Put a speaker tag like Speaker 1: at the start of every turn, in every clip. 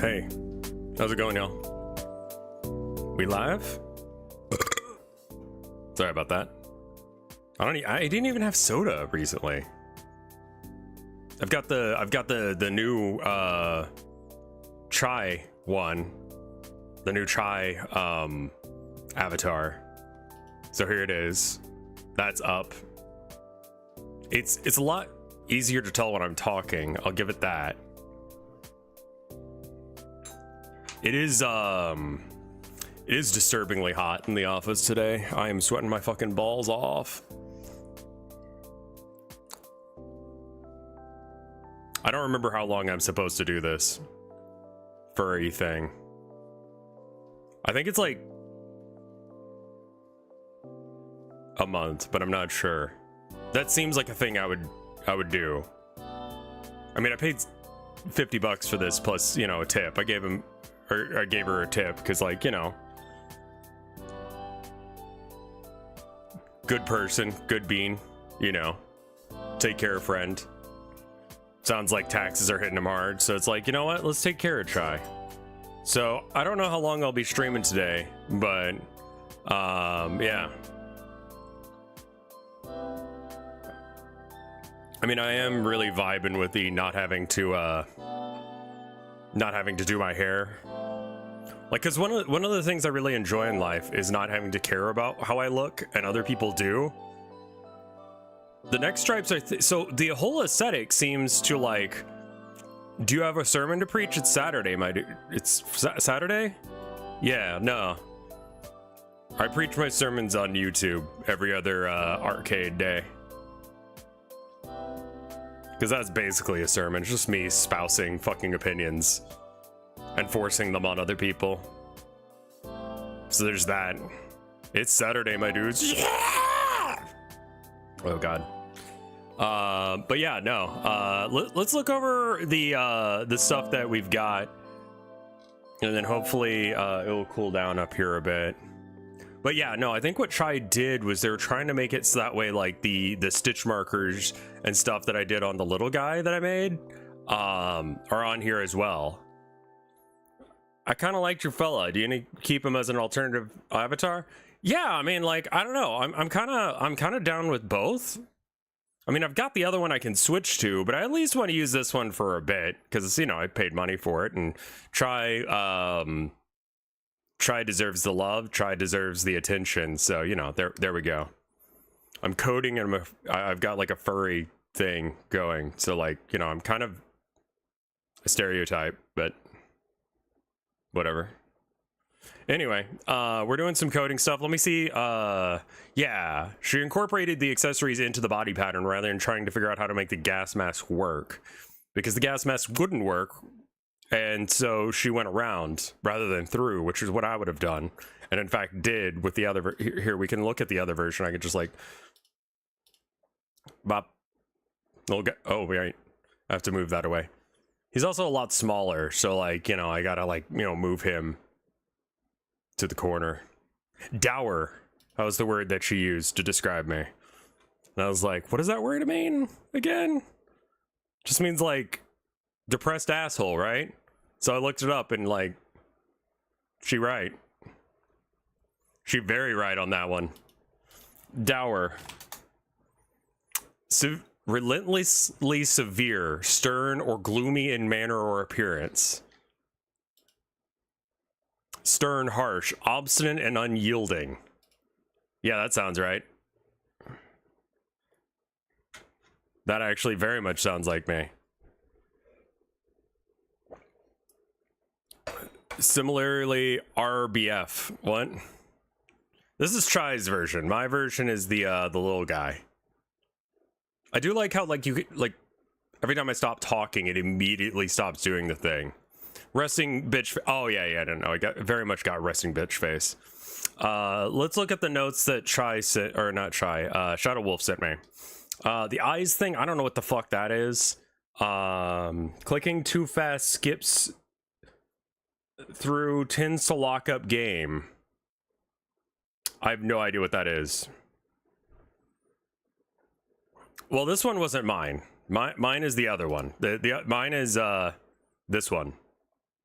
Speaker 1: Hey, how's it going, y'all? We live? Sorry about that. I didn't even have soda recently. I've got the new chai one, the new chai avatar. So here it is. That's up. It's a lot easier to tell when I'm talking. I'll give it that. It is disturbingly hot in the office today. I am sweating my fucking balls off. I don't remember how long I'm supposed to do this furry thing. I think it's like a month, but I'm not sure. That seems like a thing I would do. I mean, I paid $50 for this plus, you know, a tip. I gave her a tip because, like, you know, good person, good bean, you know, take care of friend. Sounds like taxes are hitting him hard, so it's like, you know what, let's take care of Try. So I don't know how long I'll be streaming today, but yeah. I mean, I am really vibing with the not having to do my hair. Like, because one of the things I really enjoy in life is not having to care about how I look, and other people do. The neck stripes are so the whole aesthetic seems to, like, do you have a sermon to preach? It's Saturday, my dude. It's Saturday? Yeah, no. I preach my sermons on YouTube every other arcade day. Because that's basically a sermon. It's just me spousing fucking opinions and forcing them on other people. So there's that. It's Saturday, my dudes. Yeah! Oh god. But yeah, no. Let's look over the stuff that we've got, and then hopefully it will cool down up here a bit. But yeah, no, I think what Try did was they were trying to make it so that way, like, the stitch markers and stuff that I did on the little guy that I made are on here as well. I kind of liked your fella. Do you need to keep him as an alternative avatar? Yeah, I mean, like, I don't know. I'm kind of down with both. I mean, I've got the other one I can switch to, but I at least want to use this one for a bit because, you know, I paid money for it, and Try deserves the love. Try deserves the attention. So, you know, there we go. I'm coding and I've got like a furry thing going. So, like, you know, I'm kind of a stereotype, but whatever. Anyway, we're doing some coding stuff. Let me see. Yeah, she incorporated the accessories into the body pattern rather than trying to figure out how to make the gas mask work, because the gas mask wouldn't work. And so she went around rather than through, which is what I would have done. And in fact did with the other, here we can look at the other version. I could just like, bop. Oh, right. I have to move that away. He's also a lot smaller. So, like, you know, I gotta, like, you know, move him to the corner. Dour. That was the word that she used to describe me. And I was like, what does that word mean again? Just means, like, depressed asshole, right? So I looked it up, and, like, she right. She very right on that one. Dour. Relentlessly severe, stern, or gloomy in manner or appearance. Stern, harsh, obstinate, and unyielding. Yeah, that sounds right. That actually very much sounds like me. Similarly, RBF. What? This is Try's version. My version is the little guy. I do like how, like, you could, like, every time I stop talking, it immediately stops doing the thing. Resting bitch. Oh yeah, I don't know. I very much got resting bitch face. Let's look at the notes that Try sent, or not Try. Shadow Wolf sent me. The eyes thing. I don't know what the fuck that is. Clicking too fast skips through, tends to lock up game. I have no idea what that is. Well, this one wasn't mine. Mine is the other one. Mine is this one.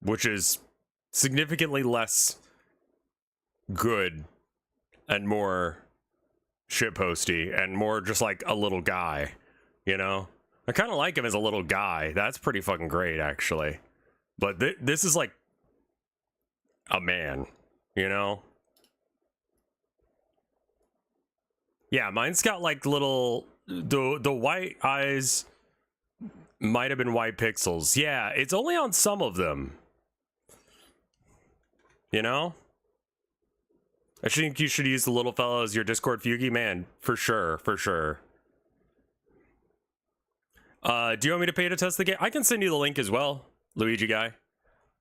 Speaker 1: which is significantly less good and more shitposty and more just like a little guy, you know? I kind of like him as a little guy. That's pretty fucking great, actually. But this is like a man, you know? Yeah, mine's got like little... The white eyes might have been white pixels. Yeah, it's only on some of them. You know? I think you should use the little fellow as your Discord Fugi. Man, for sure, for sure. Do you want me to pay to test the game? I can send you the link as well, Luigi guy.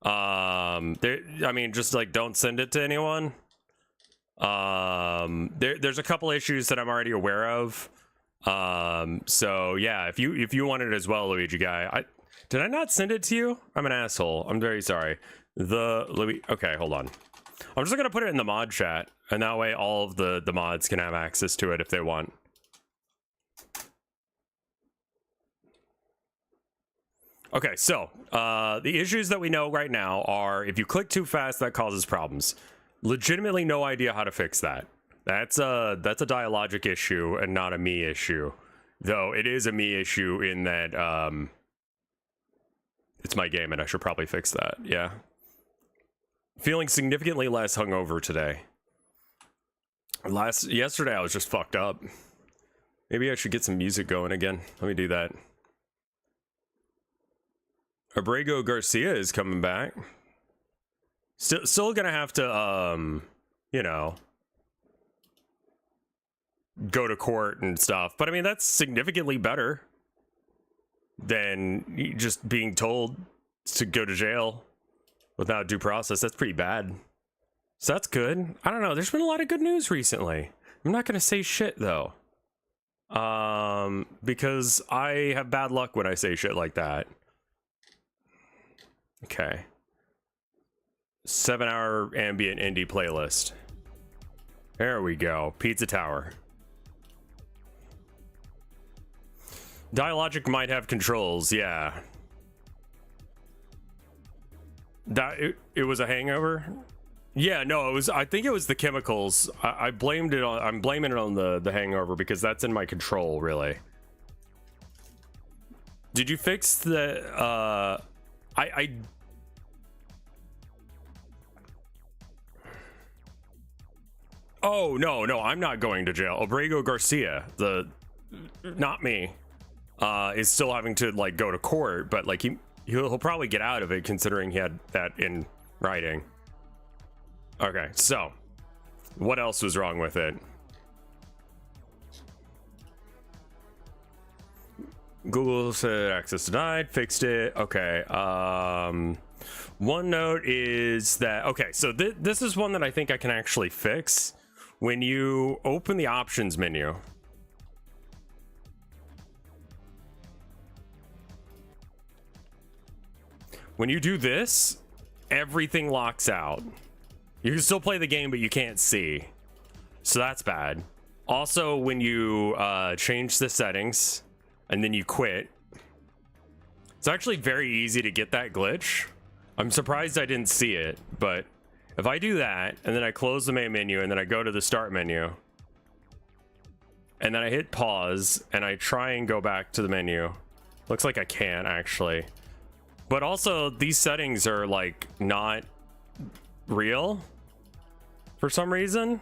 Speaker 1: I mean, just like don't send it to anyone. There's a couple issues that I'm already aware of. So yeah, if you want it as well, Luigi guy. Did I not send it to you? I'm an asshole. I'm very sorry. Okay, hold on. I'm just gonna put it in the mod chat, and that way all of the mods can have access to it if they want. Okay, so the issues that we know right now are if you click too fast, that causes problems. Legitimately no idea how to fix that. That's a dialogic issue and not a me issue. Though it is a me issue in that it's my game and I should probably fix that. Yeah. Feeling significantly less hungover today. Yesterday I was just fucked up. Maybe I should get some music going again. Let me do that. Abrego Garcia is coming back. Still gonna have to, you know, go to court and stuff. But I mean, that's significantly better than just being told to go to jail without due process. That's pretty bad. So that's good. I don't know. There's been a lot of good news recently. I'm not gonna say shit though. Because I have bad luck when I say shit like that. Okay. 7-hour ambient indie playlist. There we go. Pizza Tower. Dialogic might have controls, yeah. It was a hangover? Yeah, no, it was, I think it was the chemicals. I'm blaming it on the hangover because that's in my control, really. Did you fix the Oh, no, I'm not going to jail. Abrego Garcia, not me, is still having to, like, go to court, but, like, he'll probably get out of it considering he had that in writing. Okay, so, what else was wrong with it? Google said access denied, fixed it. Okay, one note is that, okay, so this is one that I think I can actually fix. When you open the options menu, when you do this, everything locks out. You can still play the game, but you can't see. So that's bad. Also, when you change the settings and then you quit, it's actually very easy to get that glitch. I'm surprised I didn't see it, but if I do that, and then I close the main menu, and then I go to the start menu, and then I hit pause, and I try and go back to the menu. Looks like I can't, actually. But also, these settings are, like, not real for some reason.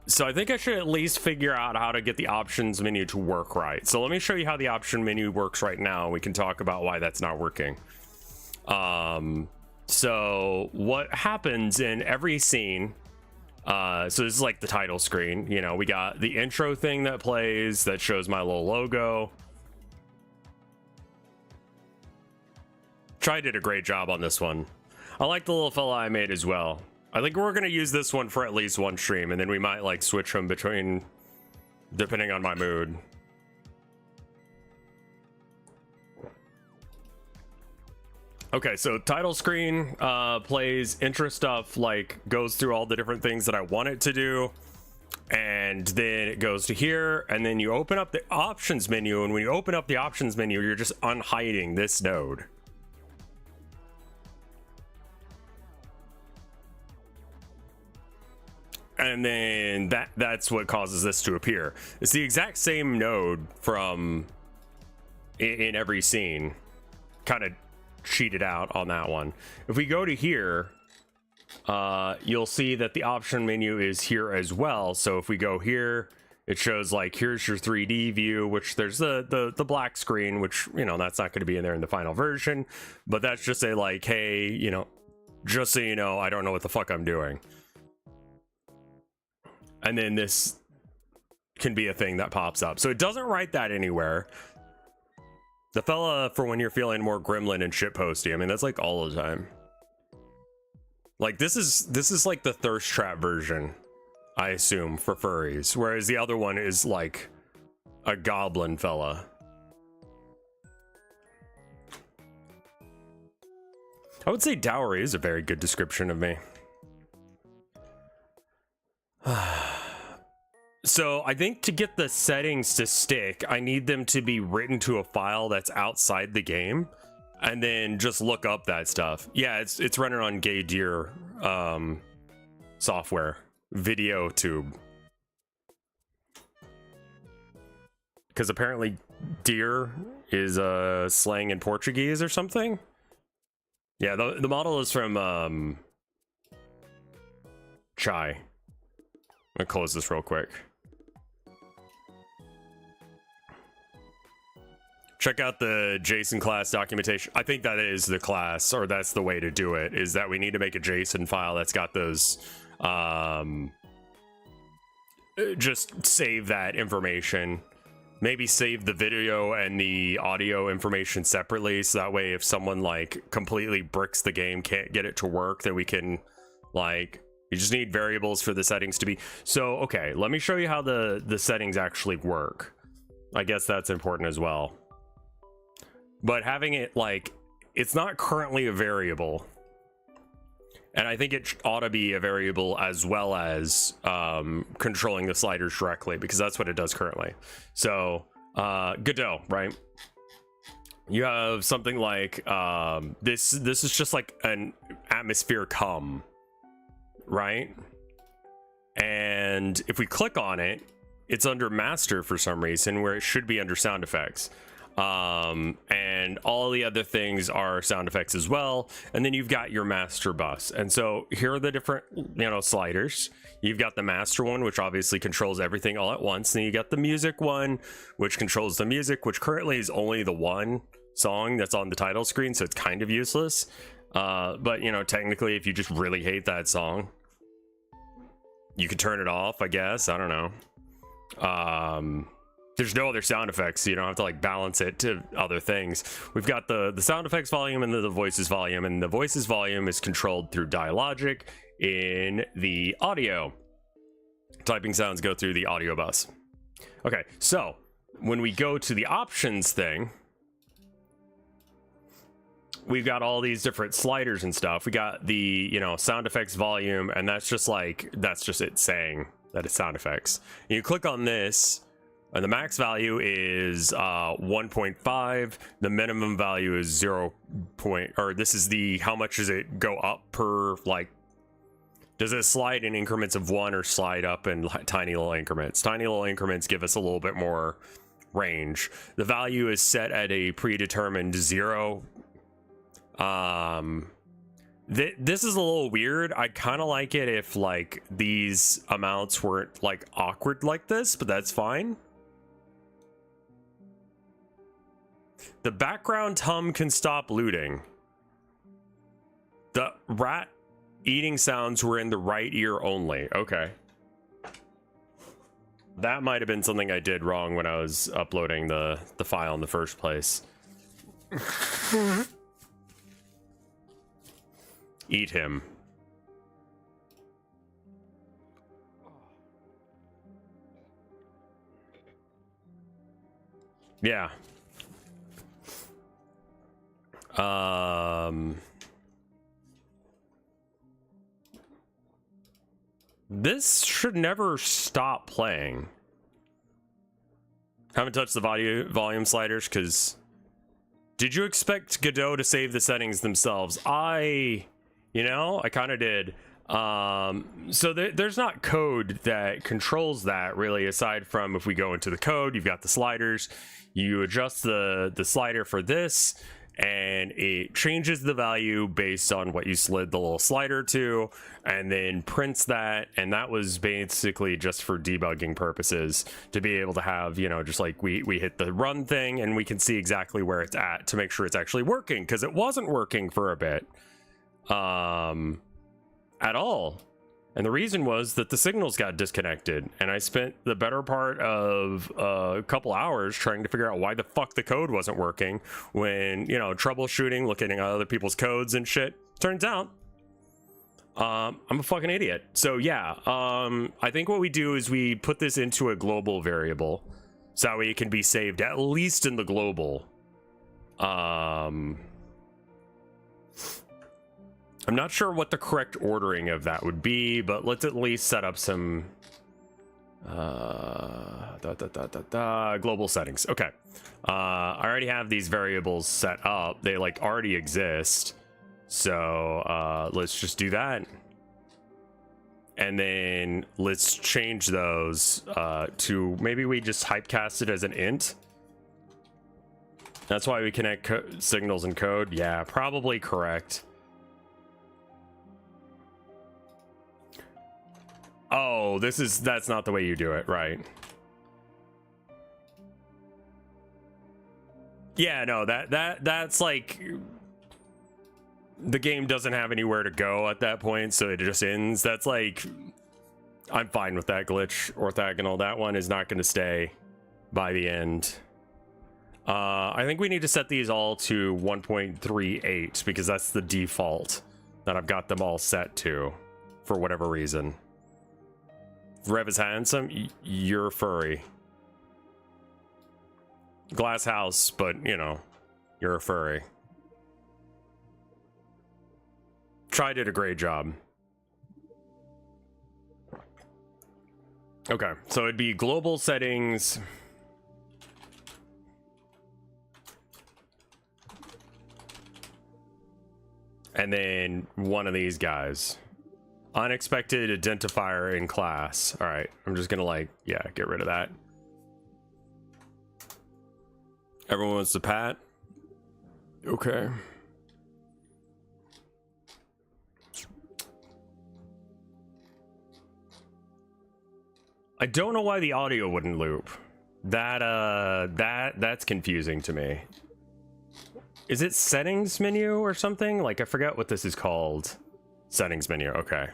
Speaker 1: So I think I should at least figure out how to get the options menu to work right. So let me show you how the option menu works right now. We can talk about why that's not working. So what happens in every scene, so this is like the title screen, you know, we got the intro thing that plays that shows my little logo. Try did a great job on this one. I like the little fella I made as well. I think we're gonna use this one for at least one stream, and then we might like switch them between depending on my mood. Okay, so title screen plays intro stuff, like goes through all the different things that I want it to do. and then it goes to here, and then you open up the options menu, and when you open up the options menu, you're just unhiding this node. And then that's what causes this to appear. It's the exact same node from in every scene. Kind of cheated out on that one. If we go to here, you'll see that the option menu is here as well. So if we go here, it shows like, here's your 3D view, which there's the black screen, which, you know, that's not going to be in there in the final version. But that's just a like, hey, you know, just so you know, I don't know what the fuck I'm doing. And then this can be a thing that pops up. So it doesn't write that anywhere. The fella for when you're feeling more gremlin and shitposty. I mean, that's like all the time. Like this is like the thirst trap version, I assume, for furries. Whereas the other one is like a goblin fella. I would say dowry is a very good description of me. So I think to get the settings to stick, I need them to be written to a file that's outside the game, and then just look up that stuff. Yeah, it's running on Gay Deer software, video tube, because apparently deer is slang in Portuguese or something. Yeah, the model is from Chai. I'm gonna close this real quick. Check out the JSON class documentation. I think that is the class, or that's the way to do it, is that we need to make a JSON file that's got those, just save that information. Maybe save the video and the audio information separately, so that way if someone like completely bricks the game, can't get it to work, then we can like, you just need variables for the settings to be. So, okay, let me show you how the settings actually work. I guess that's important as well. But having it like, it's not currently a variable. And I think it ought to be a variable as well as controlling the sliders directly, because that's what it does currently. So, Godot, right? You have something like, this is just like an atmosphere come, right? And if we click on it, it's under master for some reason, where it should be under sound effects. And all the other things are sound effects as well. And then you've got your master bus. And so here are the different, you know, sliders. You've got the master one, which obviously controls everything all at once. And you got the music one, which controls the music, which currently is only the one song that's on the title screen. So it's kind of useless. But you know, technically, if you just really hate that song, you could turn it off, I guess. I don't know. There's no other sound effects, so you don't have to like balance it to other things. We've got the sound effects volume and the voices volume, and the voices volume is controlled through Dialogic in the audio. Typing sounds go through the audio bus. Okay, so when we go to the options thing, we've got all these different sliders and stuff. We got the, you know, sound effects volume, and that's just like, that's just it saying that it's sound effects. And you click on this, and the max value is 1.5. The minimum value is 0. Or this is the, how much does it go up per, like, does it slide in increments of 1 or slide up in tiny little increments? Tiny little increments give us a little bit more range. The value is set at a predetermined 0. This is a little weird. I kind of like it if like these amounts weren't like awkward like this, but that's fine. The background hum can stop looting. The rat eating sounds were in the right ear only. Okay. That might have been something I did wrong when I was uploading the file in the first place. Eat him. Yeah. This should never stop playing. Haven't touched the volume sliders because... Did you expect Godot to save the settings themselves? You know, I kind of did. So there's not code that controls that really, aside from if we go into the code, you've got the sliders. You adjust the slider for this, and it changes the value based on what you slid the little slider to, and then prints that. And that was basically just for debugging purposes, to be able to have, you know, just like we hit the run thing and we can see exactly where it's at to make sure it's actually working, because it wasn't working for a bit at all. And the reason was that the signals got disconnected, and I spent the better part of a couple hours trying to figure out why the fuck the code wasn't working when, you know, troubleshooting, looking at other people's codes and shit. Turns out, I'm a fucking idiot. So yeah, I think what we do is we put this into a global variable, so that way it can be saved at least in the global. I'm not sure what the correct ordering of that would be, but let's at least set up some global settings. Okay. I already have these variables set up. They like already exist. So let's just do that. And then let's change those to, maybe we just typecast it as an int. That's why we connect signals and code. Yeah, probably correct. Oh, that's not the way you do it, right? Yeah, no, that's like, the game doesn't have anywhere to go at that point, so it just ends. That's like, I'm fine with that glitch. Orthogonal, that one is not going to stay by the end. I think we need to set these all to 1.38 because that's the default that I've got them all set to for whatever reason. Rev is handsome, you're furry. Glass house, but you know, you're a furry. Try did a great job. Okay, so it'd be global settings. And then one of these guys. Unexpected identifier in class. All right, I'm just gonna like, yeah, get rid of that. Everyone wants to pat. Okay. I don't know why the audio wouldn't loop. That's confusing to me. Is it settings menu or something? Like, I forget what this is called. Settings menu, okay.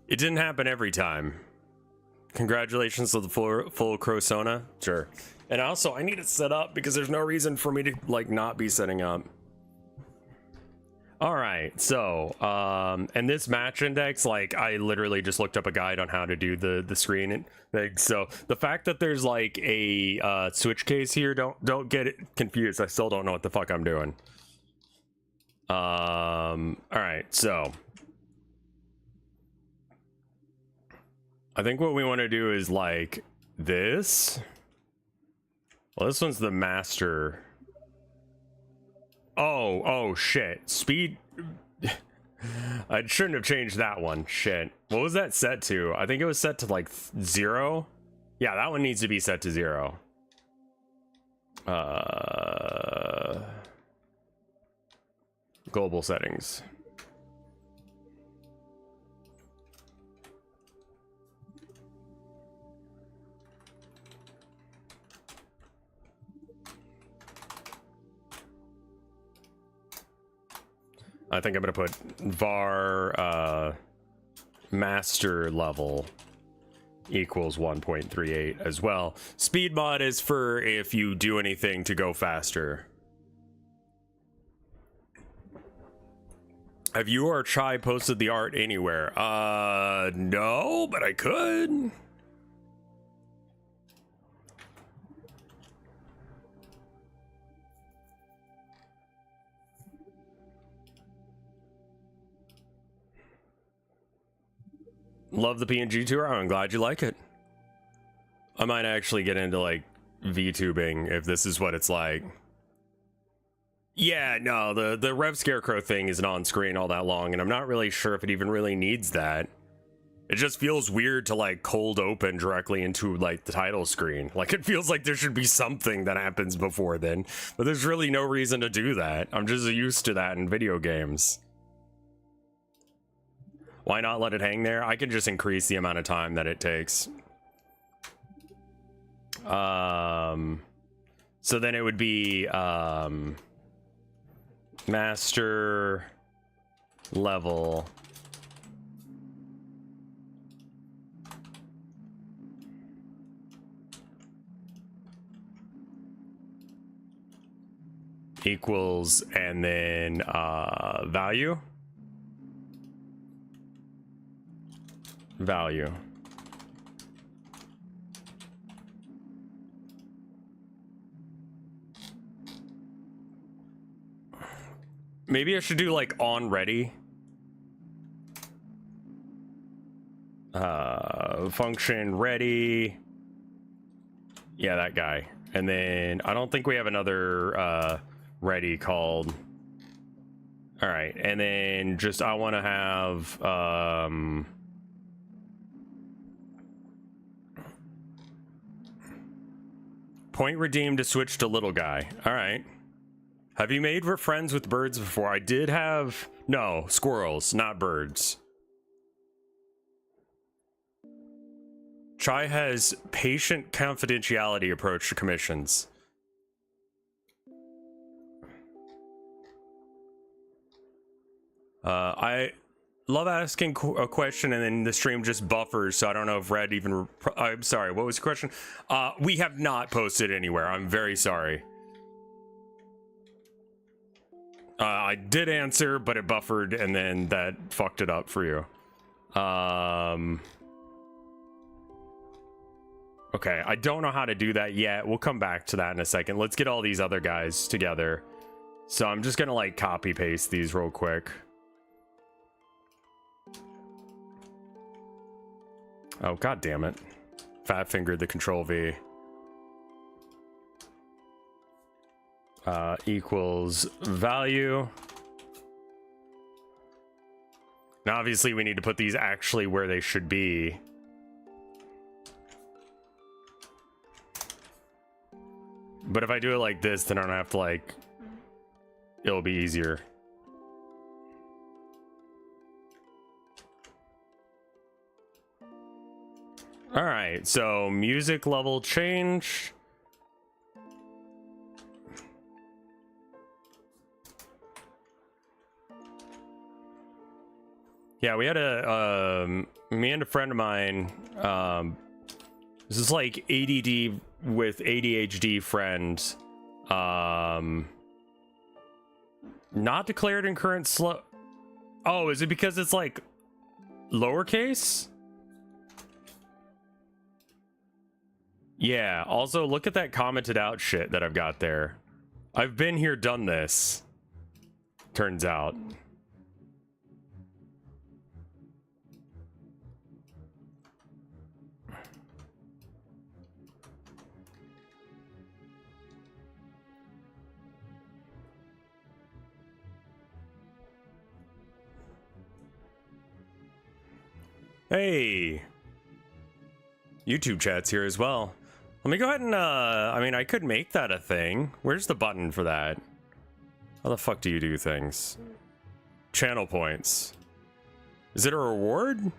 Speaker 1: It didn't happen every time. Congratulations to the full Crowsona. Sure. And also, I need it set up because there's no reason for me to, like, not be setting up. All right, so, and this match index, like, I literally just looked up a guide on how to do the screen thing. So the fact that there's like a switch case here, don't get it confused. I still don't know what the fuck I'm doing. All right, so I think what we want to do is like this. Well, this one's the master. Oh shit. Speed. I shouldn't have changed that one. Shit. What was that set to? I think it was set to like 0. Yeah, that one needs to be set to 0. Global settings. I think I'm gonna put var master level equals 1.38 as well. Speed mod is for if you do anything to go faster. Have you or Chai posted the art anywhere? No, but I could. Love the PNG tour. I'm glad you like it. I might actually get into like VTubing if this is what it's like. Yeah, no, the RevScarecrow thing isn't on screen all that long, and I'm not really sure if it even really needs that. It just feels weird to like cold open directly into like the title screen. Like it feels like there should be something that happens before then, but there's really no reason to do that. I'm just used to that in video games. Why not let it hang there? I can just increase the amount of time that it takes. So then it would be master level equals and then value. Maybe I should do like on ready. Function ready. Yeah, that guy. And then I don't think we have another ready called. All right, and then just I want to have point redeemed to switch to little guy. All right. Have you made friends with birds before? I did have... No, squirrels, not birds. Chai has patient confidentiality approach to commissions. I love asking a question and then the stream just buffers, so I don't know if Red even... I'm sorry, what was the question? We have not posted anywhere. I'm very sorry. I did answer, but it buffered, and then that fucked it up for you. Okay, I don't know how to do that yet. We'll come back to that in a second. Let's get all these other guys together. So I'm just gonna like copy paste these real quick. Oh, god damn it. Fat fingered the control V. Equals value. Now obviously we need to put these actually where they should be. But if I do it like this, then I don't have to like, it'll be easier. All right, so music level change. Yeah, we had me and a friend of mine, this is like ADD with ADHD friend, not declared in current slow. Oh, is it because it's like lowercase? Yeah, also look at that commented out shit that I've got there. I've been here, done this, turns out. Hey, YouTube chat's here as well. Let me go ahead and, I mean, I could make that a thing. Where's the button for that? How the fuck do you do things? Channel points. Is it a reward?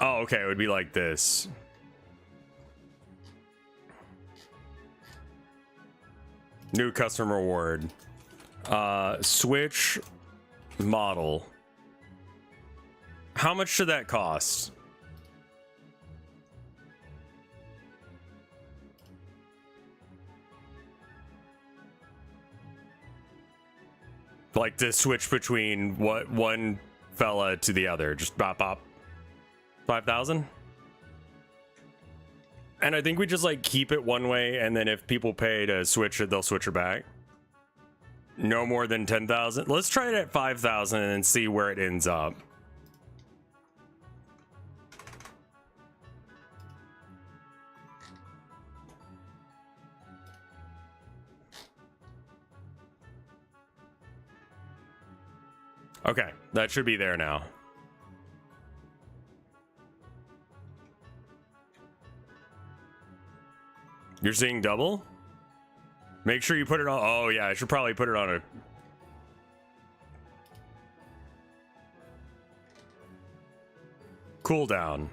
Speaker 1: Oh, okay, it would be like this. New custom reward. Switch model. How much should that cost? Like to switch between what one fella to the other, just bop bop. 5,000? And I think we just like keep it one way, and then if people pay to switch it, they'll switch it back. No more than 10,000. Let's try it at 5,000 and see where it ends up. Okay, that should be there now. You're seeing double? Make sure you put it on. Oh yeah, I should probably put it on a cooldown.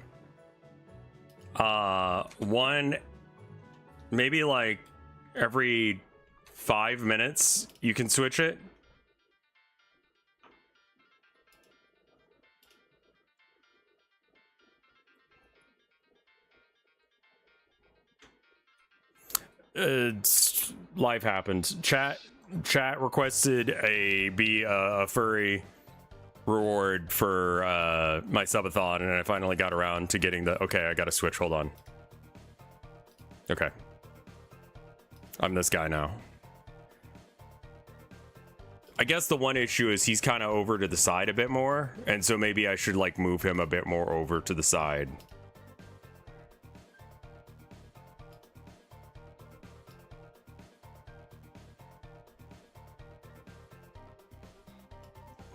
Speaker 1: One, maybe like every 5 minutes you can switch it. Life happened. Chat requested a furry reward for my subathon, and I finally got around to getting the. Okay, I gotta switch. Hold on. Okay, I'm this guy now. I guess the one issue is he's kind of over to the side a bit more, and so maybe I should like move him a bit more over to the side.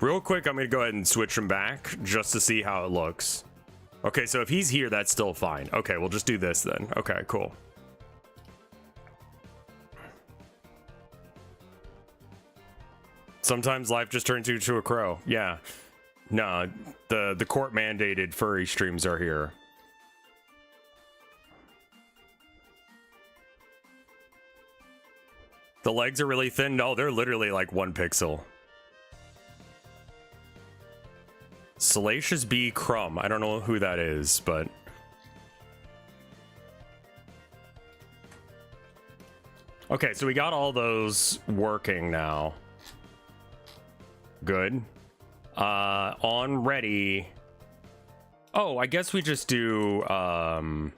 Speaker 1: Real quick, I'm gonna go ahead and switch him back just to see how it looks. Okay, so if he's here, that's still fine. Okay, we'll just do this then. Okay, cool. Sometimes life just turns you into a crow. Yeah. No, the court mandated furry streams are here. The legs are really thin. No, they're literally like 1 pixel. Salacious Bee Crumb. I don't know who that is, but okay, so we got all those working now. Good. On ready. Oh, I guess we just do I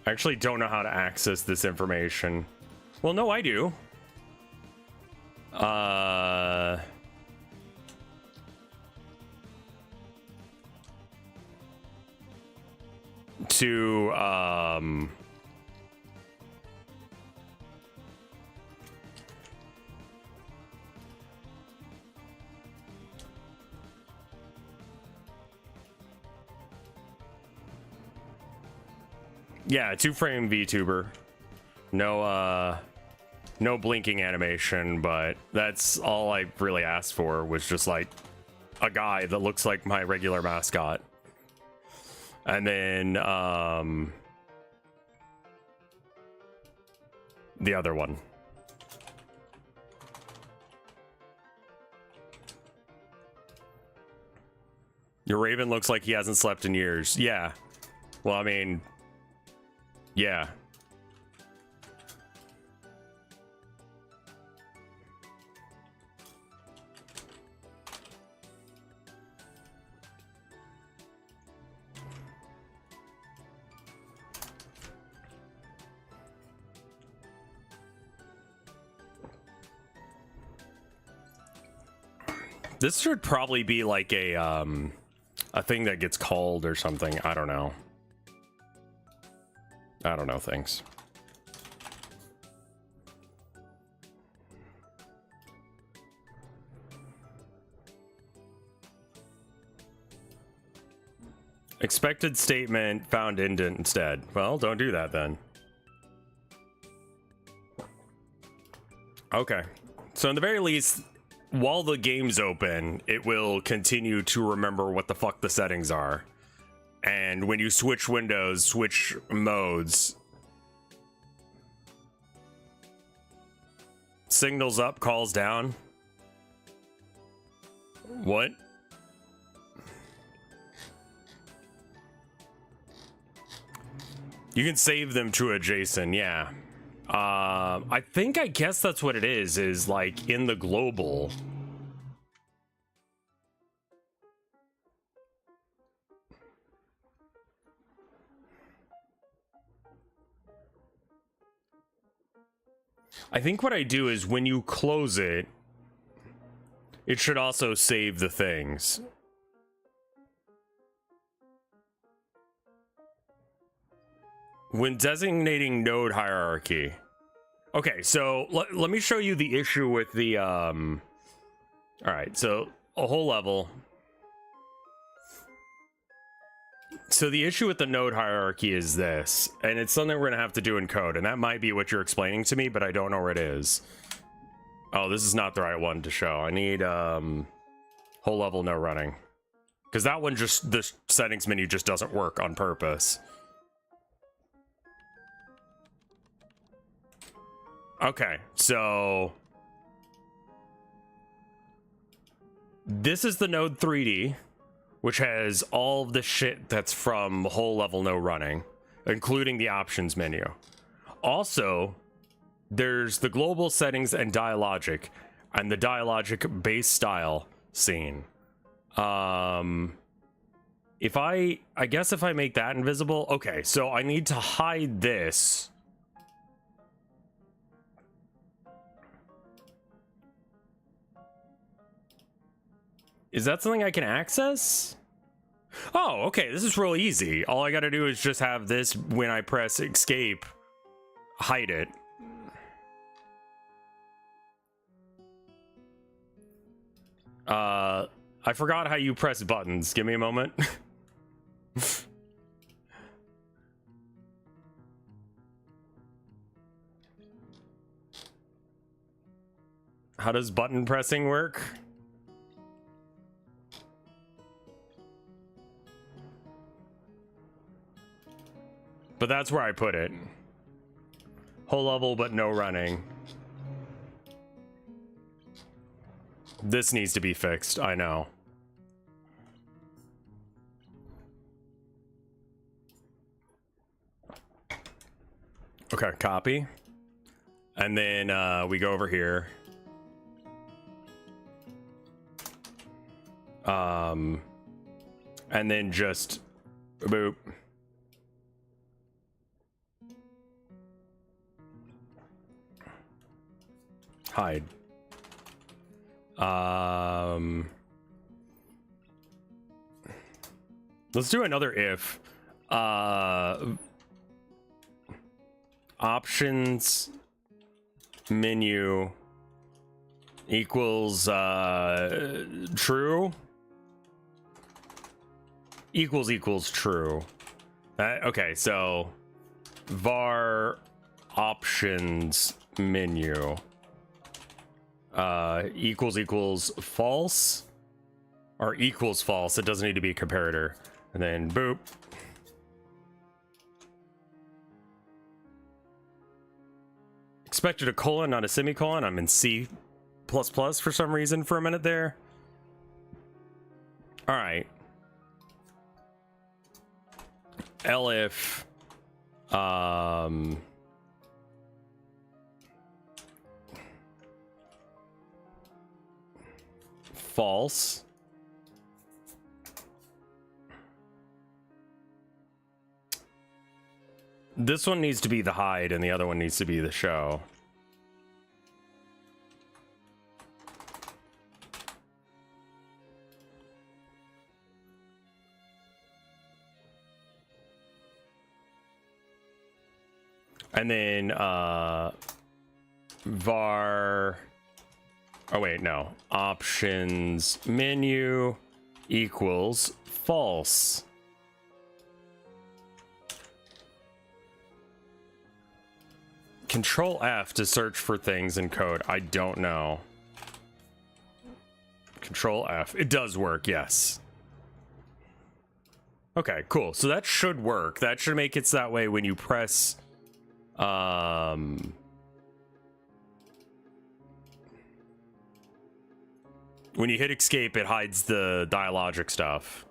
Speaker 1: actually don't know how to access this information. Well, no, I do. Yeah, 2-frame VTuber. No blinking animation, but that's all I really asked for, was just like a guy that looks like my regular mascot. And then the other one. Your Raven looks like he hasn't slept in years. Yeah. Well, I mean, yeah. This should probably be like a thing that gets called or something. I don't know. I don't know things. Expected statement found indent instead. Well, don't do that then. Okay. So in the very least, while the game's open, it will continue to remember what the fuck the settings are. And when you switch windows, switch modes, signals up, calls down. What? You can save them to a JSON, yeah. I guess that's what it is like in the global. I think what I do is when you close it, it should also save the things. When designating node hierarchy. Okay, so let me show you the issue with the, all right, so a whole level. So the issue with the node hierarchy is this, and it's something we're gonna have to do in code, and that might be what you're explaining to me, but I don't know where it is. Oh, this is not the right one to show. I need, whole level no running. Because that one just, the settings menu just doesn't work on purpose. Okay, so this is the node 3D, which has all of the shit that's from whole level no running, including the options menu. Also, there's the global settings and dialogic, and the dialogic base style scene. If I guess if I make that invisible, okay, so I need to hide this. Is that something I can access? Oh, okay, this is real easy. All I gotta do is just have this, when I press escape, hide it. I forgot how you press buttons. Give me a moment. How does button pressing work? But that's where I put it. Whole level, but no running. This needs to be fixed, I know. Okay, copy. And then we go over here. And then just boop. Hide. Let's do another if. Options menu equals true equals true. Okay, so var options menu equals false or equals false. It doesn't need to be a comparator. And then boop. Expected a colon, not a semicolon. I'm in C++ for some reason for a minute there. All right. Elif false. This one needs to be the hide and the other one needs to be the show. And then var, oh wait, no, options menu equals false. Control F to search for things in code. I don't know. Control F. It does work, yes. Okay, cool. So that should work. That should make it so that way when you press when you hit escape, it hides the dialogic stuff.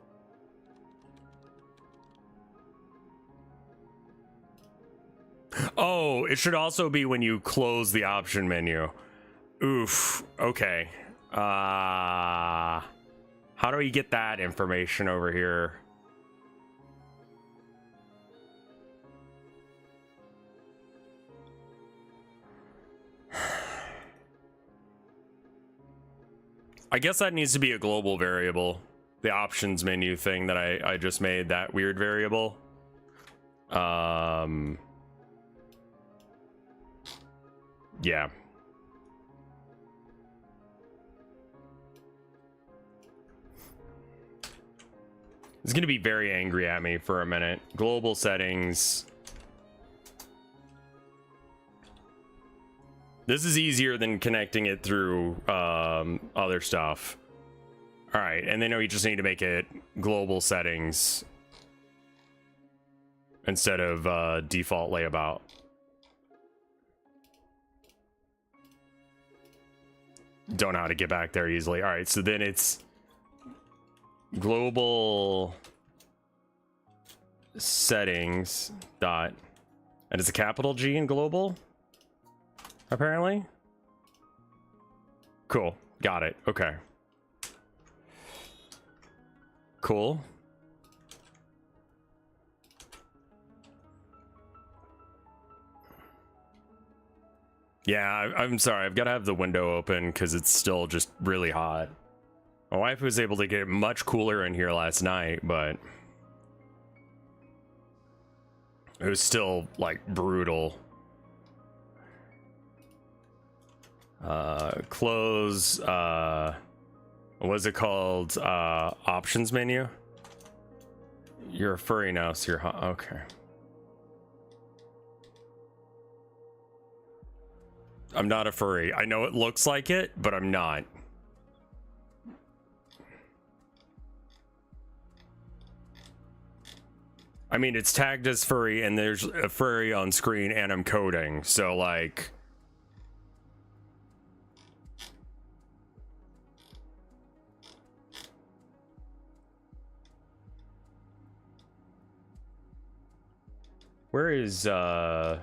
Speaker 1: Oh, it should also be when you close the option menu. Oof. Okay. How do we get that information over here? I guess that needs to be a global variable. The options menu thing that I just made, that weird variable. Yeah. It's gonna be very angry at me for a minute. Global settings. This is easier than connecting it through other stuff. All right, and then we just need to make it global settings instead of default layabout. Don't know how to get back there easily. All right, so then it's global settings dot, and it's a capital G in global, apparently. Cool, got it. Okay, cool. Yeah, I'm sorry. I've got to have the window open because it's still just really hot. My wife was able to get it much cooler in here last night, but it was still like brutal. Close, what's it called? Options menu. You're a furry now, so you're hot. Okay. I'm not a furry. I know it looks like it, but I'm not. I mean, it's tagged as furry, and there's a furry on screen, and I'm coding, so like... Where is, the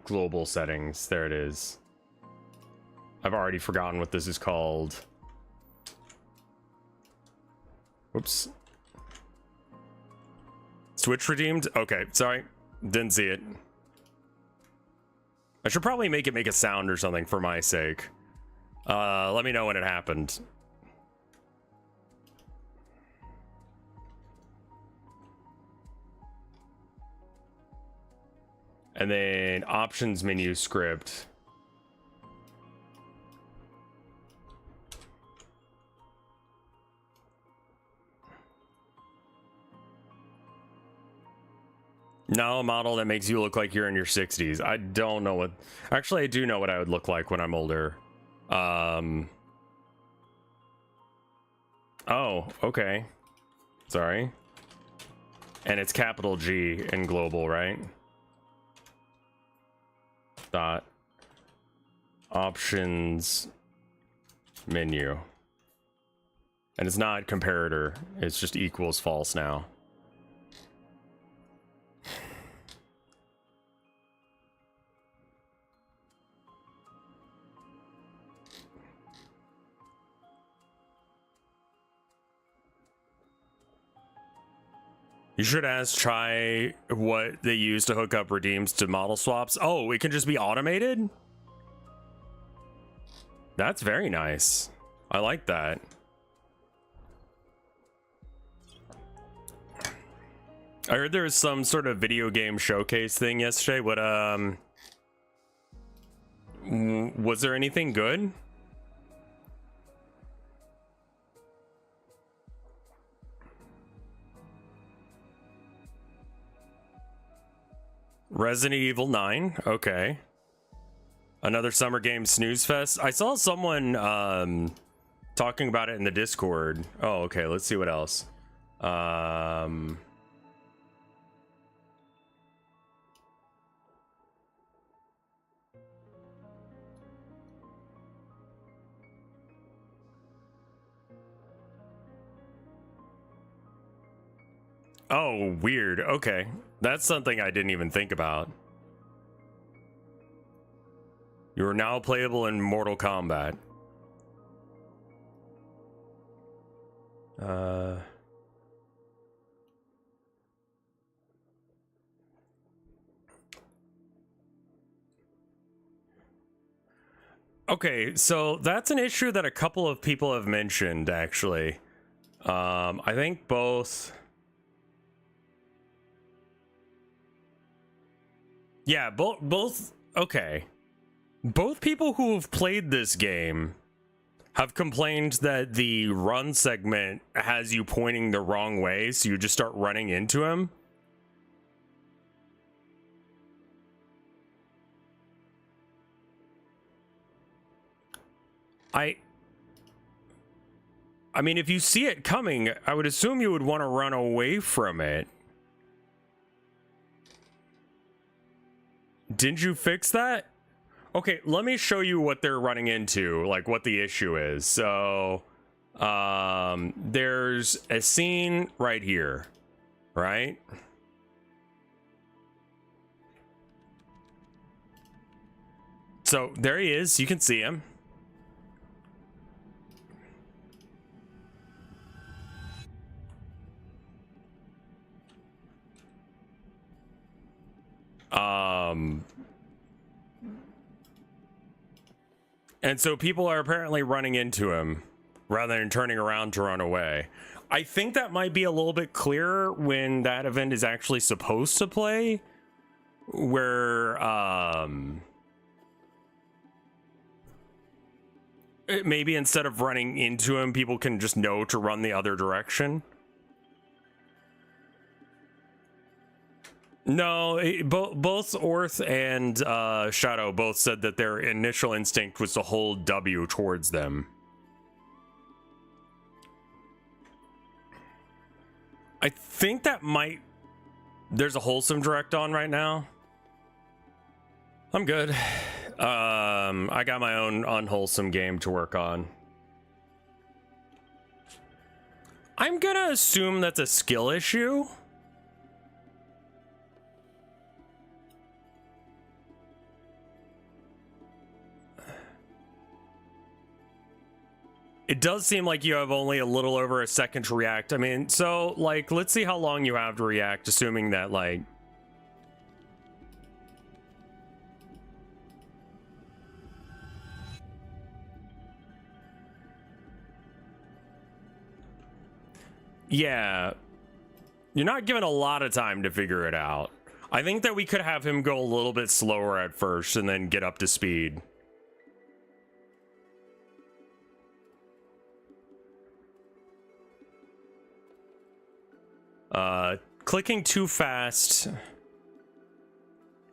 Speaker 1: global settings? There it is. I've already forgotten what this is called. Whoops. Switch redeemed? Okay, sorry. Didn't see it. I should probably make it make a sound or something for my sake. Let me know when it happened. And then options menu script. No, a model that makes you look like you're in your 60s. I don't know what... Actually, I do know what I would look like when I'm older. Oh, okay. Sorry. And it's capital G in global, right? Dot options menu. And it's not comparator, it's just equals false now. You should try what they use to hook up redeems to model swaps. Oh, it can just be automated? That's very nice. I like that. I heard there was some sort of video game showcase thing yesterday. What, was there anything good? Resident Evil 9, okay. Another Summer Game Snooze Fest. I saw someone talking about it in the Discord. Oh, okay, let's see what else. Oh, weird. Okay. That's something I didn't even think about. You are now playable in Mortal Kombat. Okay, so that's an issue that a couple of people have mentioned, actually. I think both... Yeah, both... Okay. Both people who have played this game have complained that the run segment has you pointing the wrong way, so you just start running into him. I mean, if you see it coming, I would assume you would want to run away from it. Didn't you fix that? Okay, let me show you what they're running into, like what the issue is. So, there's a scene right here, right? So there he is, you can see him. And so people are apparently running into him rather than turning around to run away. I think that might be a little bit clearer when that event is actually supposed to play, where maybe instead of running into him, people can just know to run the other direction. No, both Orth and Shadow both said that their initial instinct was to hold W towards them. I think that might... There's a wholesome direct on right now. I'm good. I got my own unwholesome game to work on. I'm gonna assume that's a skill issue. It does seem like you have only a little over a second to react. I mean, so, like, let's see how long you have to react, assuming that, like... Yeah. You're not given a lot of time to figure it out. I think that we could have him go a little bit slower at first and then get up to speed. Clicking too fast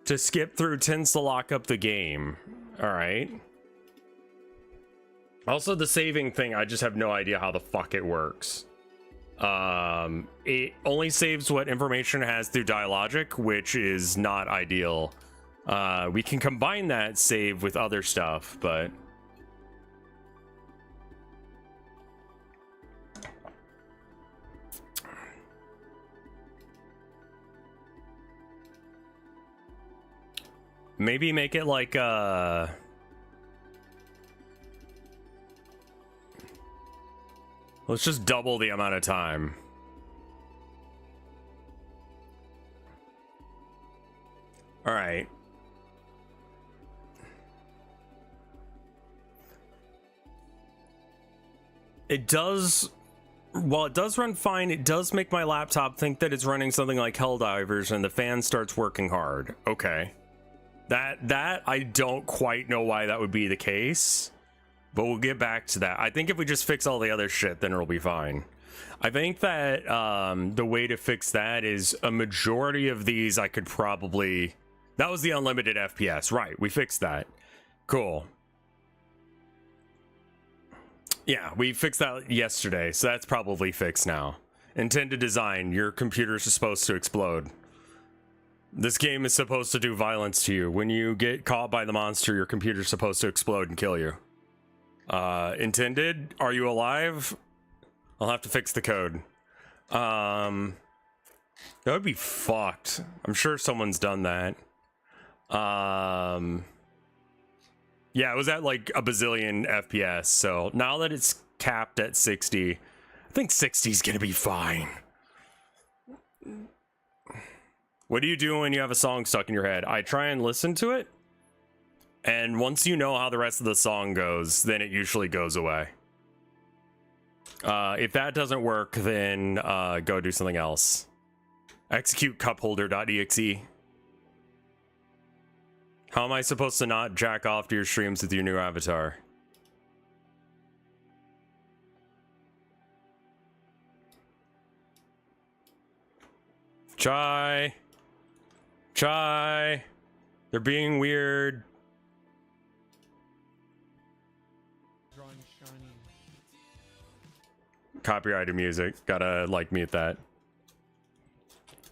Speaker 1: to skip through tends to lock up the game. All right. Also, the saving thing, I just have no idea how the fuck it works. It only saves what information it has through dialogic, which is not ideal. We can combine that save with other stuff, but... Maybe make it like, let's just double the amount of time. All right. It does... While it does run fine, it does make my laptop think that it's running something like Helldivers and the fan starts working hard. Okay. That I don't quite know why that would be the case, but we'll get back to that. I think if we just fix all the other shit, then it'll be fine. I think that the way to fix that is a majority of these I could probably... That was the unlimited FPS, right? We fixed that. Cool. Yeah, we fixed that yesterday, so that's probably fixed now. Intended design, your computer is supposed to explode. This game is supposed to do violence to you. When you get caught by the monster, your computer's supposed to explode and kill you. Intended, are you alive? I'll have to fix the code. That would be fucked. I'm sure someone's done that. Yeah, it was at like a bazillion FPS, so now that it's capped at 60, I think 60 is gonna be fine. What do you do when you have a song stuck in your head? I try and listen to it. And once you know how the rest of the song goes, then it usually goes away. If that doesn't work, then go do something else. Execute cupholder.exe. How am I supposed to not jack off to your streams with your new avatar? Chai. Chai. They're being weird. Copyrighted music. Gotta, like, mute that.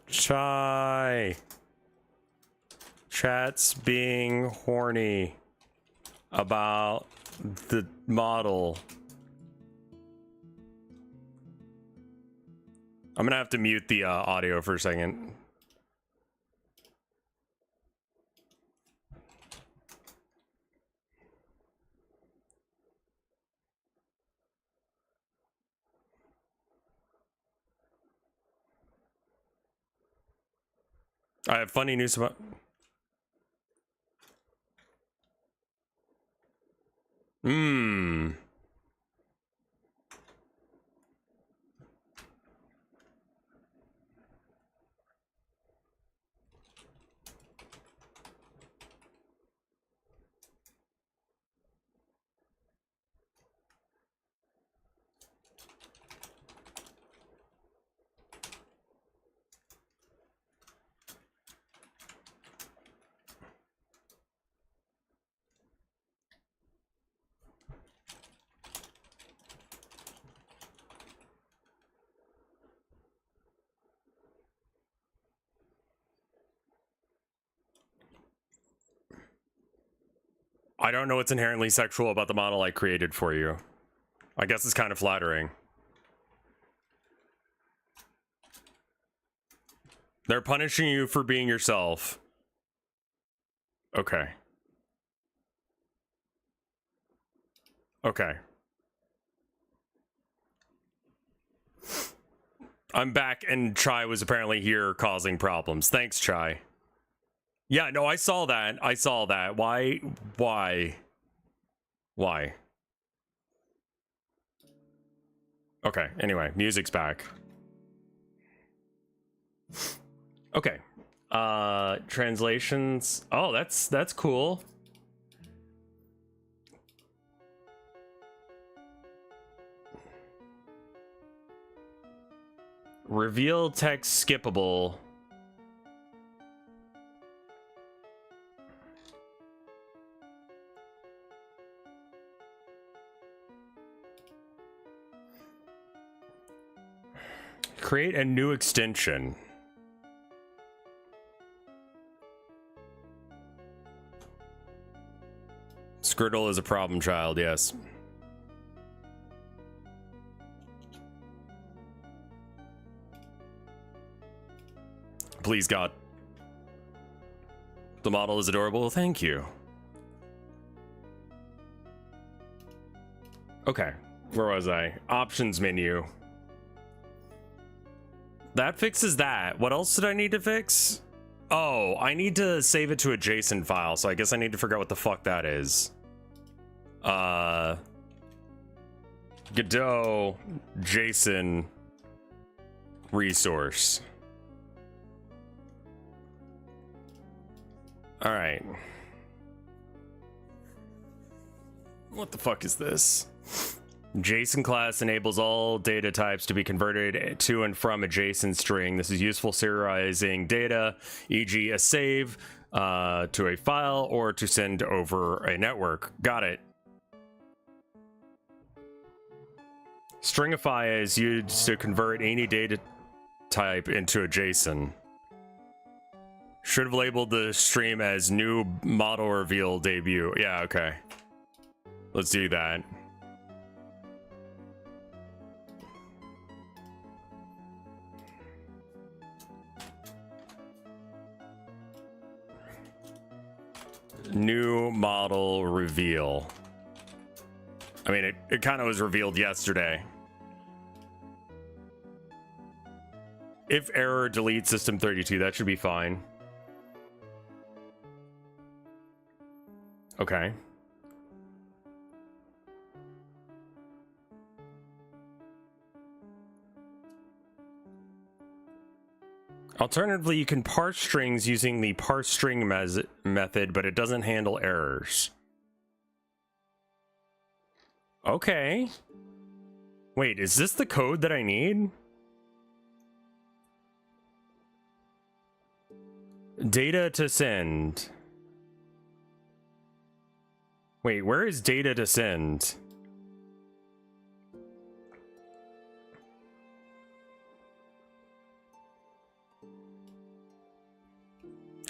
Speaker 1: Chai. Chat's being horny about the model. I'm gonna have to mute the audio for a second. I have funny news about... I don't know what's inherently sexual about the model I created for you. I guess it's kind of flattering. They're punishing you for being yourself. Okay. Okay. I'm back and Chai was apparently here causing problems. Thanks, Chai. Yeah, no, I saw that. I saw that. Why? Okay, anyway, music's back. Okay. Translations. Oh, that's cool. Reveal text skippable. Create a new extension. Scriddle is a problem child, yes. Please, God. The model is adorable. Thank you. Okay, where was I? Options menu. That fixes that. What else did I need to fix? Oh, I need to save it to a JSON file, so I guess I need to figure out what the fuck that is. Godot JSON resource. All right. What the fuck is this? JSON class enables all data types to be converted to and from a JSON string. This is useful serializing data, e.g. a save to a file or to send over a network. Got it. Stringify is used to convert any data type into a JSON. Should have labeled the stream as new model reveal debut. Yeah, okay. Let's do that. New model reveal. I mean, it kind of was revealed yesterday. If error, delete system32. That should be fine. Okay. Alternatively, you can parse strings using the parse string method, but it doesn't handle errors. Okay. Wait, is this the code that I need? Data to send. Wait, where is data to send?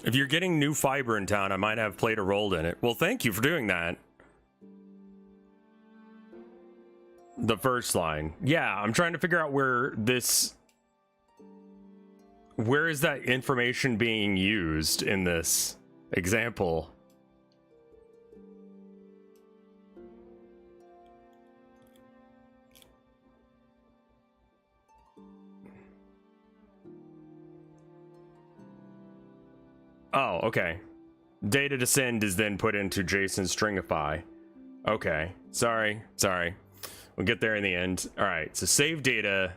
Speaker 1: If you're getting new fiber in town, I might have played a role in it. Well, thank you for doing that. The first line. Yeah, I'm trying to figure out where this... Where is that information being used in this example? Oh, okay. Data to send is then put into JSON stringify. Okay, sorry. We'll get there in the end. All right, so save data.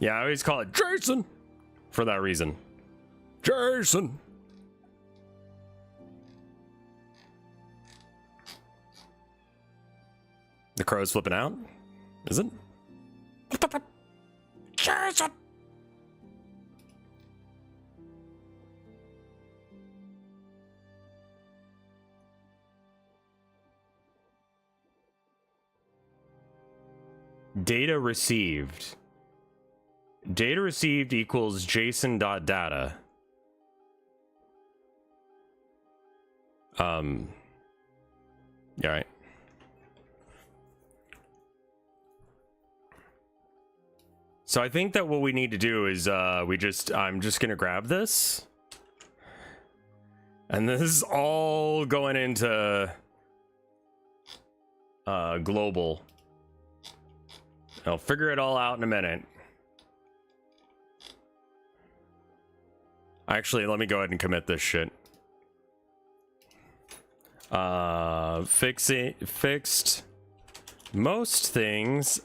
Speaker 1: Yeah, I always call it JSON for that reason. JSON. The crow's flipping out? Is it? JSON. Data received. Data received equals JSON.data. Yeah, right. So I think that what we need to do is I'm just gonna grab this. And this is all going into global. I'll figure it all out in a minute. Actually, let me go ahead and commit this shit. Fixed most things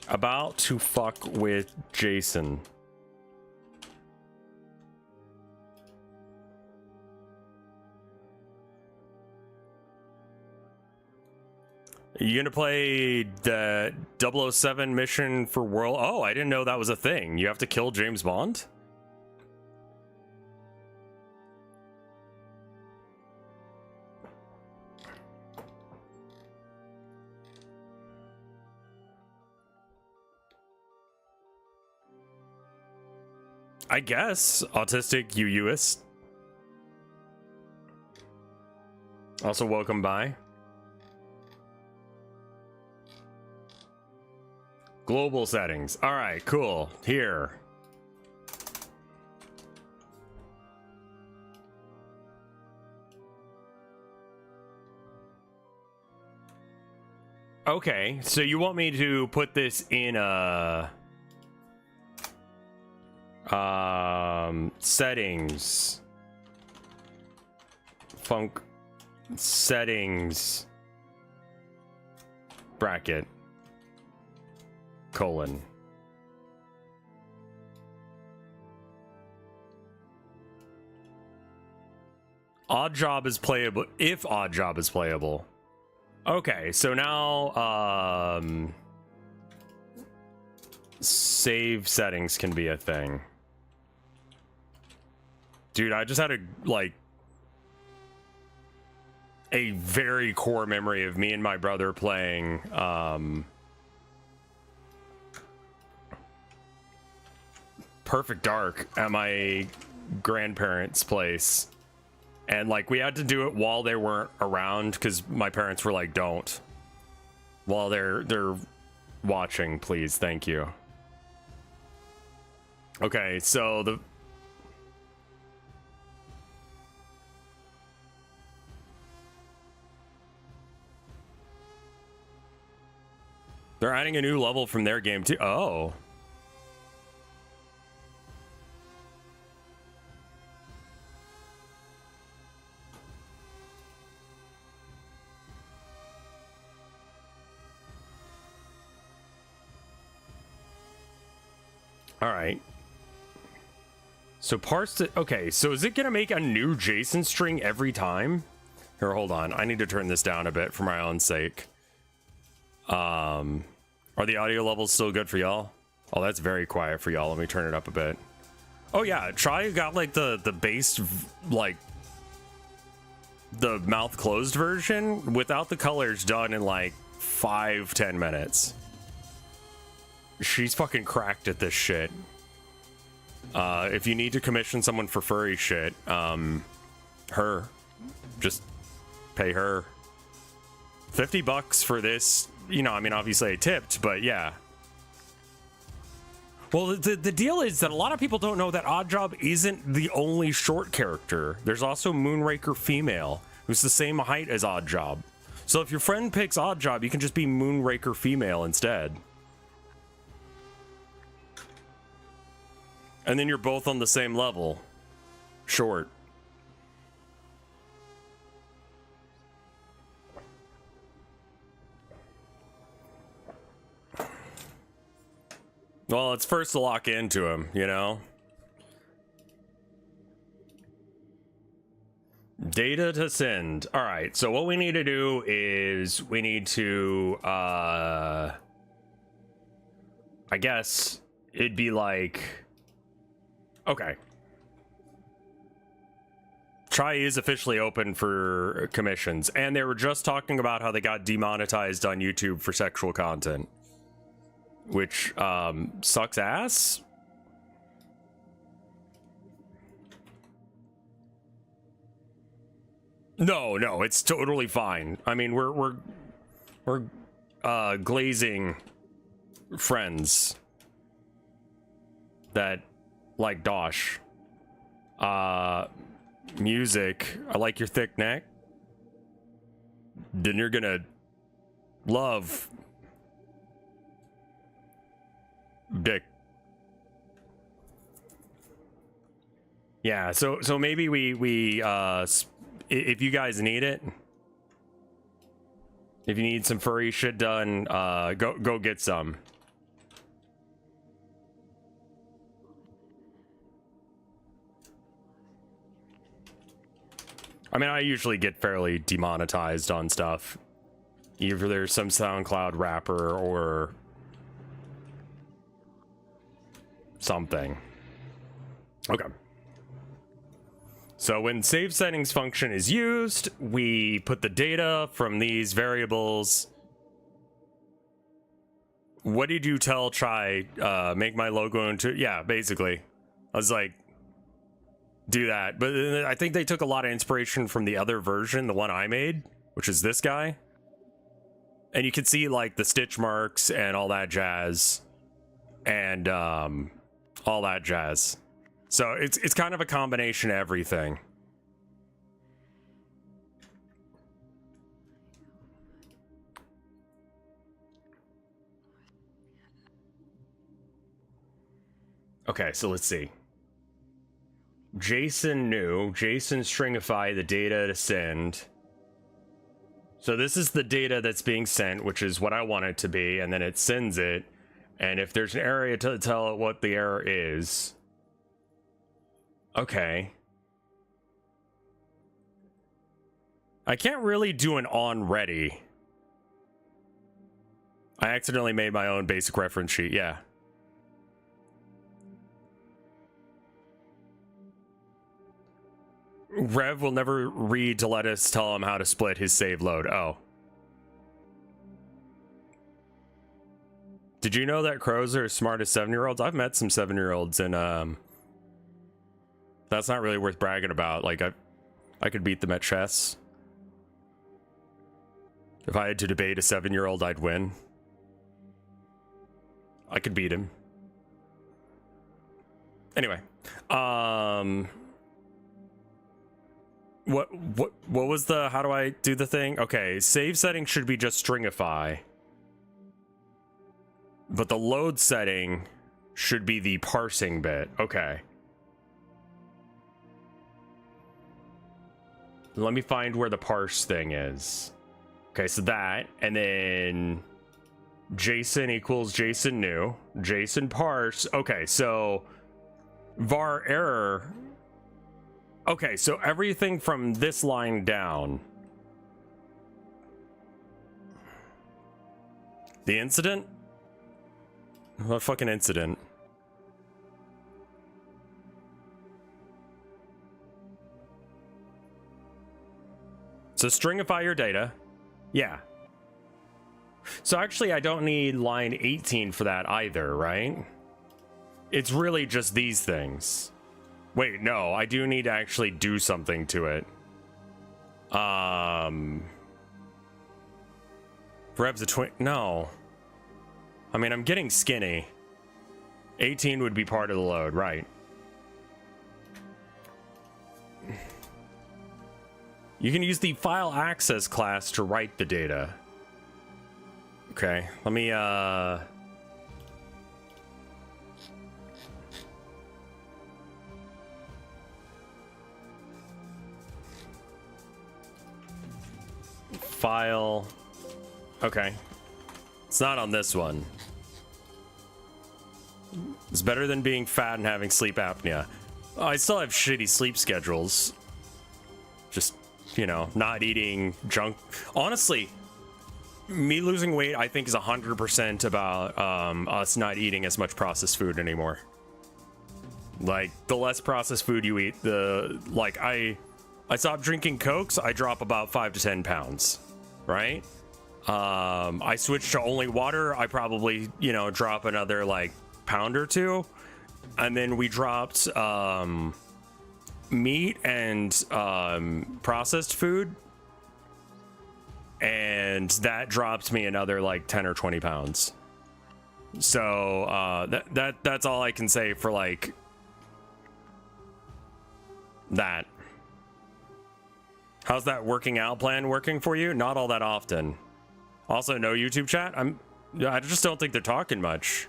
Speaker 1: about to fuck with JSON. You gonna play the 007 mission for world? Oh, I didn't know that was a thing. You have to kill James Bond? I guess. Autistic UUist. Also, welcome by. Global settings. All right, cool. Here. Okay, so you want me to put this in a settings, settings bracket colon. Odd job is playable if odd job is playable. Okay, so now save settings can be a thing. Dude, I just had a very core memory of me and my brother playing Perfect Dark at my grandparents' place. And we had to do it while they weren't around because my parents were like, don't. While they're watching, please, thank you. Okay, so they're adding a new level from their game too. Oh. All right. So parse it. Okay, so is it gonna make a new JSON string every time? Here, hold on. I need to turn this down a bit for my own sake. Are the audio levels still good for y'all? Oh, that's very quiet for y'all. Let me turn it up a bit. Oh yeah, try got like the base, like the mouth closed version without the colors, done in like 5-10 minutes. She's fucking cracked at this shit. If you need to commission someone for furry shit, her, just pay her $50 for this. You know, I mean, obviously I tipped, but yeah. Well, the deal is that a lot of people don't know that Oddjob isn't the only short character. There's also Moonraker Female, who's the same height as Oddjob. So if your friend picks Oddjob, you can just be Moonraker Female instead. And then you're both on the same level. Short. Well, it's first to lock into him, you know? Data to send. All right, so what we need to do is we need to, I guess it'd be like, okay. Try is officially open for commissions, and they were just talking about how they got demonetized on YouTube for sexual content. Which, sucks ass? No, it's totally fine. I mean, we're glazing friends that like Dosh. Music, I like your thick neck. Then you're gonna love dick. Yeah, so maybe we if you guys need it, if you need some furry shit done, go get some. I mean, I usually get fairly demonetized on stuff. Either there's some SoundCloud rapper or something. Okay. So when save settings function is used, we put the data from these variables. What did you tell Try? Make my logo into... Yeah, basically. I was like, do that. But I think they took a lot of inspiration from the other version, the one I made, which is this guy. And you can see like the stitch marks and all that jazz. And all that jazz. So it's kind of a combination of everything. Okay, so let's see. JSON new, JSON stringify the data to send. So this is the data that's being sent, which is what I want it to be, and then it sends it. And if there's an area to tell it what the error is. Okay. I can't really do an on ready. I accidentally made my own basic reference sheet, yeah. Rev will never read to let us tell him how to split his save load. Oh. Did you know that crows are as smart as 7-year-olds? I've met some 7-year-olds, and that's not really worth bragging about. Like, I could beat them at chess. If I had to debate a 7-year-old, I'd win. I could beat him. Anyway, what was the, how do I do the thing? Okay, save setting should be just stringify. But the load setting should be the parsing bit. Okay. Let me find where the parse thing is. Okay, so that, and then JSON equals JSON new, JSON parse. Okay, so var error. Okay, so everything from this line down. The incident? What fucking incident? So stringify your data. Yeah. So actually I don't need line 18 for that either, right? It's really just these things. Wait, no, I do need to actually do something to it. Rev's a twin. No. I mean, I'm getting skinny. 18 would be part of the load, right? You can use the file access class to write the data. Okay, let me, file. Okay. It's not on this one. It's better than being fat and having sleep apnea. Oh, I still have shitty sleep schedules. Just, you know, not eating junk. Honestly, me losing weight, I think, is 100% about us not eating as much processed food anymore. Like, the less processed food you eat, the, like, I stopped drinking Cokes, I drop about 5 to 10 pounds, right? I switched to only water, I probably, you know, drop another, like, pound or two. And then we dropped, meat and, processed food. And that dropped me another, like, 10 or 20 pounds. So, that's all I can say for, like, that. How's that working out plan working for you? Not all that often. Also, no YouTube chat? I just don't think they're talking much.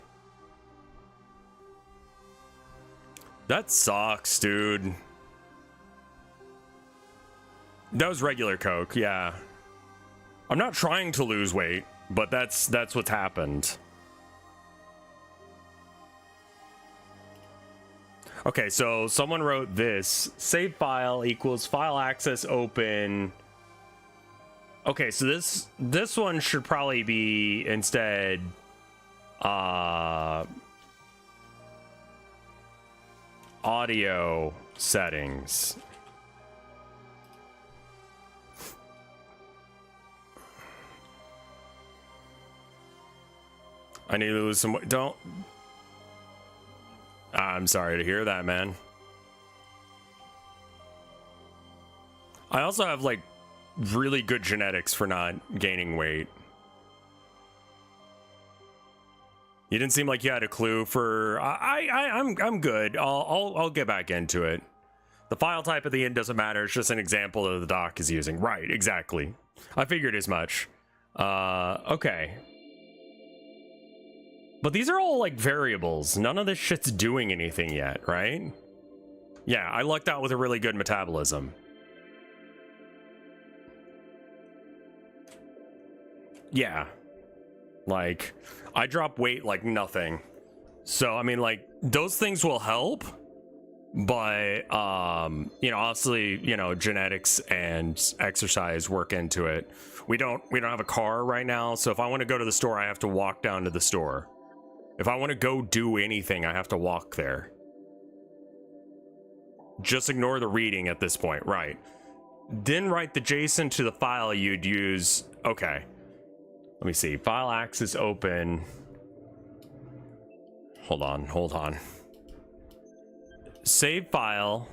Speaker 1: That sucks, dude. That was regular Coke, yeah. I'm not trying to lose weight, but that's what's happened. Okay, so someone wrote this. Save file equals file access open. Okay, so this one should probably be instead audio settings. I need to lose some weight. Don't. I'm sorry to hear that, man. I also have, like, really good genetics for not gaining weight. You didn't seem like you had a clue for. I'm good. I'll get back into it. The file type at the end doesn't matter. It's just an example that the doc is using. Right, exactly. I figured as much. Okay. But these are all, like, variables. None of this shit's doing anything yet, right? Yeah, I lucked out with a really good metabolism. Yeah. Like, I drop weight like nothing. So, I mean, like, those things will help. But, you know, obviously, you know, genetics and exercise work into it. We don't have a car right now. So if I want to go to the store, I have to walk down to the store. If I want to go do anything, I have to walk there. Just ignore the reading at this point, right? Then write the JSON to the file you'd use. Okay. Let me see. File access open. Hold on. Save file.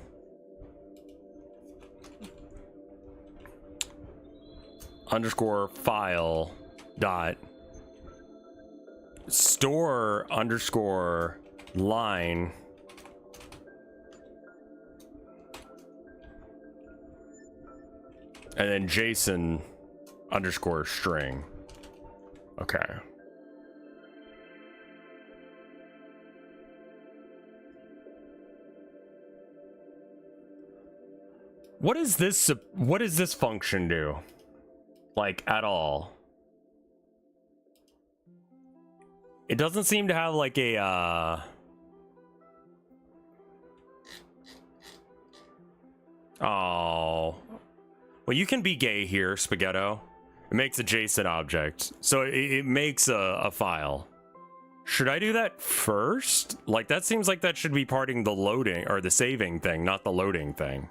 Speaker 1: Underscore file dot. Store underscore line and then JSON underscore string. Okay. What is this function do? Like, at all? It doesn't seem to have like a oh. Well, you can be gay here, Spaghetto. It makes a JSON object. So it makes a file. Should I do that first? Like, that seems like that should be parting the loading or the saving thing, not the loading thing.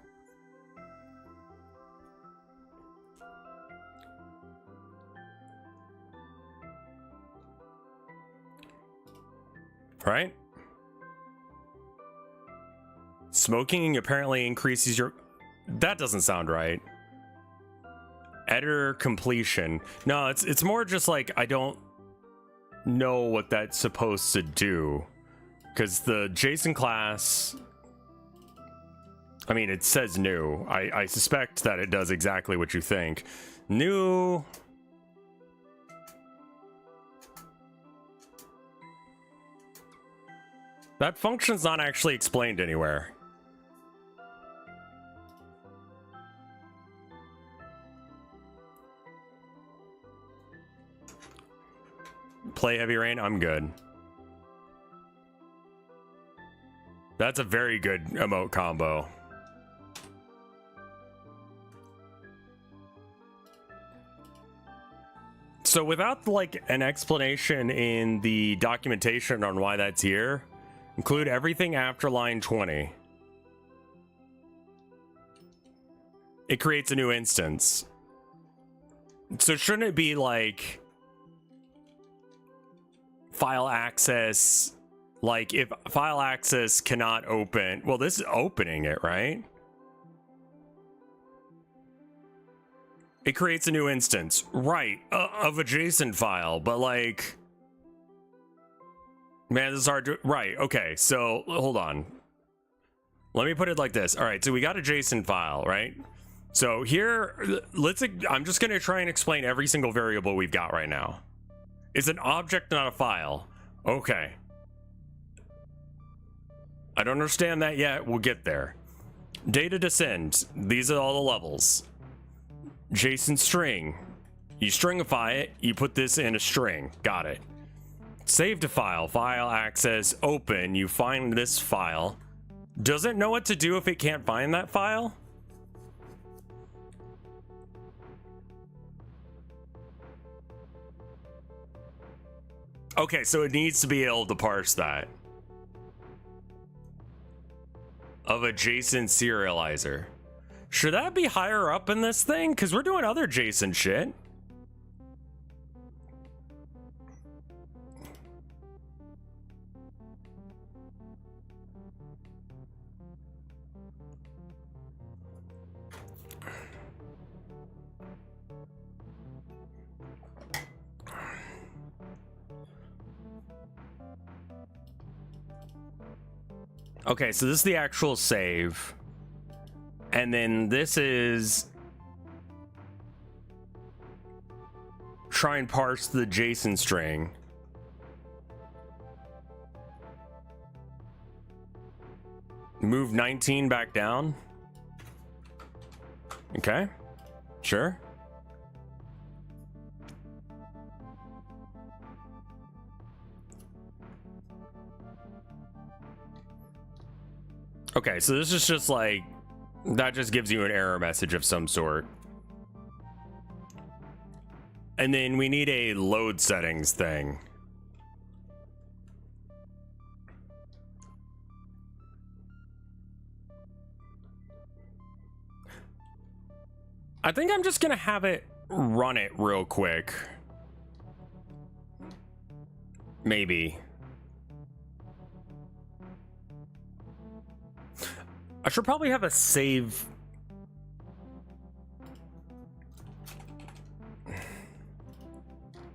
Speaker 1: Right? Smoking apparently increases your... That doesn't sound right. Editor completion. No, it's more just like I don't know what that's supposed to do. Because the JSON class... I mean, it says new. I suspect that it does exactly what you think. New... That function's not actually explained anywhere. Play Heavy Rain? I'm good. That's a very good emote combo. So without like an explanation in the documentation on why that's here, include everything after line 20. It creates a new instance. So shouldn't it be like file access? Like if file access cannot open, well, this is opening it, right? It creates a new instance, right, of a JSON file, but like, man, this is hard to, right, okay, so hold on. Let me put it like this. All right, so we got a JSON file, right? So here, I'm just gonna try and explain every single variable we've got right now. It's an object, not a file. Okay. I don't understand that yet, we'll get there. Data descend, these are all the levels. JSON string, you stringify it, you put this in a string, got it. Save to file, file access, open, you find this file. Does it know what to do if it can't find that file? Okay, so it needs to be able to parse that. Of a JSON serializer. Should that be higher up in this thing? Because we're doing other JSON shit. Okay, so this is the actual save. And then this is try and parse the JSON string. Move 19 back down. Okay, sure. Okay, so this is just like, that just gives you an error message of some sort. And then we need a load settings thing. I think I'm just gonna have it run it real quick. Maybe. I should probably have a save.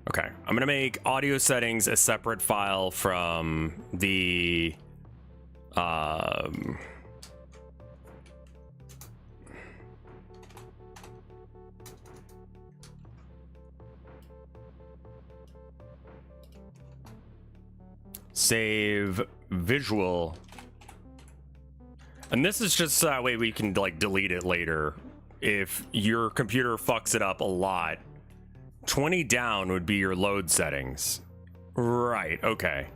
Speaker 1: Okay, I'm gonna make audio settings a separate file from the save visual. And this is just so that way we can like delete it later if your computer fucks it up a lot. 20 down would be your load settings. Right, okay.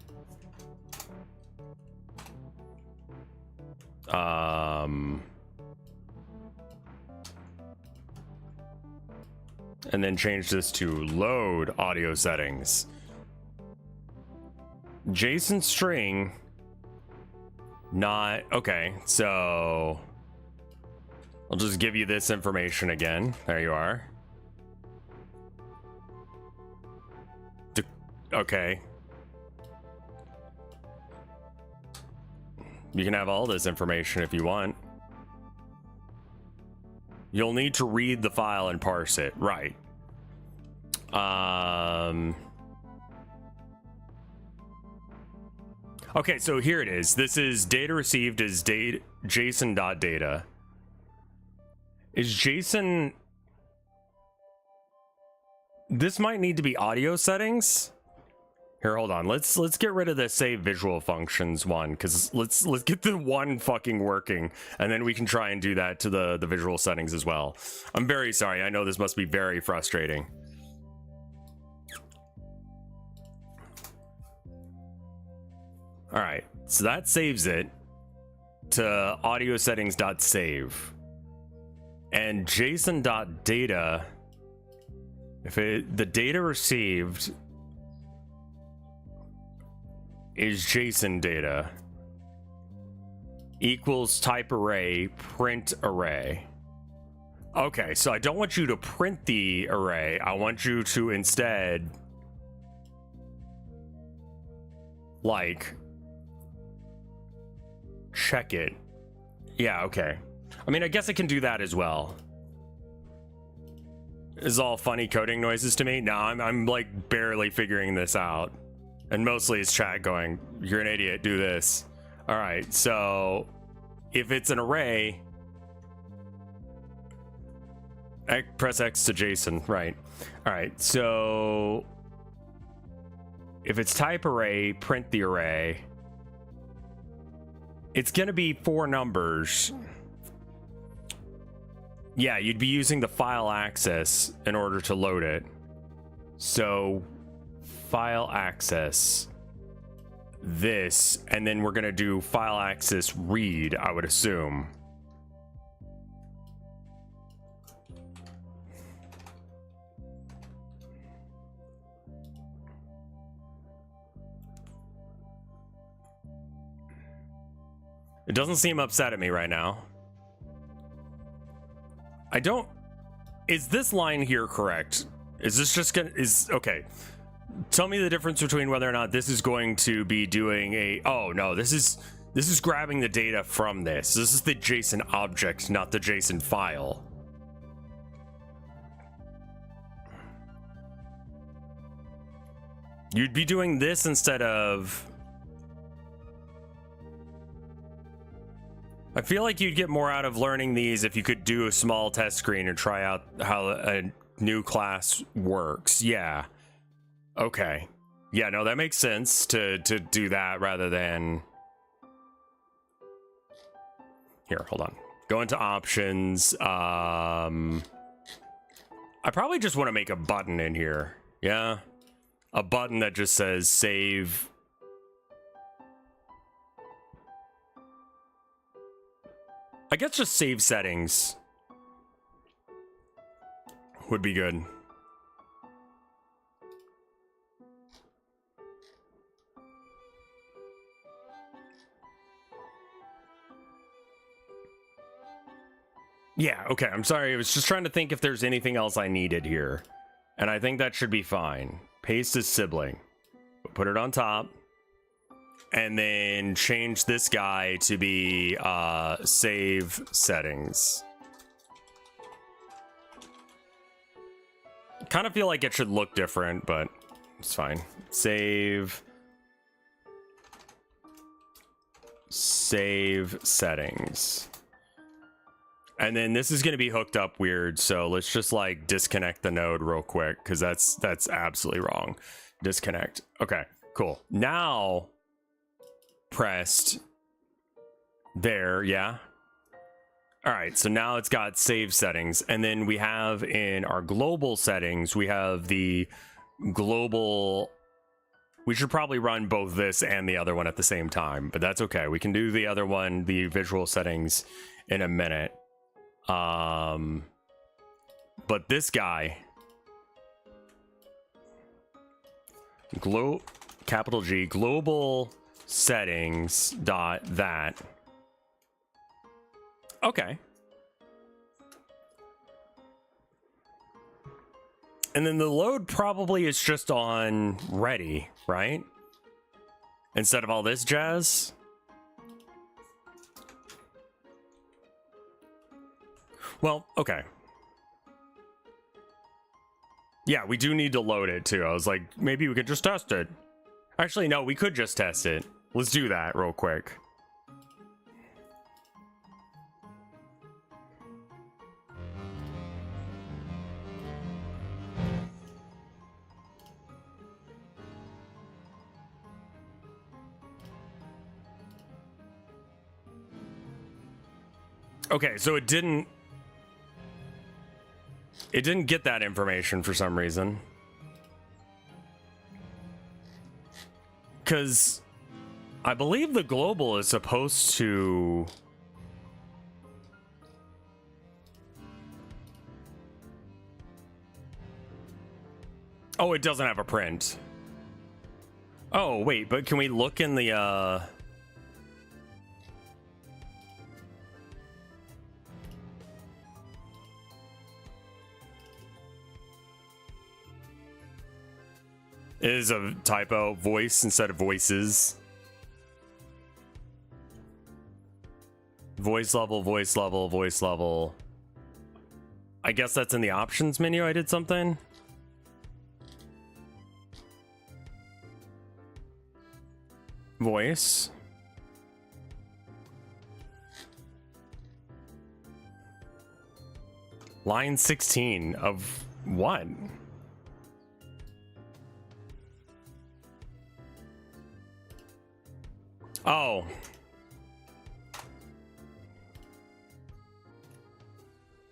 Speaker 1: And then change this to load audio settings. JSON string, not, okay, so I'll just give you this information again. There you are. Okay. You can have all this information if you want. You'll need to read the file and parse it, right? Okay, so here it is. This is data received as JSON.data. Is JSON... This might need to be audio settings. Here, hold on. Let's get rid of the save visual functions one, because let's get the one fucking working, and then we can try and do that to the visual settings as well. I'm very sorry. I know this must be very frustrating. All right, so that saves it to audio settings.save, and JSON.data. If the data received is JSON data equals type array print array. Okay, so I don't want you to print the array. I want you to instead, like, check it. Yeah, okay. I mean, I guess it can do that as well. This is all funny coding noises to me. Now I'm like barely figuring this out. And mostly it's chat going, you're an idiot, do this. All right, so if it's an array, press X to JSON, right. All right, so if it's type array, print the array. It's gonna be 4 numbers. Yeah, you'd be using the file access in order to load it. So file access this, and then we're gonna do file access read, I would assume. It doesn't seem upset at me right now. I don't... Is this line here correct? Is this just gonna... Okay. Tell me the difference between whether or not this is going to be doing a... Oh, no. This is grabbing the data from this. This is the JSON object, not the JSON file. You'd be doing this instead of... I feel like you'd get more out of learning these if you could do a small test screen and try out how a new class works. Yeah. Okay. Yeah, no, that makes sense to do that rather than... Here, hold on. Go into options. I probably just want to make a button in here. Yeah. A button that just says save... I guess just save settings would be good. Yeah, okay, I'm sorry. I was just trying to think if there's anything else I needed here. And I think that should be fine. Paste as sibling. Put it on top. And then change this guy to be save settings. Kind of feel like it should look different, but it's fine. Save settings. And then this is going to be hooked up weird, so let's just like disconnect the node real quick, because that's absolutely wrong. Disconnect. Okay, cool. Now pressed there, yeah. All right, so now it's got save settings, and then we have in our global settings, we have the global We should probably run both this and the other one at the same time, but that's okay. We can do the other one, the visual settings, in a minute. But this guy, capital G, global settings dot that. Okay. And then the load probably is just on ready, right? Instead of all this jazz. Well, okay. Yeah, we do need to load it too. I was like, maybe we could just test it. Actually, no, we could just test it. Let's do that real quick. Okay, so it didn't get that information for some reason. Because I believe the global is supposed to... Oh, it doesn't have a print. Oh, wait, but can we look in the, It is a typo. Voice instead of voices. Voice level, voice level, voice level. I guess that's in the options menu. I did something. Voice. Line 16 of what? Oh.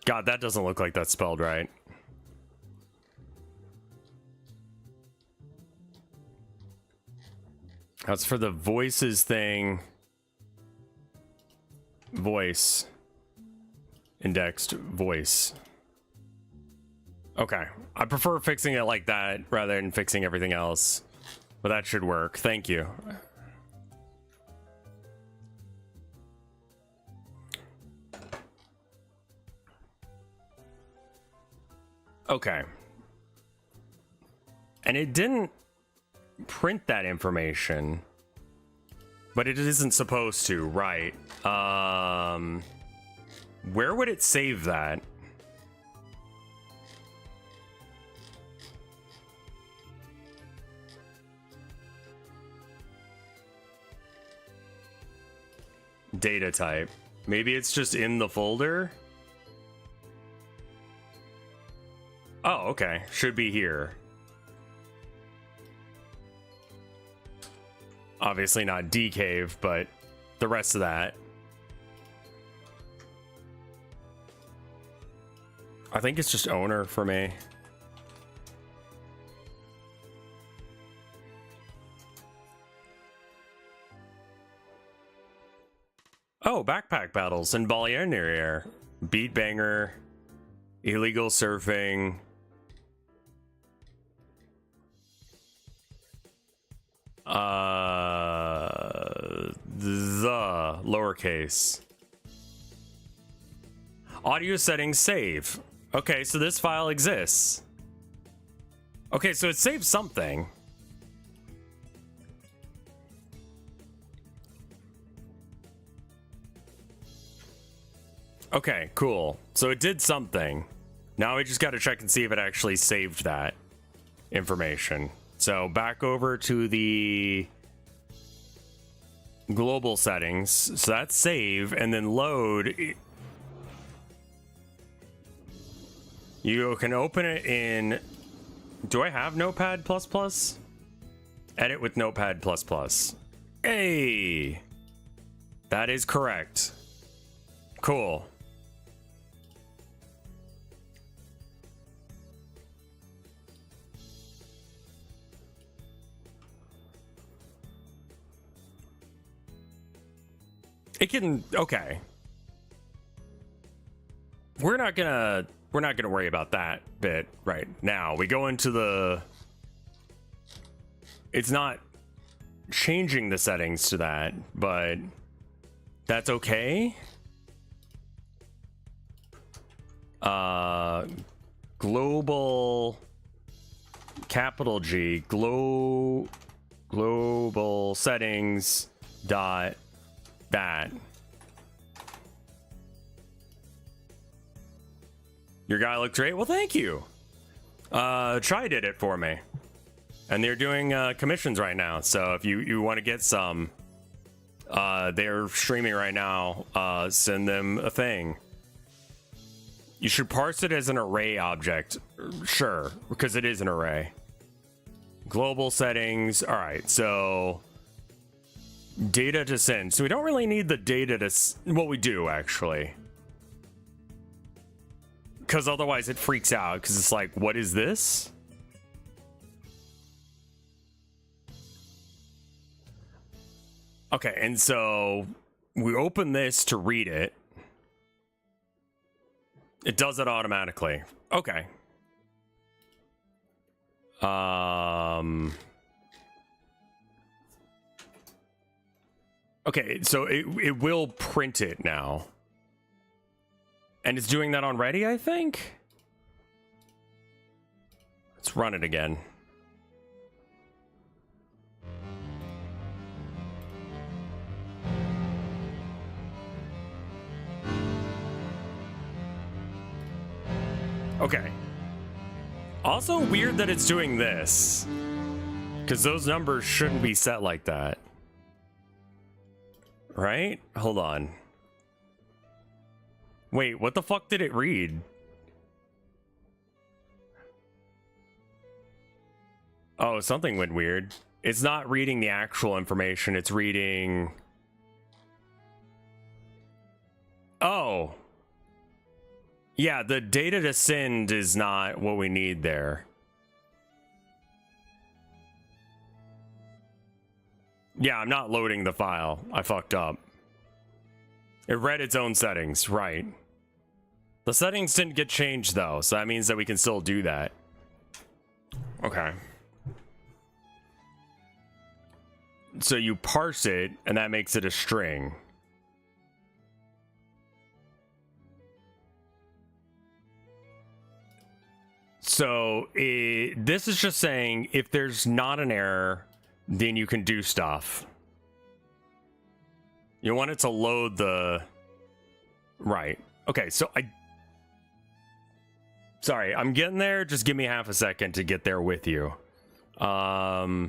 Speaker 1: God, that doesn't look like that's spelled right. That's for the voices thing. Voice. Indexed voice. Okay. I prefer fixing it like that rather than fixing everything else. But that should work. Thank you. Okay. And it didn't print that information, but it isn't supposed to, right? Where would it save that? Data type. Maybe it's just in the folder? Oh, okay. Should be here. Obviously not dcave, but the rest of that. I think it's just owner for me. Oh, backpack battles and Ballier, beat banger, illegal surfing. The lowercase. Audio settings save. Okay, so this file exists. Okay, so it saved something. Okay, cool. So it did something. Now we just got to check and see if it actually saved that information. So back over to the global settings. So that's save and then load. You can open it in... Do I have Notepad++? Edit with Notepad++. Hey! That is correct. Cool. It can, okay. We're not gonna worry about that bit right now. We go into the, it's not changing the settings to that, but that's okay. Global capital G global settings dot that. Your guy looked great. Well, thank you. Try did it for me, and they're doing commissions right now. So if you want to get some, they're streaming right now. Send them a thing. You should parse it as an array object. Sure, because it is an array. Global settings. All right, so data to send. So we don't really need the data to... Well, we do, actually. Because otherwise it freaks out. Because it's like, what is this? Okay, and so we open this to read it. It does it automatically. Okay. Okay, so it will print it now. And it's doing that on ready, I think? Let's run it again. Okay. Also weird that it's doing this, because those numbers shouldn't be set like that. Right? Hold on. Wait, what the fuck did it read? Oh, something went weird. It's not reading the actual information, it's reading... Oh. Yeah, the data to send is not what we need there. Yeah, I'm not loading the file. I fucked up. It read its own settings, right. The settings didn't get changed though, so that means that we can still do that. Okay. So you parse it, and that makes it a string. So this is just saying if there's not an error, then you can do stuff. You want it to load the... Right. Okay, so Sorry, I'm getting there. Just give me half a second to get there with you. So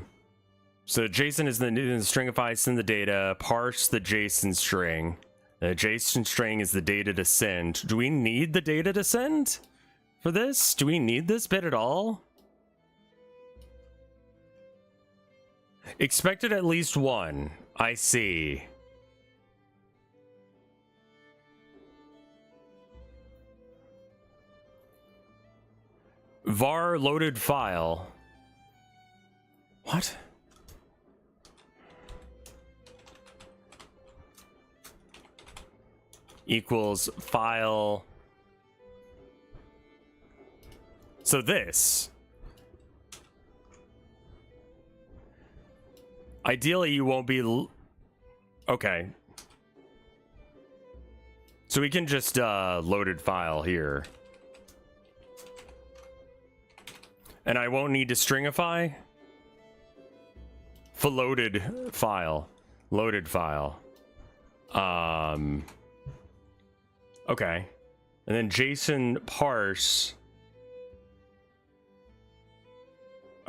Speaker 1: JSON is the stringify, send the data, parse the JSON string. The JSON string is the data to send. Do we need the data to send for this? Do we need this bit at all? Expected at least one. I see. var loaded file. What? Equals file. So this. Ideally, you won't be... Okay. So we can just loaded file here. And I won't need to stringify. For loaded file. Loaded file. Okay. And then JSON parse.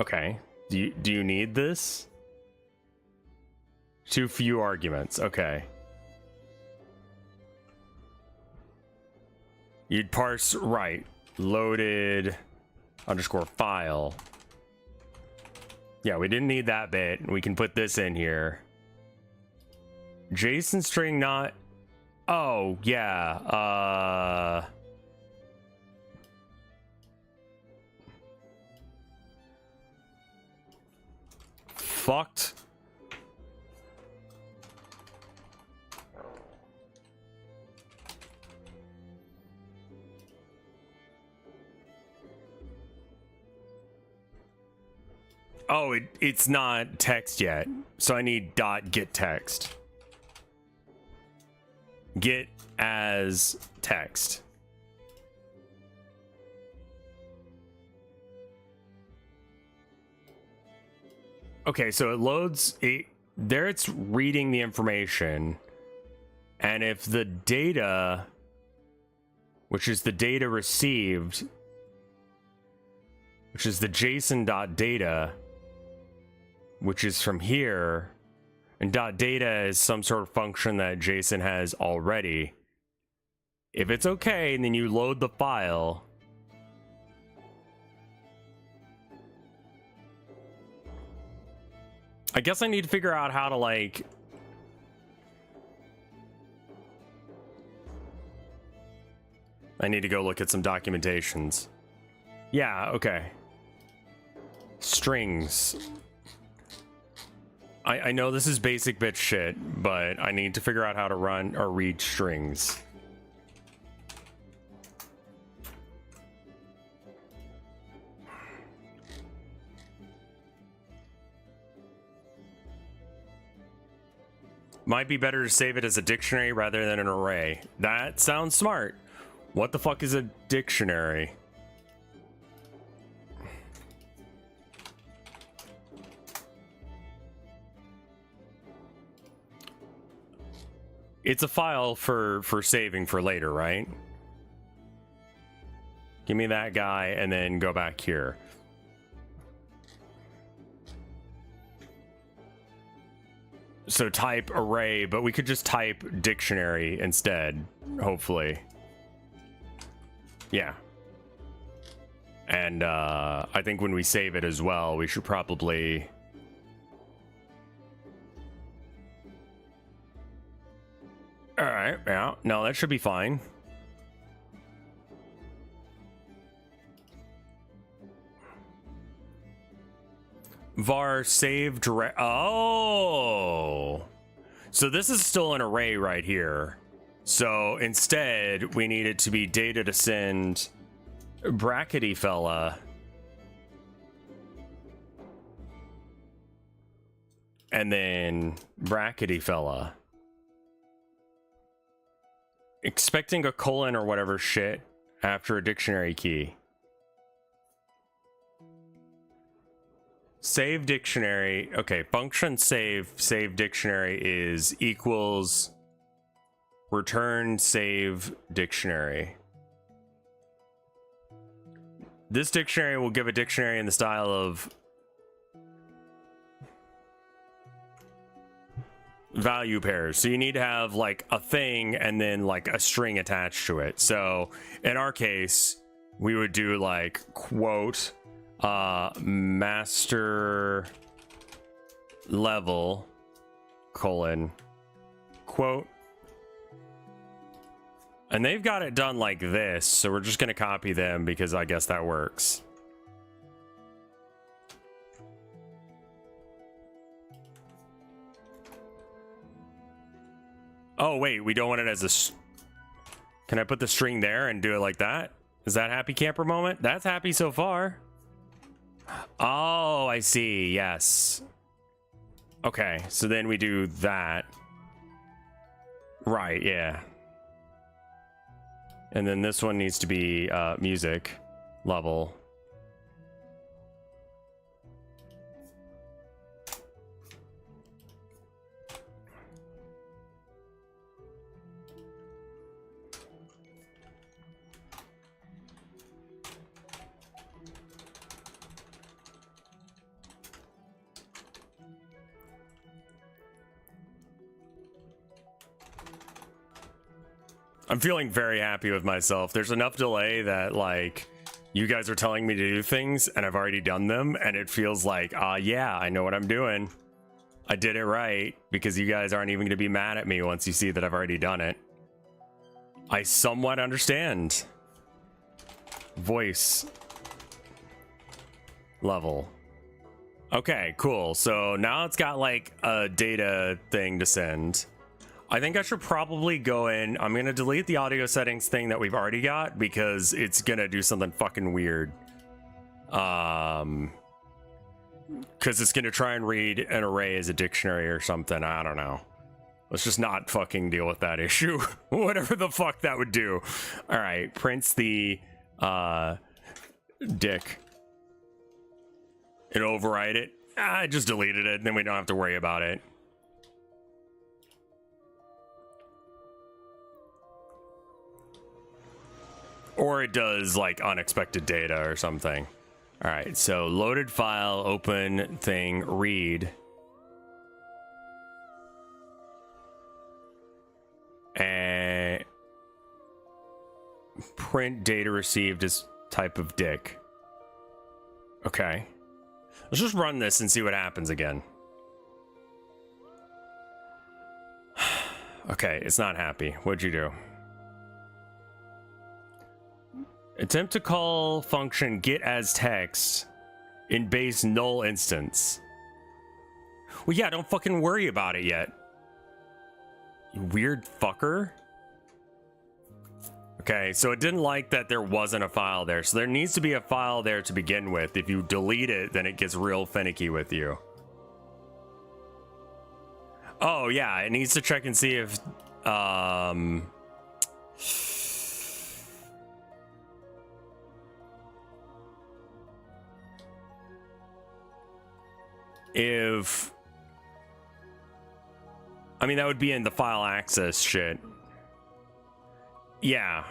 Speaker 1: Okay. Do you need this? Too few arguments. Okay. You'd parse right. Loaded underscore file. Yeah, we didn't need that bit. We can put this in here. JSON string not... Oh, yeah. Fucked. Oh, it's not text yet. So I need .get text. Get as text. Okay, so it loads it there, it's reading the information, and if the data, which is the data received, which is the JSON.data, which is from here, and .data is some sort of function that JSON has already. If it's okay, and then you load the file, I guess I need to figure out how to, like, I need to go look at some documentations. Yeah, okay. Strings. I know this is basic bitch shit, but I need to figure out how to run or read strings. Might be better to save it as a dictionary rather than an array. That sounds smart. What the fuck is a dictionary? It's a file for saving for later, right? Give me that guy and then go back here. So type array, but we could just type dictionary instead, hopefully. Yeah. And I think when we save it as well, we should probably... Alright, yeah. No, that should be fine. Var save direct. Oh, so this is still an array right here. So instead, we need it to be data to send brackety fella. And then brackety fella. Expecting a colon or whatever shit after a dictionary key. Save dictionary. Okay, function save dictionary is equals return save dictionary. This dictionary will give a dictionary in the style of value pairs. So you need to have like a thing and then like a string attached to it. So in our case, we would do like quote master level colon quote, and they've got it done like this, so we're just gonna copy them because I guess that works. Oh wait, we don't want it as a can I put the string there and do it like that? Is that happy camper moment? That's happy so far. Oh, I see. Yes. Okay, so then we do that. Right, yeah. And then this one needs to be music level. I'm feeling very happy with myself. There's enough delay that, like, you guys are telling me to do things, and I've already done them, and it feels like, yeah, I know what I'm doing. I did it right, because you guys aren't even going to be mad at me once you see that I've already done it. I somewhat understand. Voice level. Okay, cool. So now it's got, like, a data thing to send. I think I should probably go in. I'm going to delete the audio settings thing that we've already got because it's going to do something fucking weird. Because it's going to try and read an array as a dictionary or something. I don't know. Let's just not fucking deal with that issue. Whatever the fuck that would do. All right, prints the dick. And override it. I just deleted it, then we don't have to worry about it. Or it does like unexpected data or something. All right, so loaded file, open thing, read. And print data received as type of dick. Okay. Let's just run this and see what happens again. Okay, it's not happy. What'd you do? Attempt to call function get as text in base null instance. Well, yeah, don't fucking worry about it yet. You weird fucker. Okay, so it didn't like that there wasn't a file there. So there needs to be a file there to begin with. If you delete it, then it gets real finicky with you. Oh, yeah, it needs to check and see if... if... I mean, that would be in the file access shit. Yeah,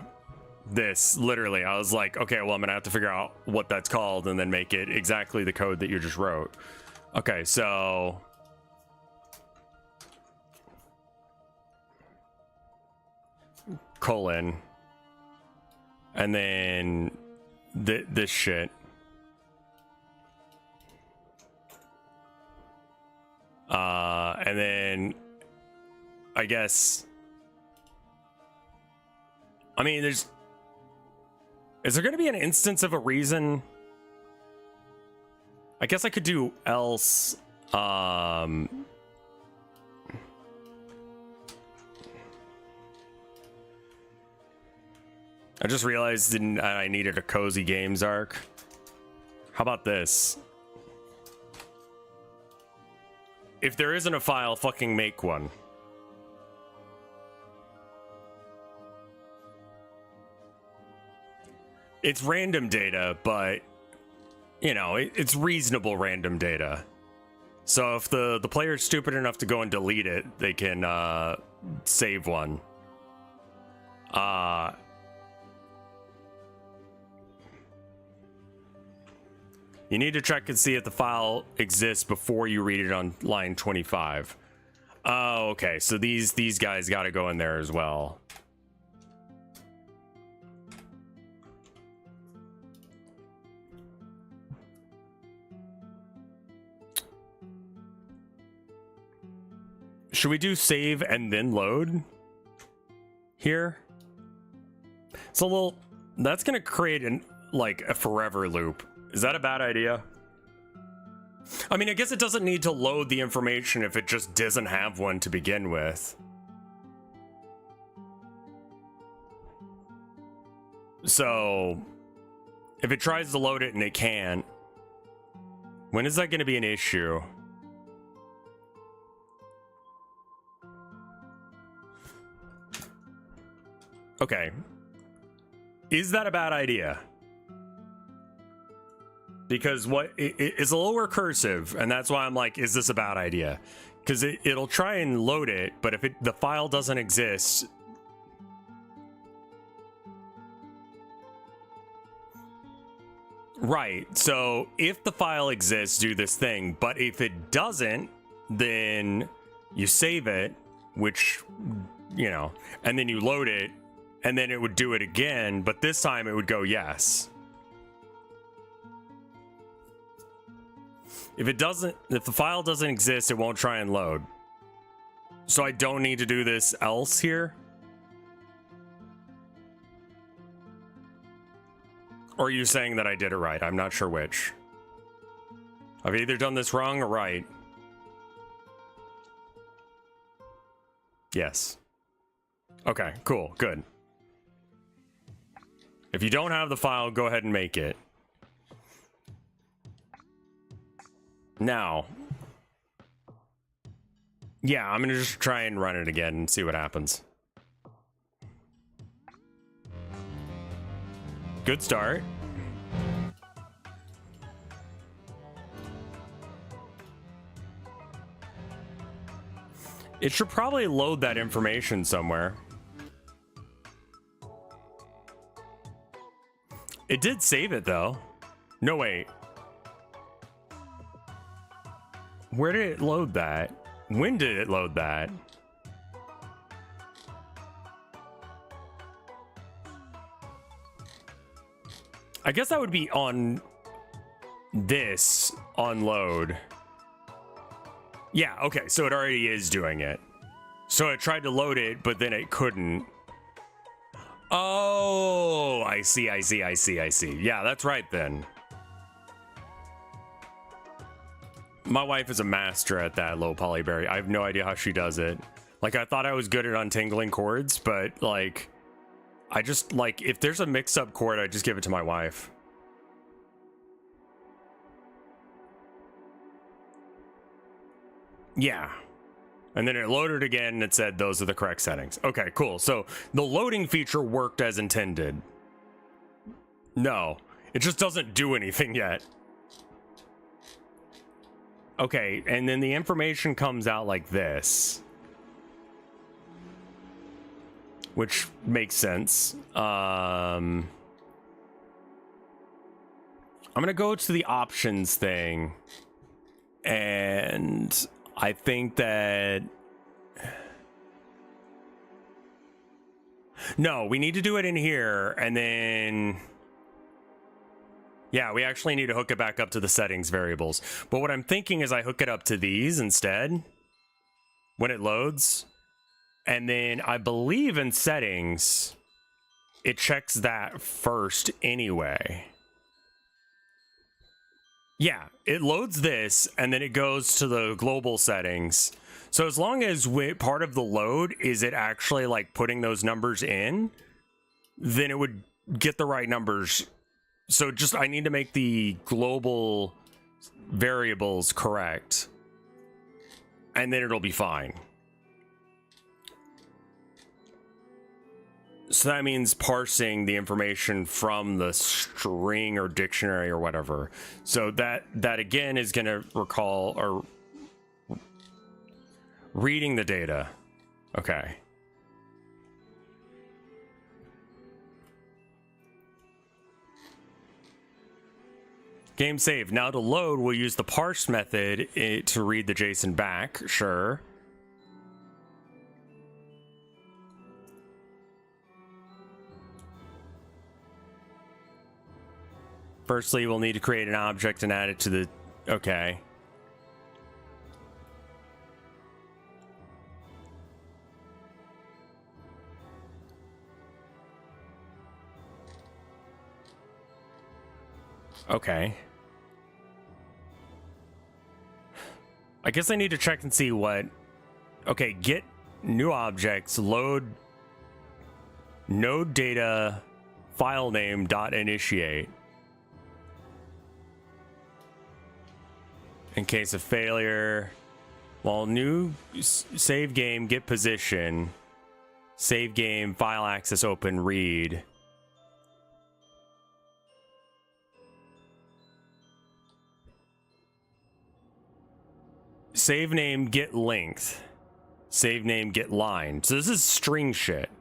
Speaker 1: this, literally. I was like, okay, well, I'm gonna have to figure out what that's called and then make it exactly the code that you just wrote. Okay, so... colon. And then this shit. And then... I guess... I mean, is there going to be an instance of a reason? I guess I could do else. I just realized I needed a cozy games arc. How about this? If there isn't a file, fucking make one. It's random data, but, you know, it's reasonable random data. So if the player's stupid enough to go and delete it, they can save one. You need to check and see if the file exists before you read it on line 25. Oh, okay. So these guys got to go in there as well. Should we do save and then load here? It's a little... That's going to create like a forever loop. Is that a bad idea? I mean, I guess it doesn't need to load the information if it just doesn't have one to begin with. So, if it tries to load it and it can't, when is that going to be an issue? Okay. Is that a bad idea? Because it's a little recursive, and that's why I'm like, is this a bad idea? Because it'll try and load it, but if the file doesn't exist... Right, so if the file exists, do this thing, but if it doesn't, then you save it, which, you know, and then you load it, and then it would do it again, but this time it would go yes. If the file doesn't exist, it won't try and load. So I don't need to do this else here? Or are you saying that I did it right? I'm not sure which. I've either done this wrong or right. Yes. Okay, cool, good. If you don't have the file, go ahead and make it. Now, yeah, I'm gonna just try and run it again and see what happens. Good start. It should probably load that information somewhere. It did save it though. No, wait. Where did it load that? When did it load that? I guess that would be on this unload. Yeah, okay, so it already is doing it. So it tried to load it, but then it couldn't. Oh, I see. Yeah, that's right then. My wife is a master at that, low polyberry. I have no idea how she does it. Like, I thought I was good at untangling cords, but like, I just like, if there's a mix-up chord, I just give it to my wife. Yeah. And then it loaded again and it said those are the correct settings. Okay, cool. So the loading feature worked as intended. No, it just doesn't do anything yet. Okay, and then the information comes out like this, which makes sense. I'm gonna go to the options thing, and I think that no, we need to do it in here, and then yeah, we actually need to hook it back up to the settings variables. But what I'm thinking is I hook it up to these instead when it loads. And then I believe in settings, it checks that first anyway. Yeah, it loads this and then it goes to the global settings. So as long as part of the load is it actually like putting those numbers in, then it would get the right numbers. So just, I need to make the global variables correct, and then it'll be fine. So that means parsing the information from the string or dictionary or whatever. So that again is going to recall or reading the data. Okay. Game save. Now to load, we'll use the parse method to read the JSON back. Sure. Firstly, we'll need to create an object and add it to the... Okay. Okay. I guess I need to check and see what... Okay, get new objects, load node data file name dot initiate. In case of failure, well, new save game, get position, save game, file access, open, read. Save name, get length. Save name, get line. So this is string shit.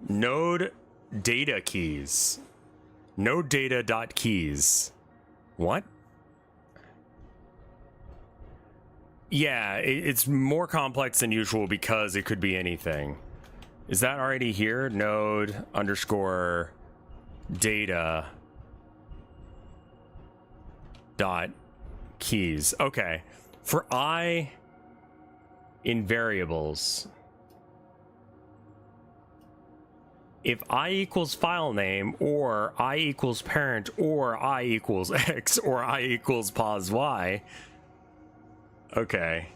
Speaker 1: Node data keys. Node data dot keys. What? Yeah, it's more complex than usual because it could be anything. Is that already here? Node underscore data dot keys. Okay. For I in variables, if I equals file name or I equals parent or I equals X or I equals pos Y. Okay.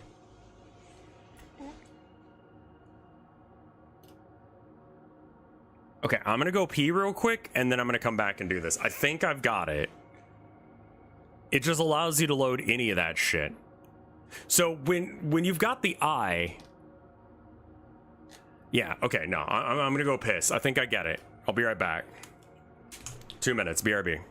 Speaker 1: Okay, I'm gonna go pee real quick and then I'm gonna come back and do this. I think I've got it. It just allows you to load any of that shit. So when you've got the I, yeah, okay, no, I'm gonna go piss. I think I get it. I'll be right back. 2 minutes, BRB.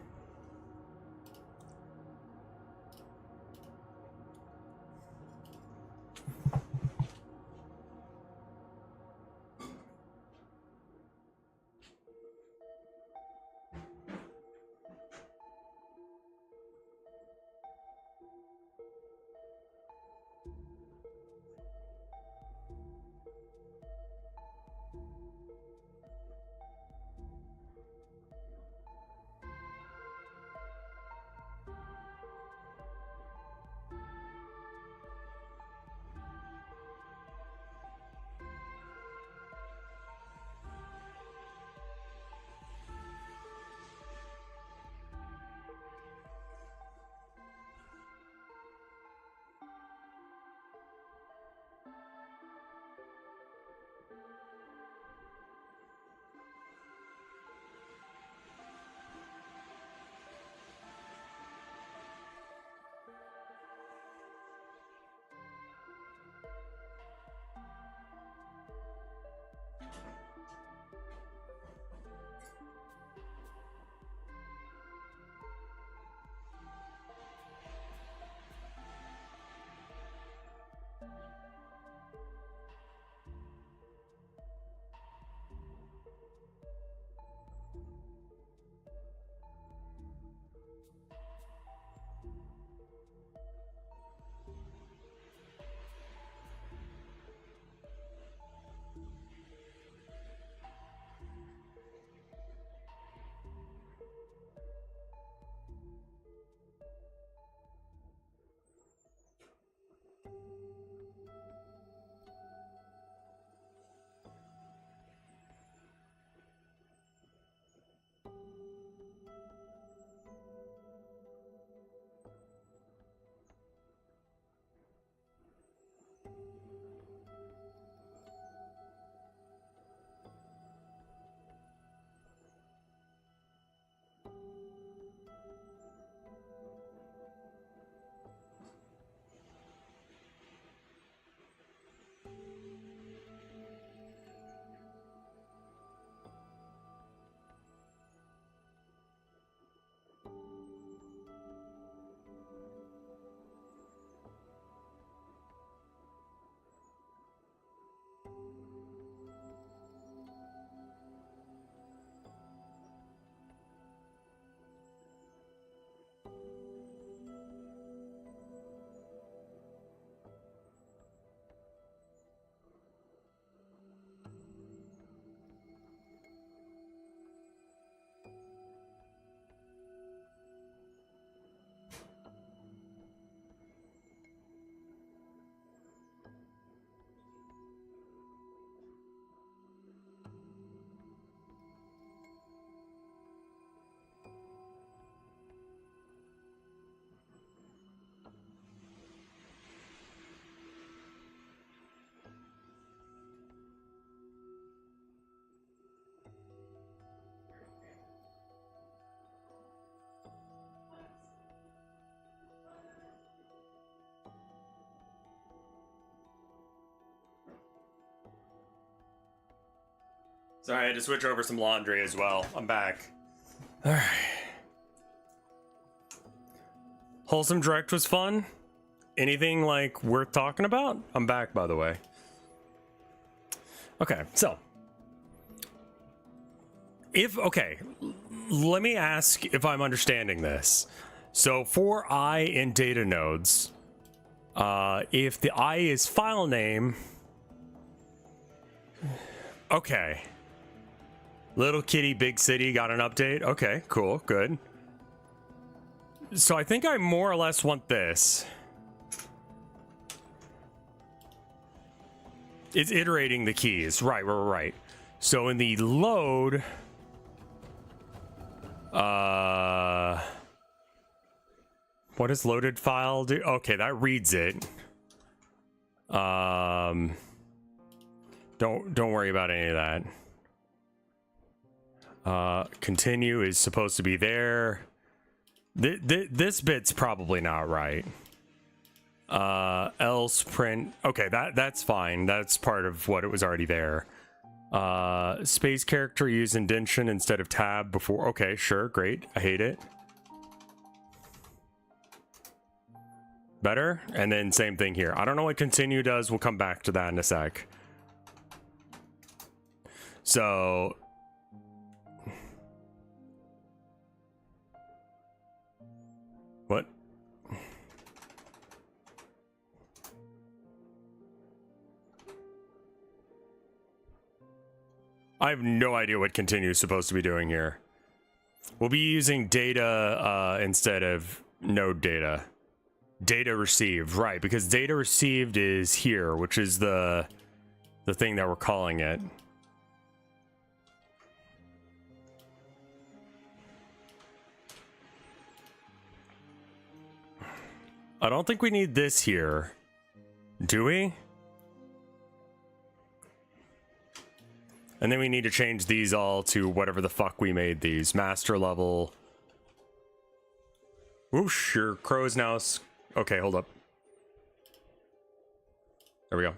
Speaker 1: Sorry, I had to switch over some laundry as well. I'm back. All right. Wholesome Direct was fun. Anything like worth talking about? I'm back, by the way. Okay, so let me ask if I'm understanding this. So for I in data nodes, if the I is file name, okay. Little Kitty, Big City got an update. Okay, cool, good. So I think I more or less want this. It's iterating the keys. Right. So in the load, what does loaded file do? Okay, that reads it. Don't worry about any of that. Continue is supposed to be there. This bit's probably not right. Else print. Okay, that's fine. That's part of what it was already there. Space character use indentation instead of tab before. Okay, sure, great. I hate it. Better. And then same thing here. I don't know what continue does. We'll come back to that in a sec. So what? I have no idea what continue is supposed to be doing here. We'll be using data instead of node data. Data received, right, because data received is here, which is the thing that we're calling it. I don't think we need this here. Do we? And then we need to change these all to whatever the fuck we made these. Master level. Whoosh, your crow is now... Okay, hold up. There we go.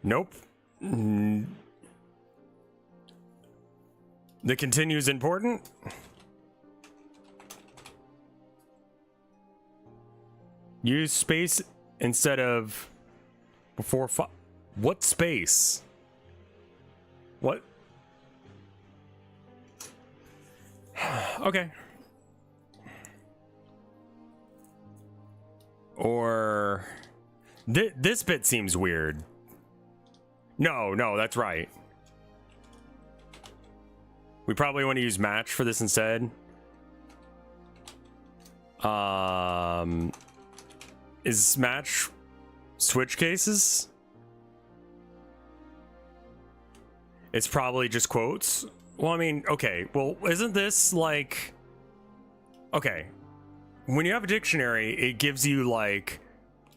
Speaker 1: Nope. The continue is important. Use space instead of before what space? What? Okay. Or this bit seems weird. No, that's right. We probably want to use match for this instead. Is match switch cases? It's probably just quotes. Well, I mean, okay. Well, isn't this like... Okay. When you have a dictionary, it gives you like...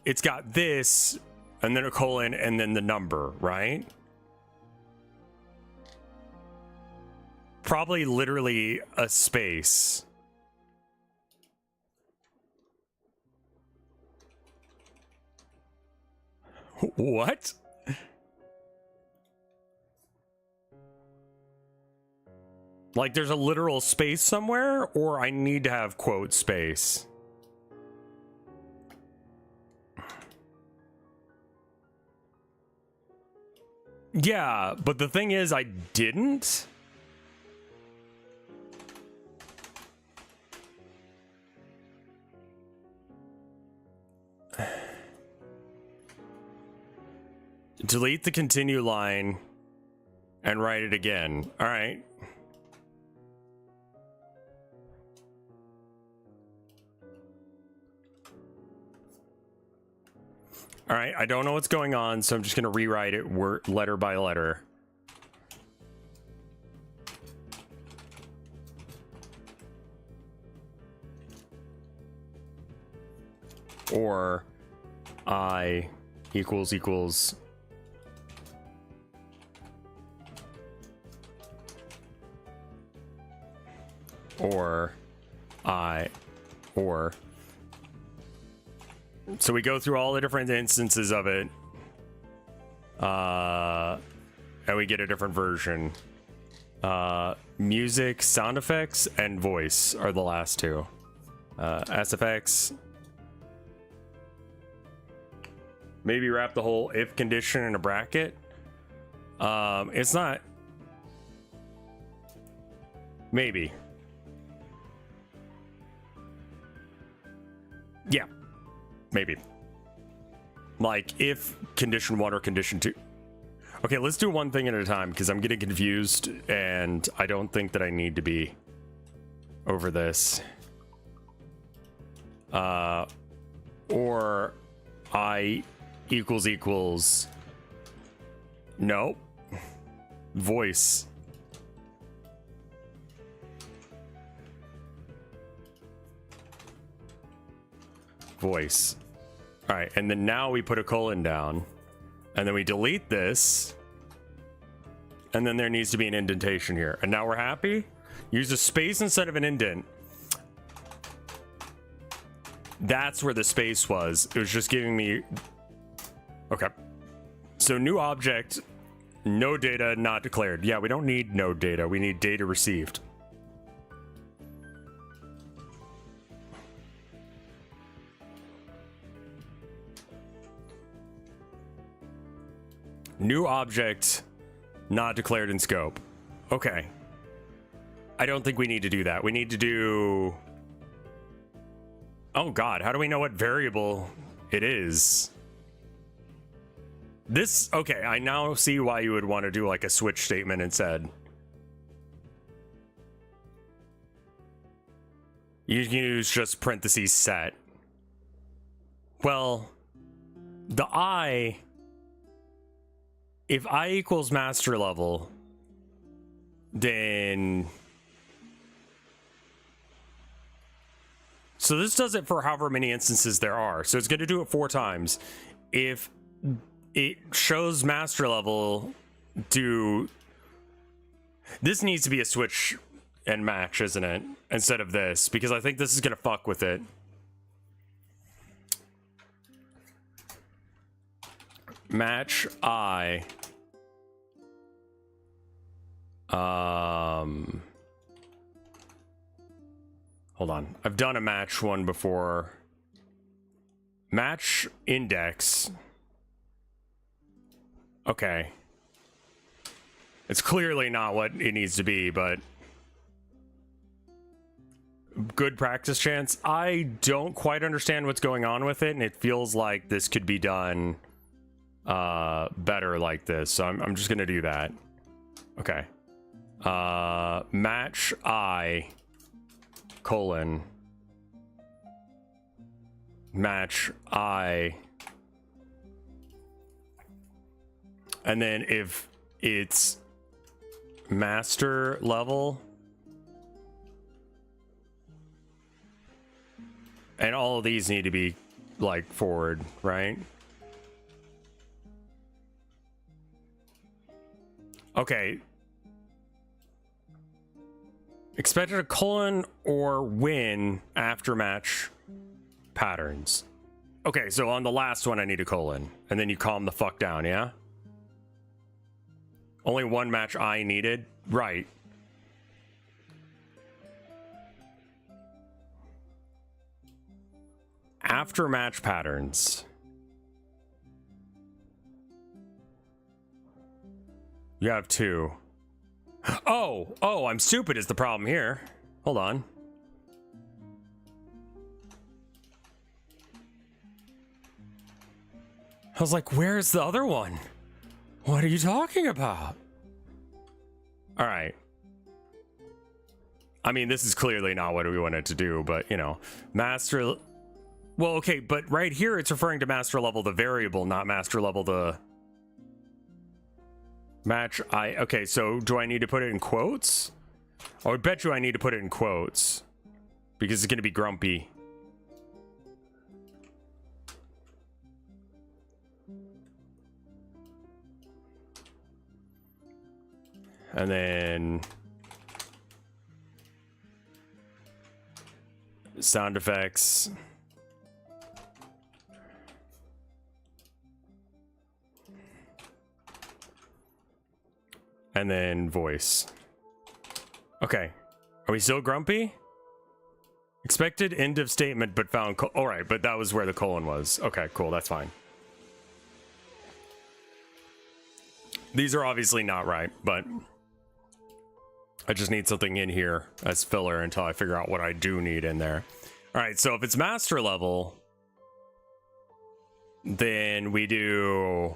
Speaker 1: It's got this, and then a colon, and then the number, right? Probably literally a space. What? Like there's a literal space somewhere, or I need to have quote space? Yeah, but the thing is I didn't. Delete the continue line and write it again. All right. All right, I don't know what's going on, so I'm just going to rewrite it letter by letter. Or I equals or I or. So we go through all the different instances of it, and we get a different version. Music, sound effects, and voice are the last two. SFX. Maybe wrap the whole if condition in a bracket. It's not. Maybe. Yeah. Maybe. Like if condition 1 or condition 2. Okay, let's do one thing at a time because I'm getting confused and I don't think that I need to be over this. Or I equals. Nope. Voice. Voice. All right, and then now we put a colon down, and then we delete this, and then there needs to be an indentation here. And now we're happy. Use a space instead of an indent. That's where the space was. It was just giving me... Okay. So new object, no data, not declared. Yeah, we don't need no data. We need data received. New object, not declared in scope. Okay. I don't think we need to do that. We need to do... Oh god, how do we know what variable it is? This, okay, I now see why you would want to do like a switch statement instead. You can use just parentheses set. Well, the I, if I equals master level, then... So this does it for however many instances there are. So it's going to do it 4 times. If it shows master level, this needs to be a switch and match, isn't it? Instead of this, because I think this is going to fuck with it. Match I. Hold on. I've done a match one before. Match index. Okay. It's clearly not what it needs to be, but good practice chance. I don't quite understand what's going on with it, and it feels like this could be done better like this. So I'm just gonna do that. Okay. Match I colon match I, and then if it's master level, and all of these need to be like forward, right? Okay. Expected a colon or win after match patterns. Okay, so on the last one I need a colon, and then you calm the fuck down, yeah? Only one match I needed? Right. After match patterns. You have 2. Oh, I'm stupid is the problem here. Hold on. I was like, where's the other one? What are you talking about? All right. I mean, this is clearly not what we wanted to do, but, you know, master... Well, okay, but right here it's referring to master level the variable, not master level the... Match I... Okay, so do I need to put it in quotes? I would bet you I need to put it in quotes. Because it's going to be grumpy. And then... sound effects... and then voice. Okay. Are we still grumpy? Expected end of statement, but found... All right, but that was where the colon was. Okay, cool. That's fine. These are obviously not right, but I just need something in here as filler until I figure out what I do need in there. All right, so if it's master level, then we do...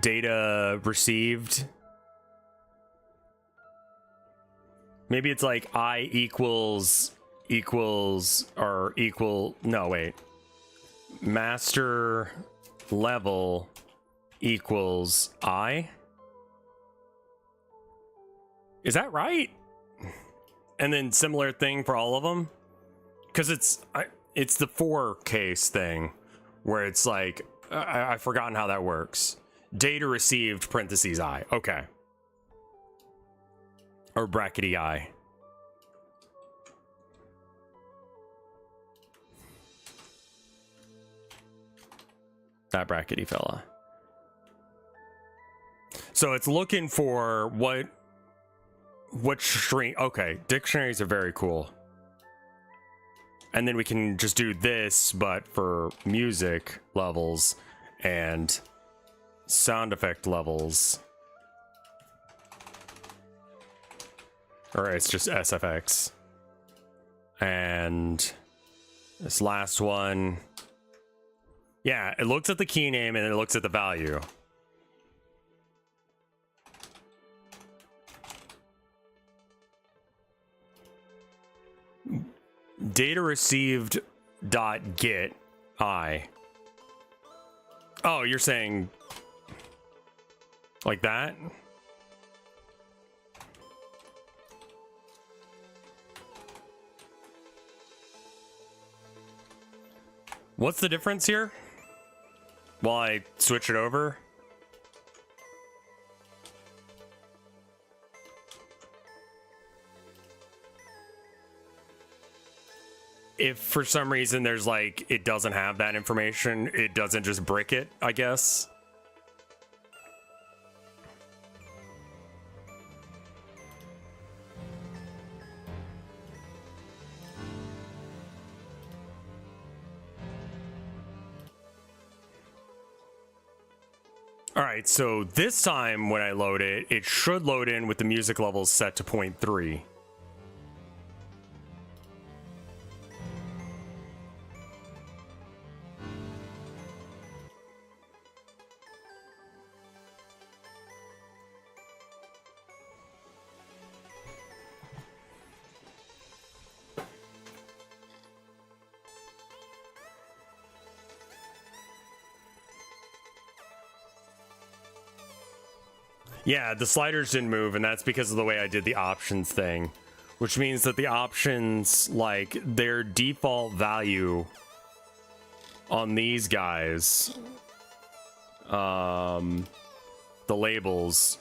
Speaker 1: data received. Maybe it's like I equals or equal, no wait, master level equals I. Is that right? And then similar thing for all of them. because it's the for case thing where it's like I've forgotten how that works. Data received parentheses I. Okay. Or brackety I. That brackety fella. So it's looking for what string. Okay, dictionaries are very cool. And then we can just do this, but for music levels and sound effect levels. Or it's just SFX. And this last one. Yeah, it looks at the key name and it looks at the value. Data received dot get I. Oh, you're saying like that? What's the difference here? While I switch it over? If for some reason there's like, it doesn't have that information, it doesn't just brick it, I guess. All right, so this time when I load it, it should load in with the music levels set to 0.3. Yeah, the sliders didn't move, and that's because of the way I did the options thing, which means that the options, like, their default value on these guys, the labels,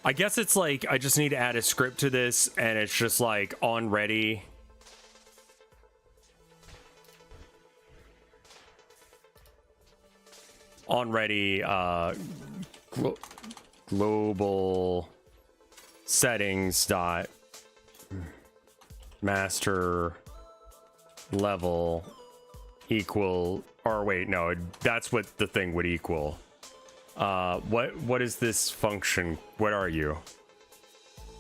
Speaker 1: I guess it's like I just need to add a script to this, and it's just like on ready. On ready, global settings dot master level equal, or wait, no, that's what the thing would equal. What is this function? What are you?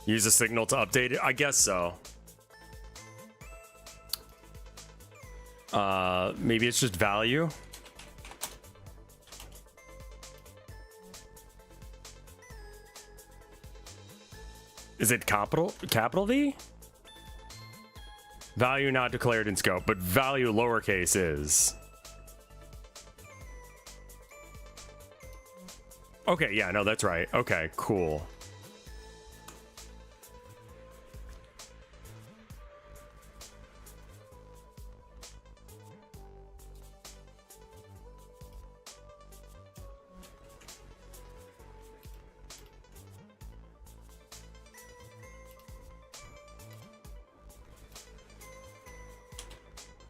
Speaker 1: Use a signal to update it? I guess so. Maybe it's just value. Is it capital V? Value not declared in scope, but value lowercase is. Okay, yeah, no, that's right. Okay, cool.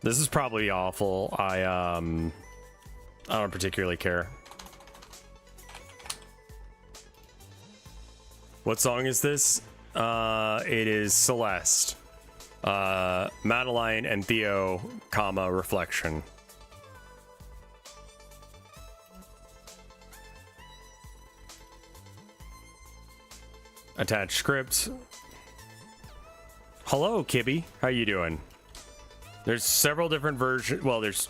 Speaker 1: This is probably awful. I don't particularly care. What song is this? It is Celeste. Madeline and Theo, comma, Reflection. Attached script. Hello, Kibby. How you doing? There's several different versions. Well, there's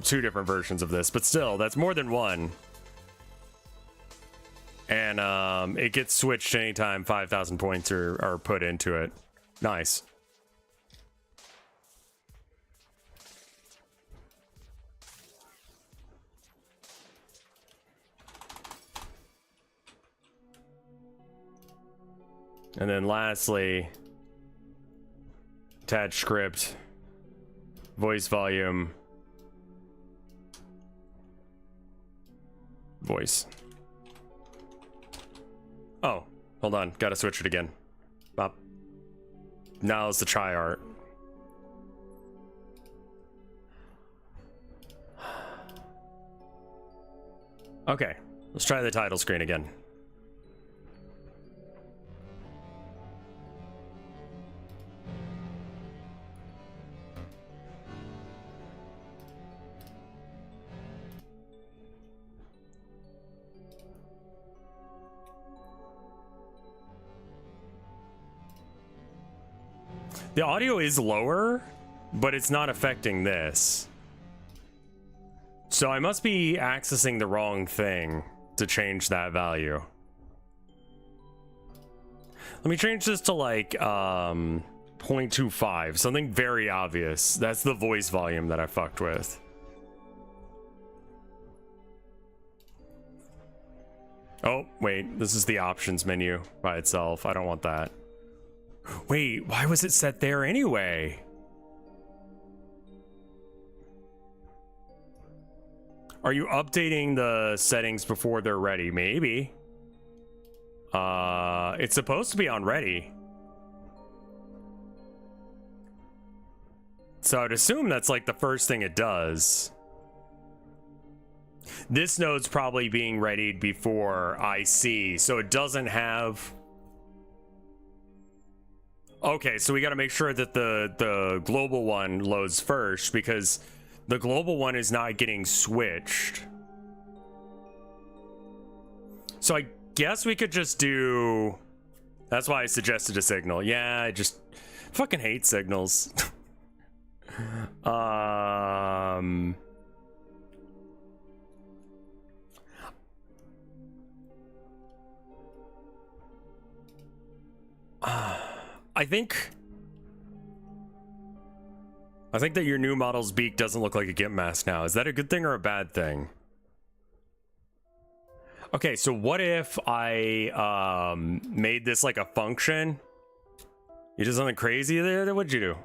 Speaker 1: 2 different versions of this, but still, that's more than one. And it gets switched anytime 5,000 points are put into it. Nice. And then lastly, attach script, voice volume, voice. Oh, hold on, gotta switch it again. Bop. Now it's the try art. Okay, let's try the title screen again. The audio is lower, but it's not affecting this. So I must be accessing the wrong thing to change that value. Let me change this to like 0.25, something very obvious. That's the voice volume that I fucked with. Oh, wait, this is the options menu by itself. I don't want that. Wait, why was it set there anyway? Are you updating the settings before they're ready? Maybe. It's supposed to be on ready. So I'd assume that's like the first thing it does. This node's probably being readied before IC, so it doesn't have... Okay, so we got to make sure that the global one loads first, because the global one is not getting switched. So I guess we could just do... That's why I suggested a signal. Yeah, I just fucking hate signals. I think that your new model's beak doesn't look like a GIMP mask now. Is that a good thing or a bad thing? Okay, so what if I made this like a function? You did something crazy there? What'd you do?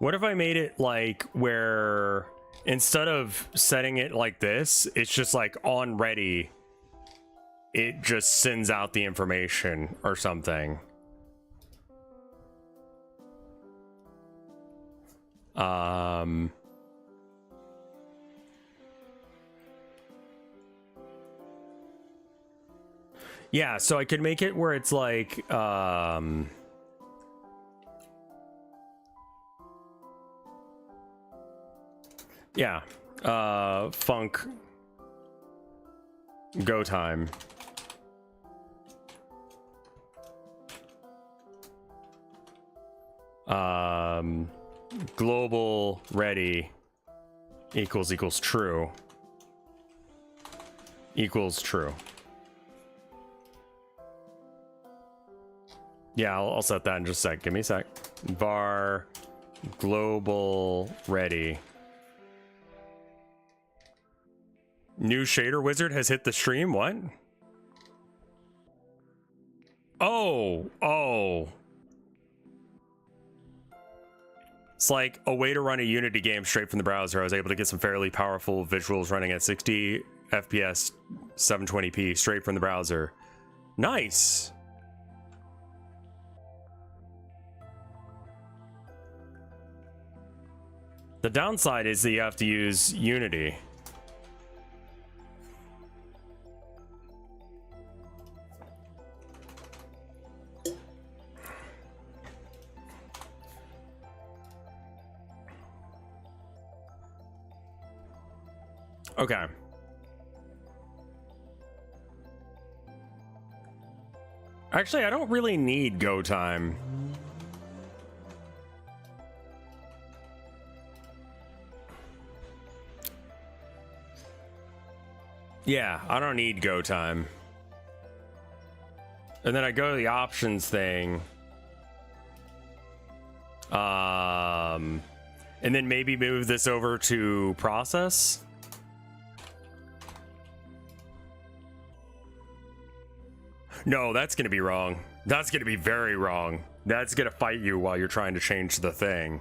Speaker 1: What if I made it like where instead of setting it like this, it's just like on ready, it just sends out the information or something. Yeah, so I could make it where it's like yeah, funk go time. Global ready equals true equals true. Yeah, I'll set that in just a sec. Give me a sec. Var global ready. New shader wizard has hit the stream. What? Oh. It's like a way to run a Unity game straight from the browser. I was able to get some fairly powerful visuals running at 60 FPS 720p straight from the browser. Nice. The downside is that you have to use Unity. Okay. Actually, I don't really need go time. Yeah, I don't need go time. And then I go to the options thing. And then maybe move this over to process. No, that's going to be wrong. That's going to be very wrong. That's going to fight you while you're trying to change the thing.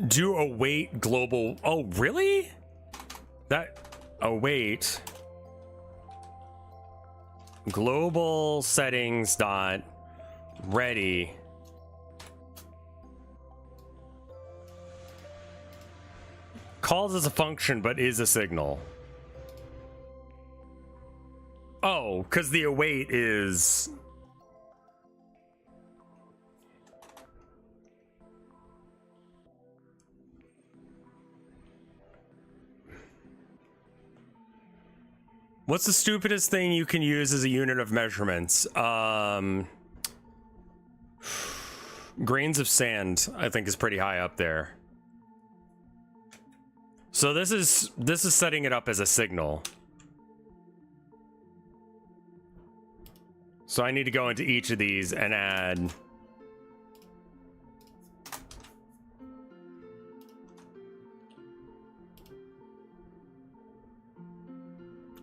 Speaker 1: Do await global. Oh, really? That await global settings dot ready. Calls as a function, but is a signal. Oh, because the await is. What's the stupidest thing you can use as a unit of measurements? Grains of sand, I think, is pretty high up there. So this is setting it up as a signal. So I need to go into each of these and add.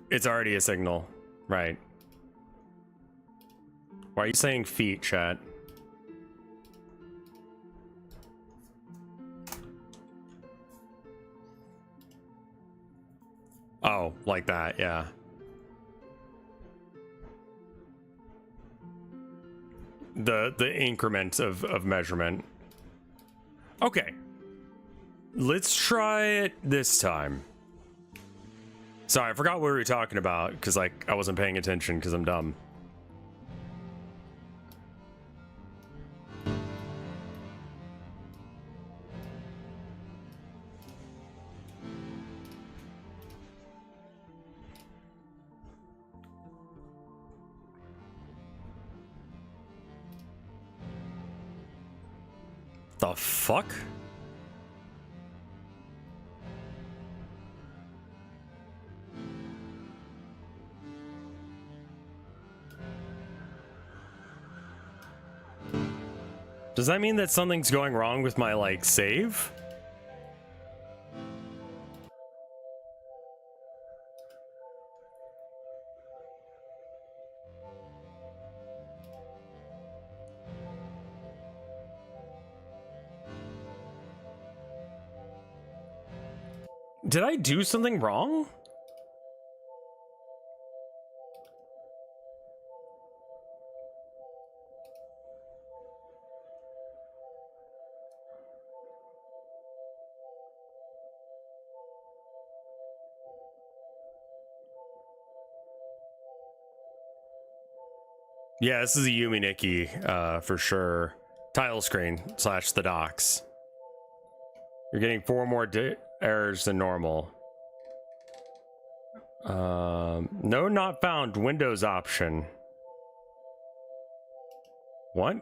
Speaker 1: It's already a signal, right? Why are you saying feet, chat? Oh, like that, yeah. The increment of measurement. Okay. Let's try it this time. Sorry, I forgot what we were talking about because, like, I wasn't paying attention because I'm dumb. The fuck? Does that mean that something's going wrong with my, like, save? Did I do something wrong? Yeah, this is a Yumi Nikki, for sure. Title screen / the docs. You're getting 4 more errors than normal. No, not found. Windows option. What?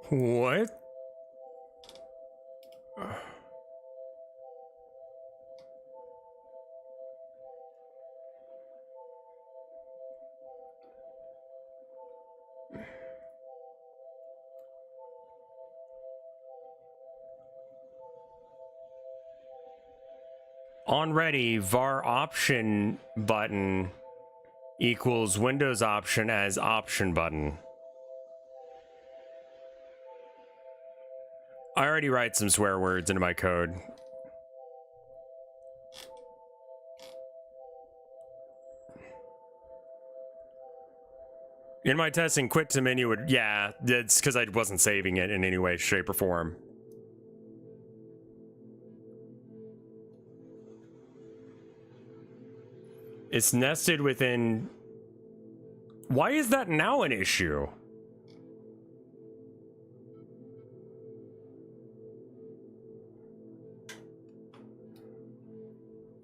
Speaker 1: What? On ready, var option button equals Windows option as option button. I already write some swear words into my code. In my testing, quit to menu would, yeah, it's because I wasn't saving it in any way, shape, or form. It's nested within. Why is that now an issue?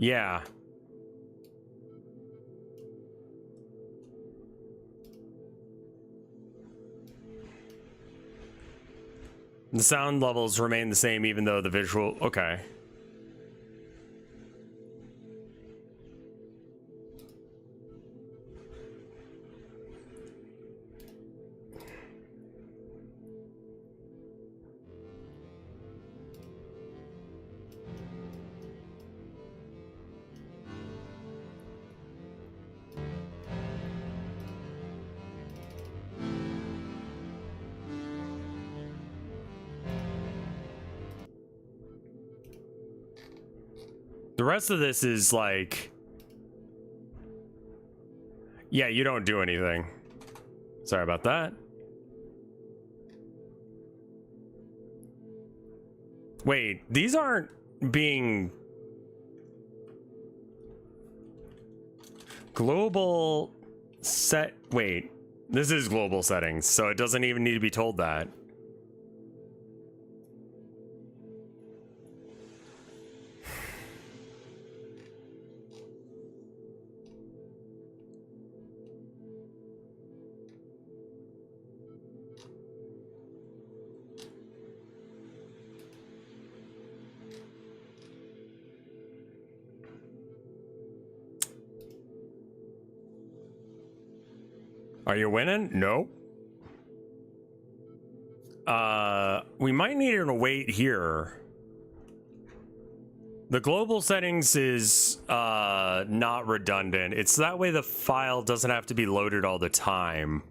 Speaker 1: Yeah. The sound levels remain the same even though the visual... Okay. The rest of this is like... Yeah, you don't do anything. Sorry about that. Wait, these aren't being... Global set... Wait, this is global settings, so it doesn't even need to be told that. Are you winning? Nope. We might need to wait here. The global settings is not redundant. It's that way the file doesn't have to be loaded all the time.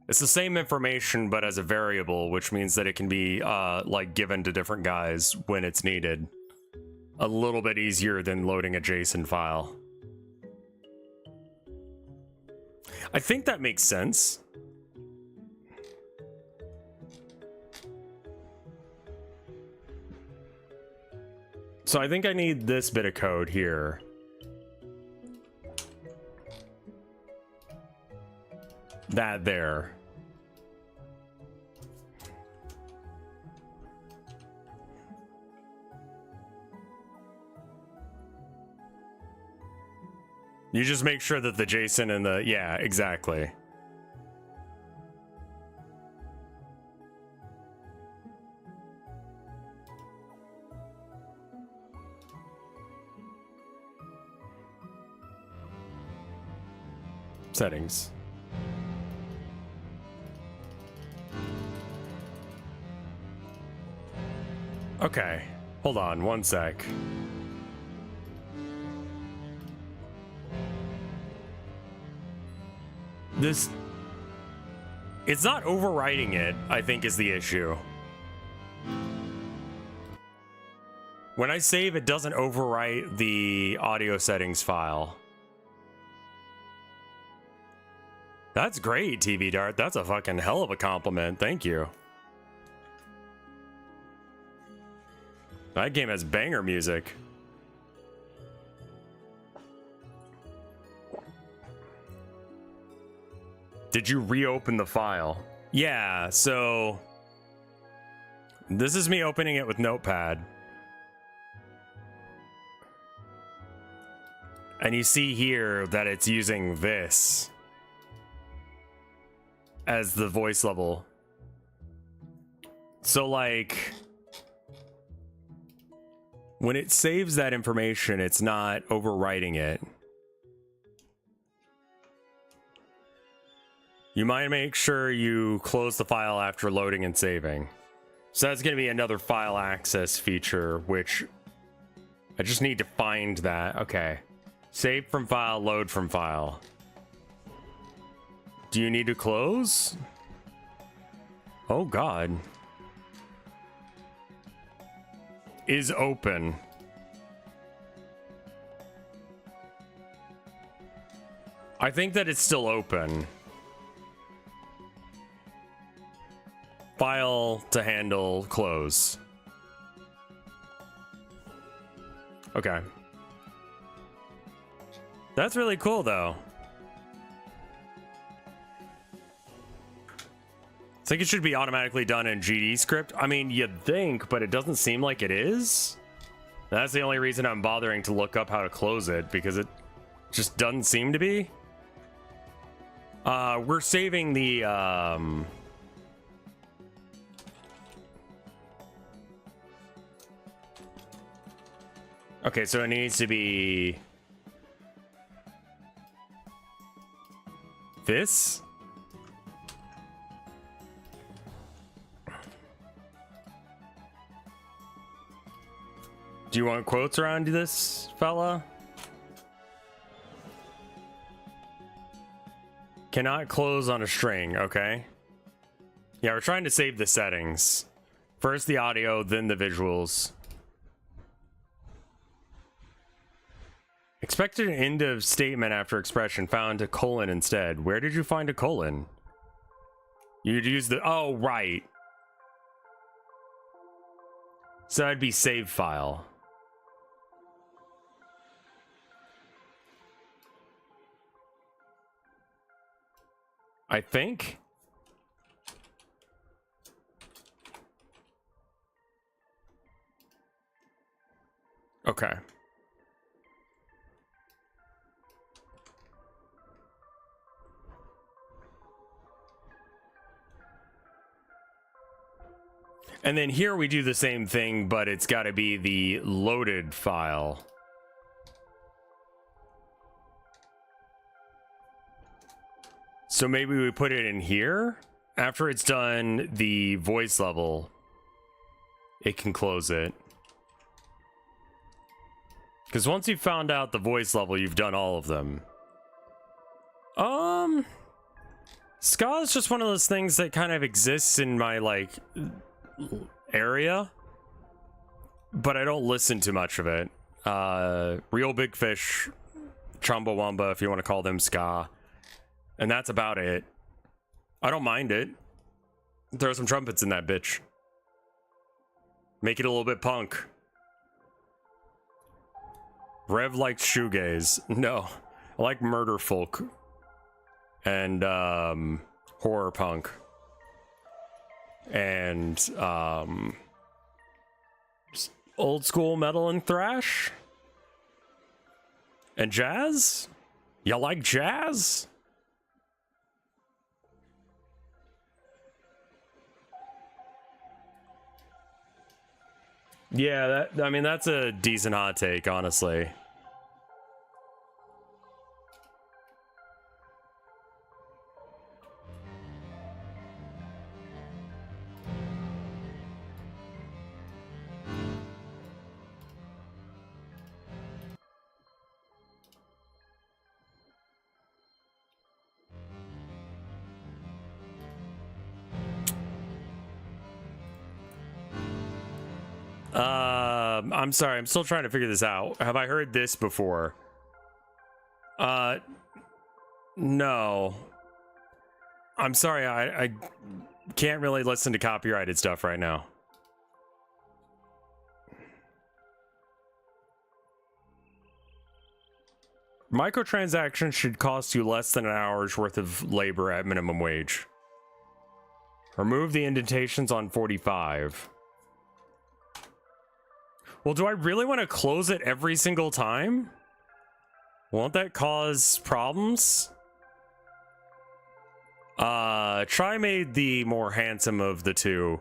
Speaker 1: It's the same information, but as a variable, which means that it can be like given to different guys when it's needed. A little bit easier than loading a JSON file. I think that makes sense. So I think I need this bit of code here. That there. You just make sure that the JSON and the... Yeah, exactly. Settings. Okay, hold on one sec. This... It's not overwriting it, I think, is the issue. When I save, it doesn't overwrite the audio settings file. That's great, TV Dart. That's a fucking hell of a compliment. Thank you. That game has banger music. Did you reopen the file? Yeah, so... This is me opening it with Notepad. And you see here that it's using this as the voice level. So, like... When it saves that information, it's not overwriting it. You might make sure you close the file after loading and saving. So that's going to be another file access feature, which I just need to find that. Okay. Save from file, load from file. Do you need to close? Oh, God. Is open. I think that it's still open. File to handle, close. Okay. That's really cool, though. I think it should be automatically done in GD script. I mean, you'd think, but it doesn't seem like it is. That's the only reason I'm bothering to look up how to close it, because it just doesn't seem to be. We're saving the, okay, so it needs to be this. Do you want quotes around this, fella? Cannot close on a string, okay. Yeah, we're trying to save the settings. First the audio, then the visuals. Expected an end of statement after expression, found a colon instead. Where did you find a colon? You'd use the, oh, right. So that'd be save file. I think. Okay. And then here we do the same thing, but it's got to be the loaded file. So maybe we put it in here. After it's done the voice level, it can close it. Because once you've found out the voice level, you've done all of them. Ska is just one of those things that kind of exists in my, like, area. But I don't listen to much of it. Real Big Fish, Chumbawamba, if you want to call them ska. And that's about it. I don't mind it. Throw some trumpets in that bitch. Make it a little bit punk. Rev liked shoegaze. No. I like murder folk. And horror punk. And old school metal and thrash. And jazz? Y'all like jazz? Yeah, I mean, that's a decent hot take, honestly. I'm sorry, I'm still trying to figure this out. Have I heard this before? No. I'm sorry, I can't really listen to copyrighted stuff right now. Microtransactions should cost you less than an hour's worth of labor at minimum wage. Remove the indentations on 45. Well, do I really want to close it every single time? Won't that cause problems? Try made the more handsome of the two.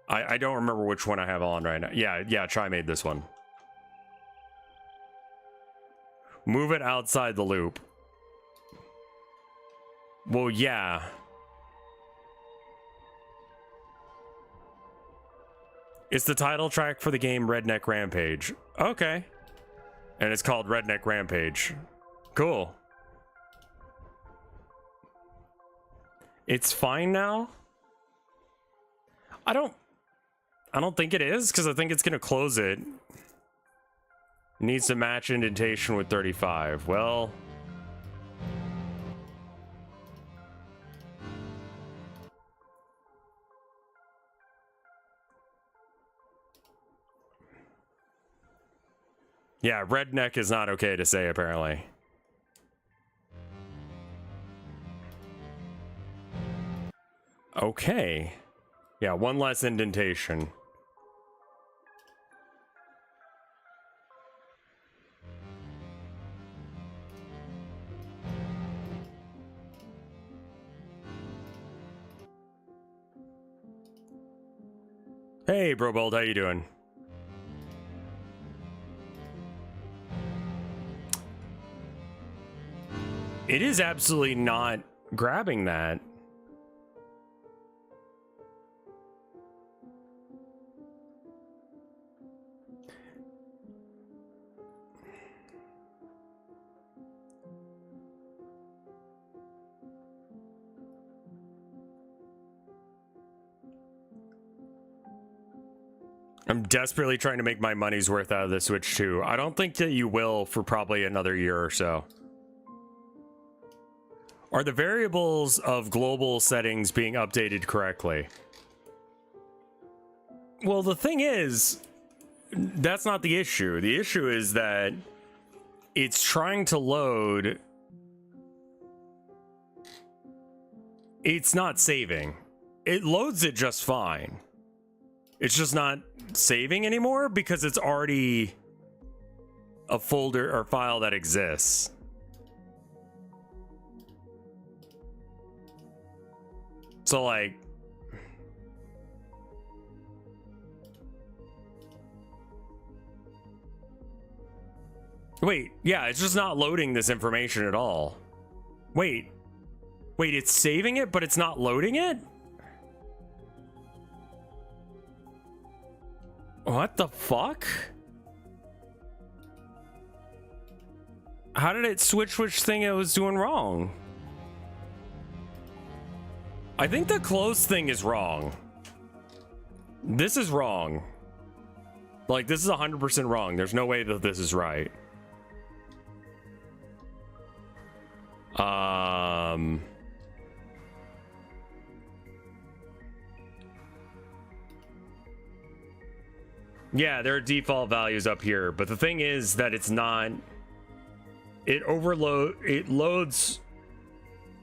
Speaker 1: I don't remember which one I have on right now. Yeah, Try made this one. Move it outside the loop. Well, yeah. It's the title track for the game Redneck Rampage. Okay. And it's called Redneck Rampage. Cool. It's fine now? I don't think it is, because I think it's gonna close it. Needs to match indentation with 35. Well, yeah, redneck is not okay to say, apparently. Okay. Yeah, one less indentation. Hey, Brobold, how you doing? It is absolutely not grabbing that. I'm desperately trying to make my money's worth out of the Switch 2. I don't think that you will for probably another year or so. Are the variables of global settings being updated correctly? Well, the thing is, that's not the issue. The issue is that it's trying to load. It's not saving. It loads it just fine. It's just not saving anymore because it's already a folder or file that exists. So like, wait, yeah, it's just not loading this information at all. Wait, it's saving it, but it's not loading it? What the fuck? How did it switch which thing it was doing wrong? I think the close thing is wrong. This is wrong. Like, this is 100% wrong. There's no way that this is right. Yeah, there are default values up here, but the thing is that it's not. It loads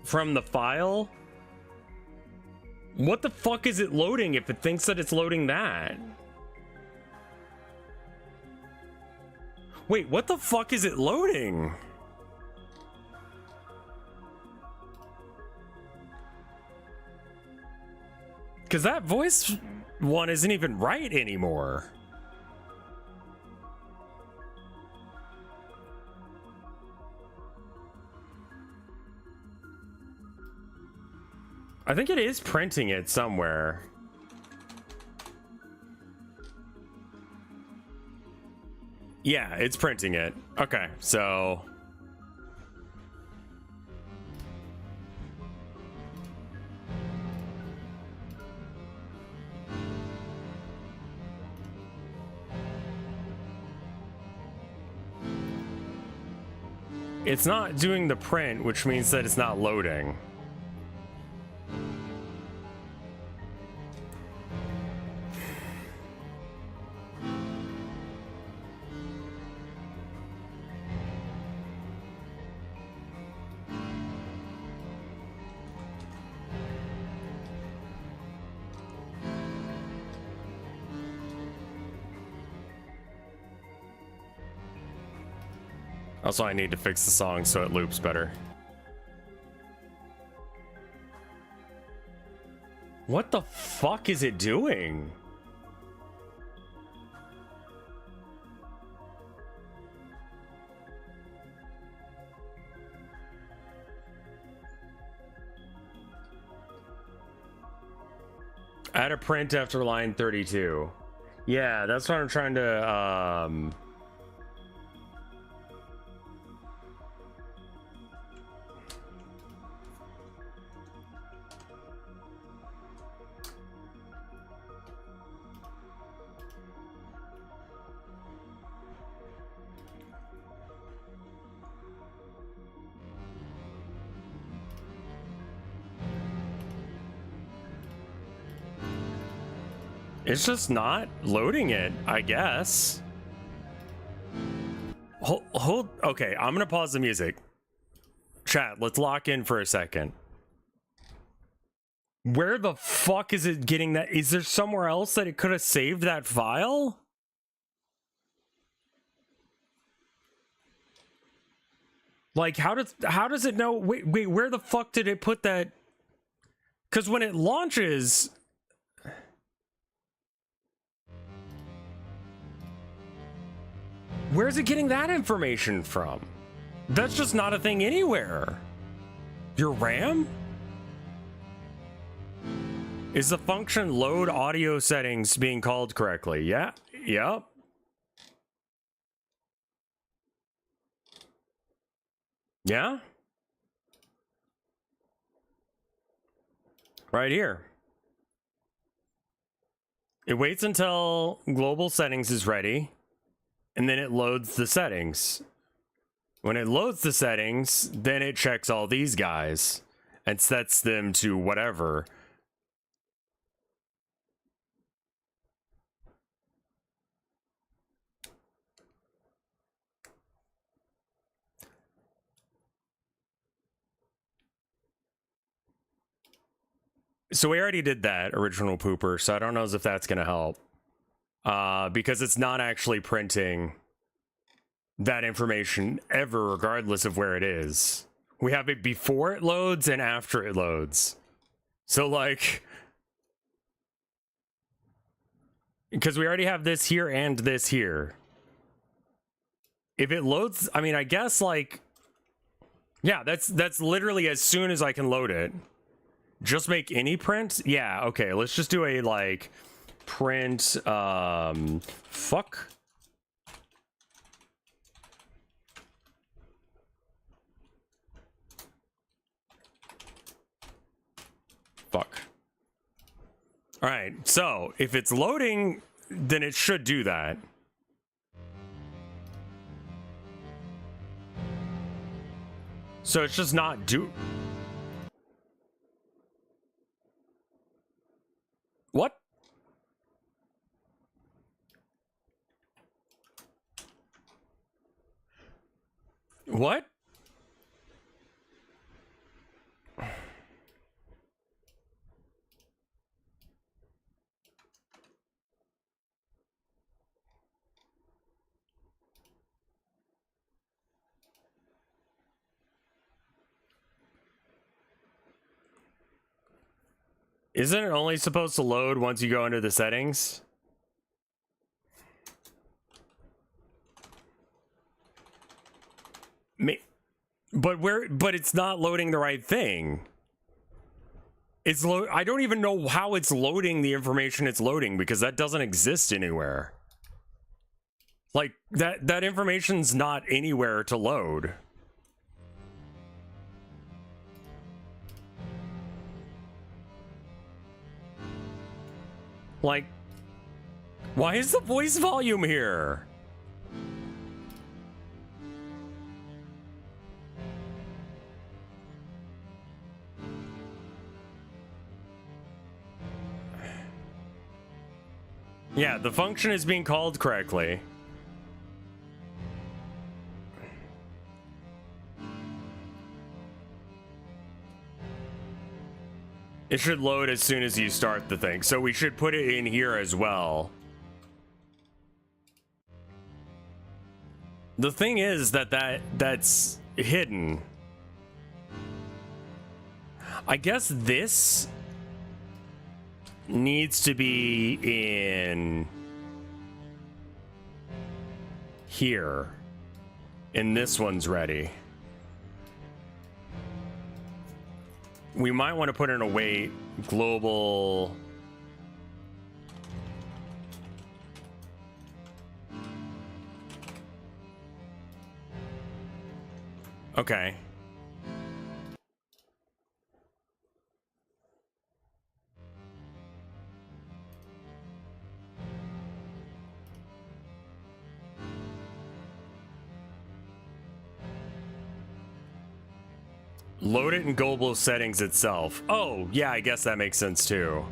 Speaker 1: from the file. What the fuck is it loading if it thinks that it's loading that? Wait, what the fuck is it loading? Because that voice one isn't even right anymore. I think it is printing it somewhere. Yeah, it's printing it. Okay, so it's not doing the print, which means that it's not loading. Also, I need to fix the song so it loops better. What the fuck is it doing? Add a print after line 32. Yeah, that's what I'm trying to, it's just not loading it, I guess. Hold, okay, I'm gonna pause the music. Chat, let's lock in for a second. Where the fuck is it getting that? Is there somewhere else that it could have saved that file? Like, how does it know? Wait, where the fuck did it put that? Because when it launches, Where's it getting that information from? That's just not a thing anywhere. Your RAM? Is the function load audio settings being called correctly? Yeah. Yep. Yeah. Right here. It waits until global settings is ready, and then it loads the settings. When it loads the settings, then it checks all these guys and sets them to whatever. So we already did that original pooper, so I don't know if that's going to help. Because it's not actually printing that information ever, regardless of where it is. We have it before it loads and after it loads. So, like, because we already have this here and this here. If it loads, I mean, I guess, like, yeah, that's literally as soon as I can load it. Just make any print? Yeah, okay, let's just do a, like, print, fuck. Fuck. All right, so if it's loading, then it should do that. So it's just not What? What? Isn't it only supposed to load once you go into the settings? But it's not loading the right thing. I don't even know how it's loading the information it's loading, because that doesn't exist anywhere. Like, that information's not anywhere to load. Like, why is the voice volume here? Yeah, the function is being called correctly. It should load as soon as you start the thing, so we should put it in here as well. The thing is that's hidden. I guess this needs to be in here. And this one's ready. We might want to put in a wait global. Okay. Load it in global settings itself. Oh, yeah, I guess that makes sense too.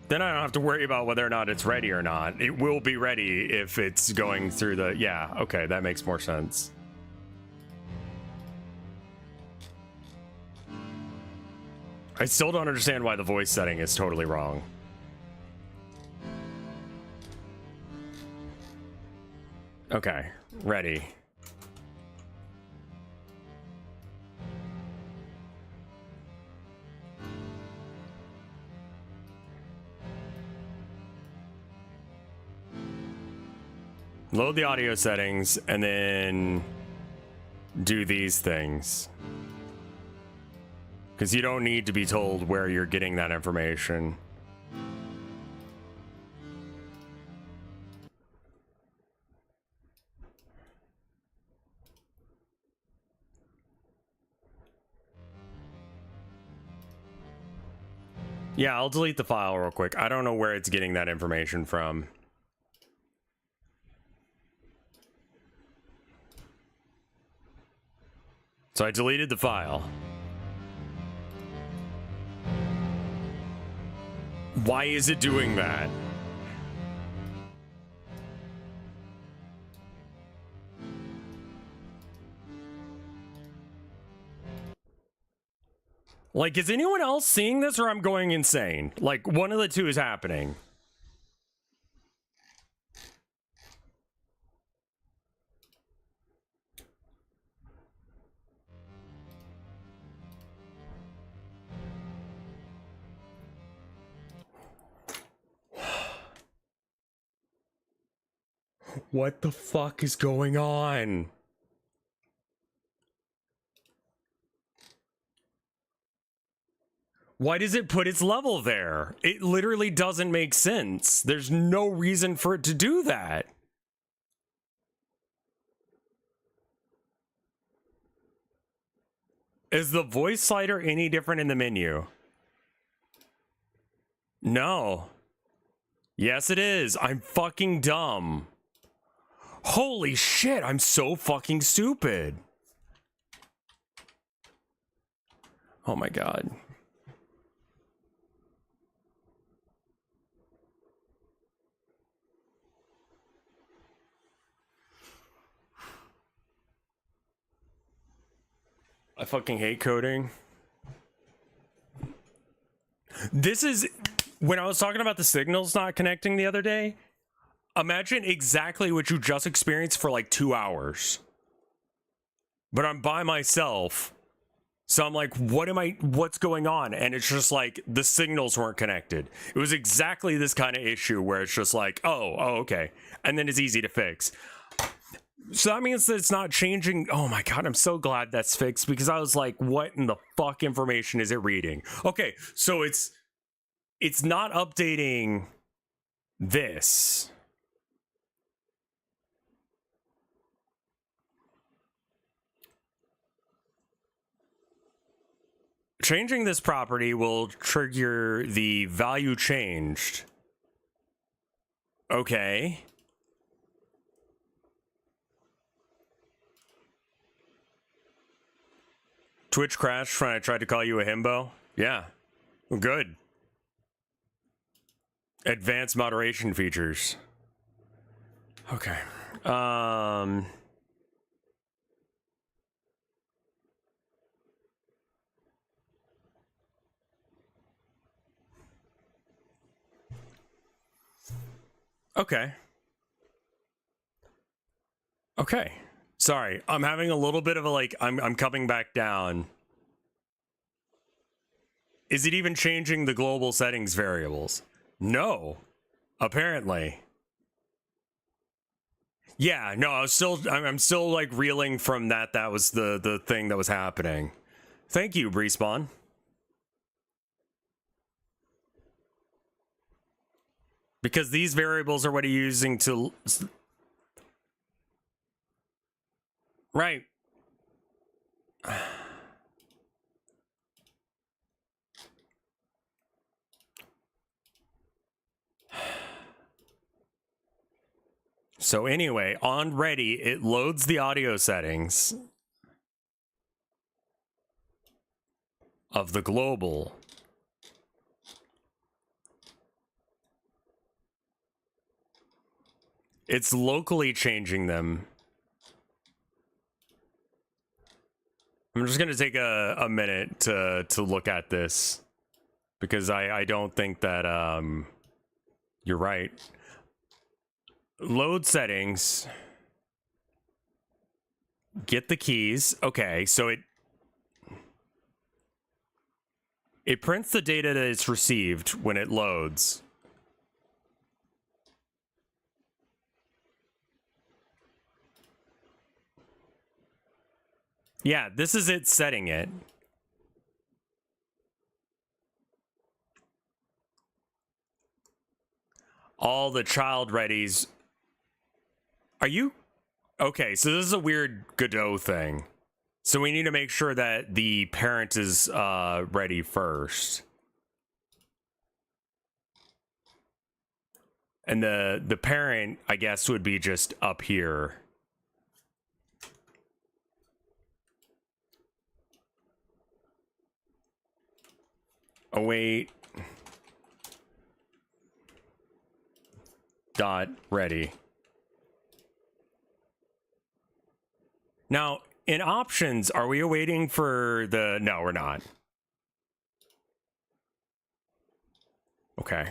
Speaker 1: Then I don't have to worry about whether or not it's ready or not. It will be ready if it's going through the... Yeah, okay, that makes more sense. I still don't understand why the voice setting is totally wrong. Okay, ready. Load the audio settings and then do these things. Because you don't need to be told where you're getting that information. Yeah, I'll delete the file real quick. I don't know where it's getting that information from. So I deleted the file. Why is it doing that? Like, is anyone else seeing this or I'm going insane? Like, one of the two is happening. What the fuck is going on? Why does it put its level there? It literally doesn't make sense. There's no reason for it to do that. Is the voice slider any different in the menu? No. Yes, it is. I'm fucking dumb. Holy shit, I'm so fucking stupid. Oh my god. I fucking hate coding. This is when I was talking about the signals not connecting the other day. Imagine exactly what you just experienced for like 2 hours. But I'm by myself. So I'm like, what's going on? And it's just like the signals weren't connected. It was exactly this kind of issue where it's just like, oh, okay. And then it's easy to fix. So that means that it's not changing. Oh my god, I'm so glad that's fixed because I was like, what in the fuck information is it reading? Okay, so it's not updating this. Changing this property will trigger the value changed. Okay. Twitch crashed when I tried to call you a himbo? Yeah. Good. Advanced moderation features. Okay. Okay. Okay. Sorry, I'm having a little bit of a like, I'm coming back down. Is it even changing the global settings variables? No, apparently. Yeah, no, I'm still like reeling from that. That was the thing that was happening. Thank you, Respawn. Because these variables are what you're using to... Right. So anyway, on ready, it loads the audio settings of the global. It's locally changing them. I'm just gonna take a minute to look at this because I don't think that you're right. Load settings. Get the keys. Okay, so it prints the data that it's received when it loads. Yeah, this is it setting it. All the child readies. Are you? Okay, so this is a weird Godot thing. So we need to make sure that the parent is ready first. And the parent, I guess, would be just up here. Await. Dot ready. Now, in options, are we awaiting for the... No, we're not. Okay.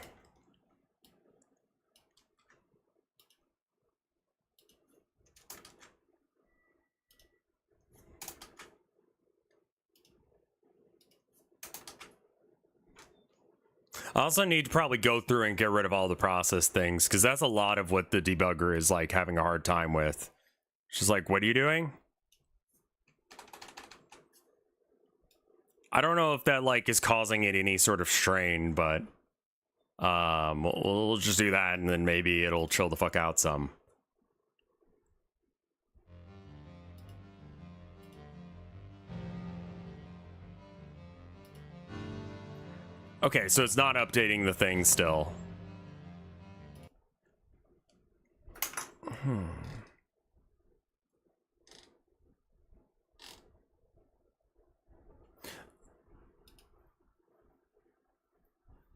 Speaker 1: I also need to probably go through and get rid of all the process things, because that's a lot of what the debugger is like having a hard time with. She's like, what are you doing? I don't know if that like is causing it any sort of strain, but we'll just do that, and then maybe it'll chill the fuck out some. Okay, so it's not updating the thing still.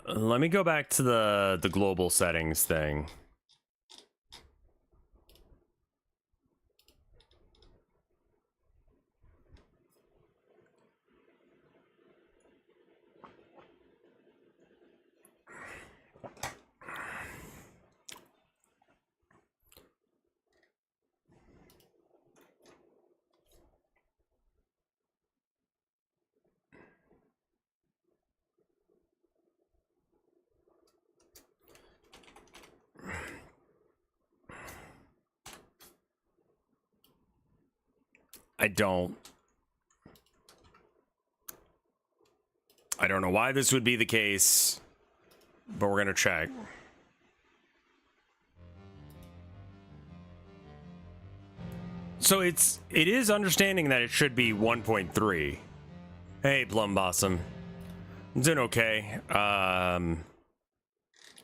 Speaker 1: Let me go back to the global settings thing. I don't know why this would be the case, but we're gonna check. So it is understanding that it should be 1.3. Hey, Plum Blossom. I'm doing okay.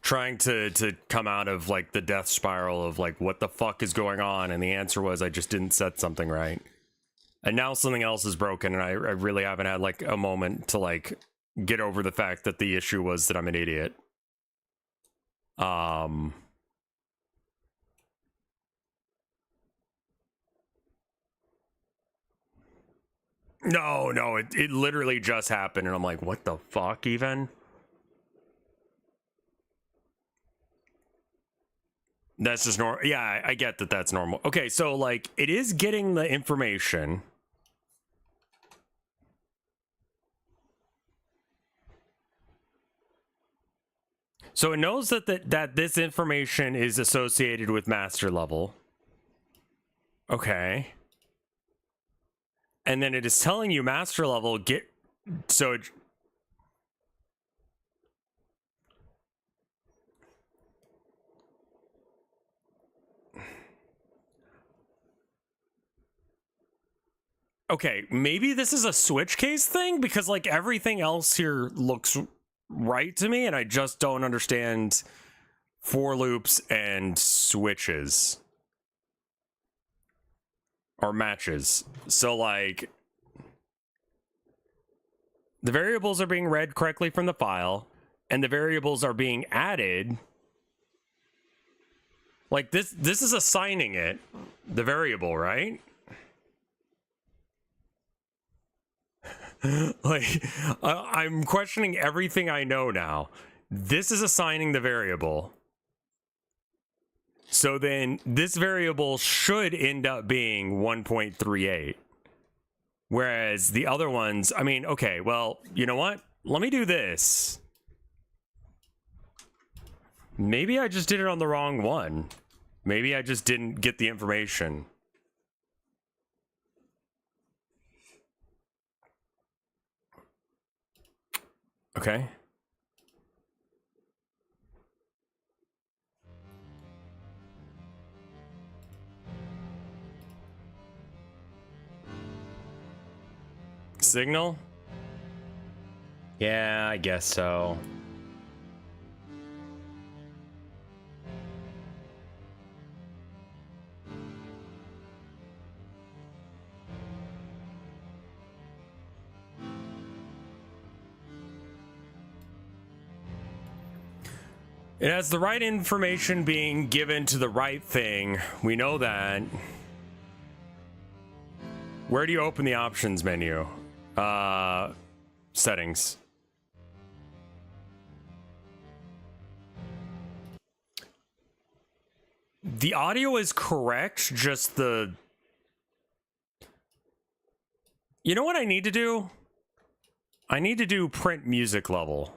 Speaker 1: Trying to come out of like the death spiral of like what the fuck is going on, and the answer was I just didn't set something right. And now something else is broken, and I really haven't had like a moment to like get over the fact that the issue was that I'm an idiot. No, it literally just happened, and I'm like, what the fuck even? That's just normal. Yeah, I get that that's normal. Okay, so like it is getting the information. So it knows that this information is associated with master level. Okay. And then it is telling you master level get so it, okay, maybe this is a switch case thing, because like everything else here looks right to me, and I just don't understand for loops and switches or matches. So like the variables are being read correctly from the file, and the variables are being added. Like this is assigning it the variable, right? Like I'm questioning everything I know now. This is assigning the variable. So then this variable should end up being 1.38. Whereas the other ones, I mean, okay, well, you know what? Let me do this. Maybe I just did it on the wrong one. Maybe I just didn't get the information. Okay. Signal? Yeah, I guess so. It has the right information being given to the right thing. We know that. Where do you open the options menu? Settings. The audio is correct, just the... You know what I need to do? I need to do print music level.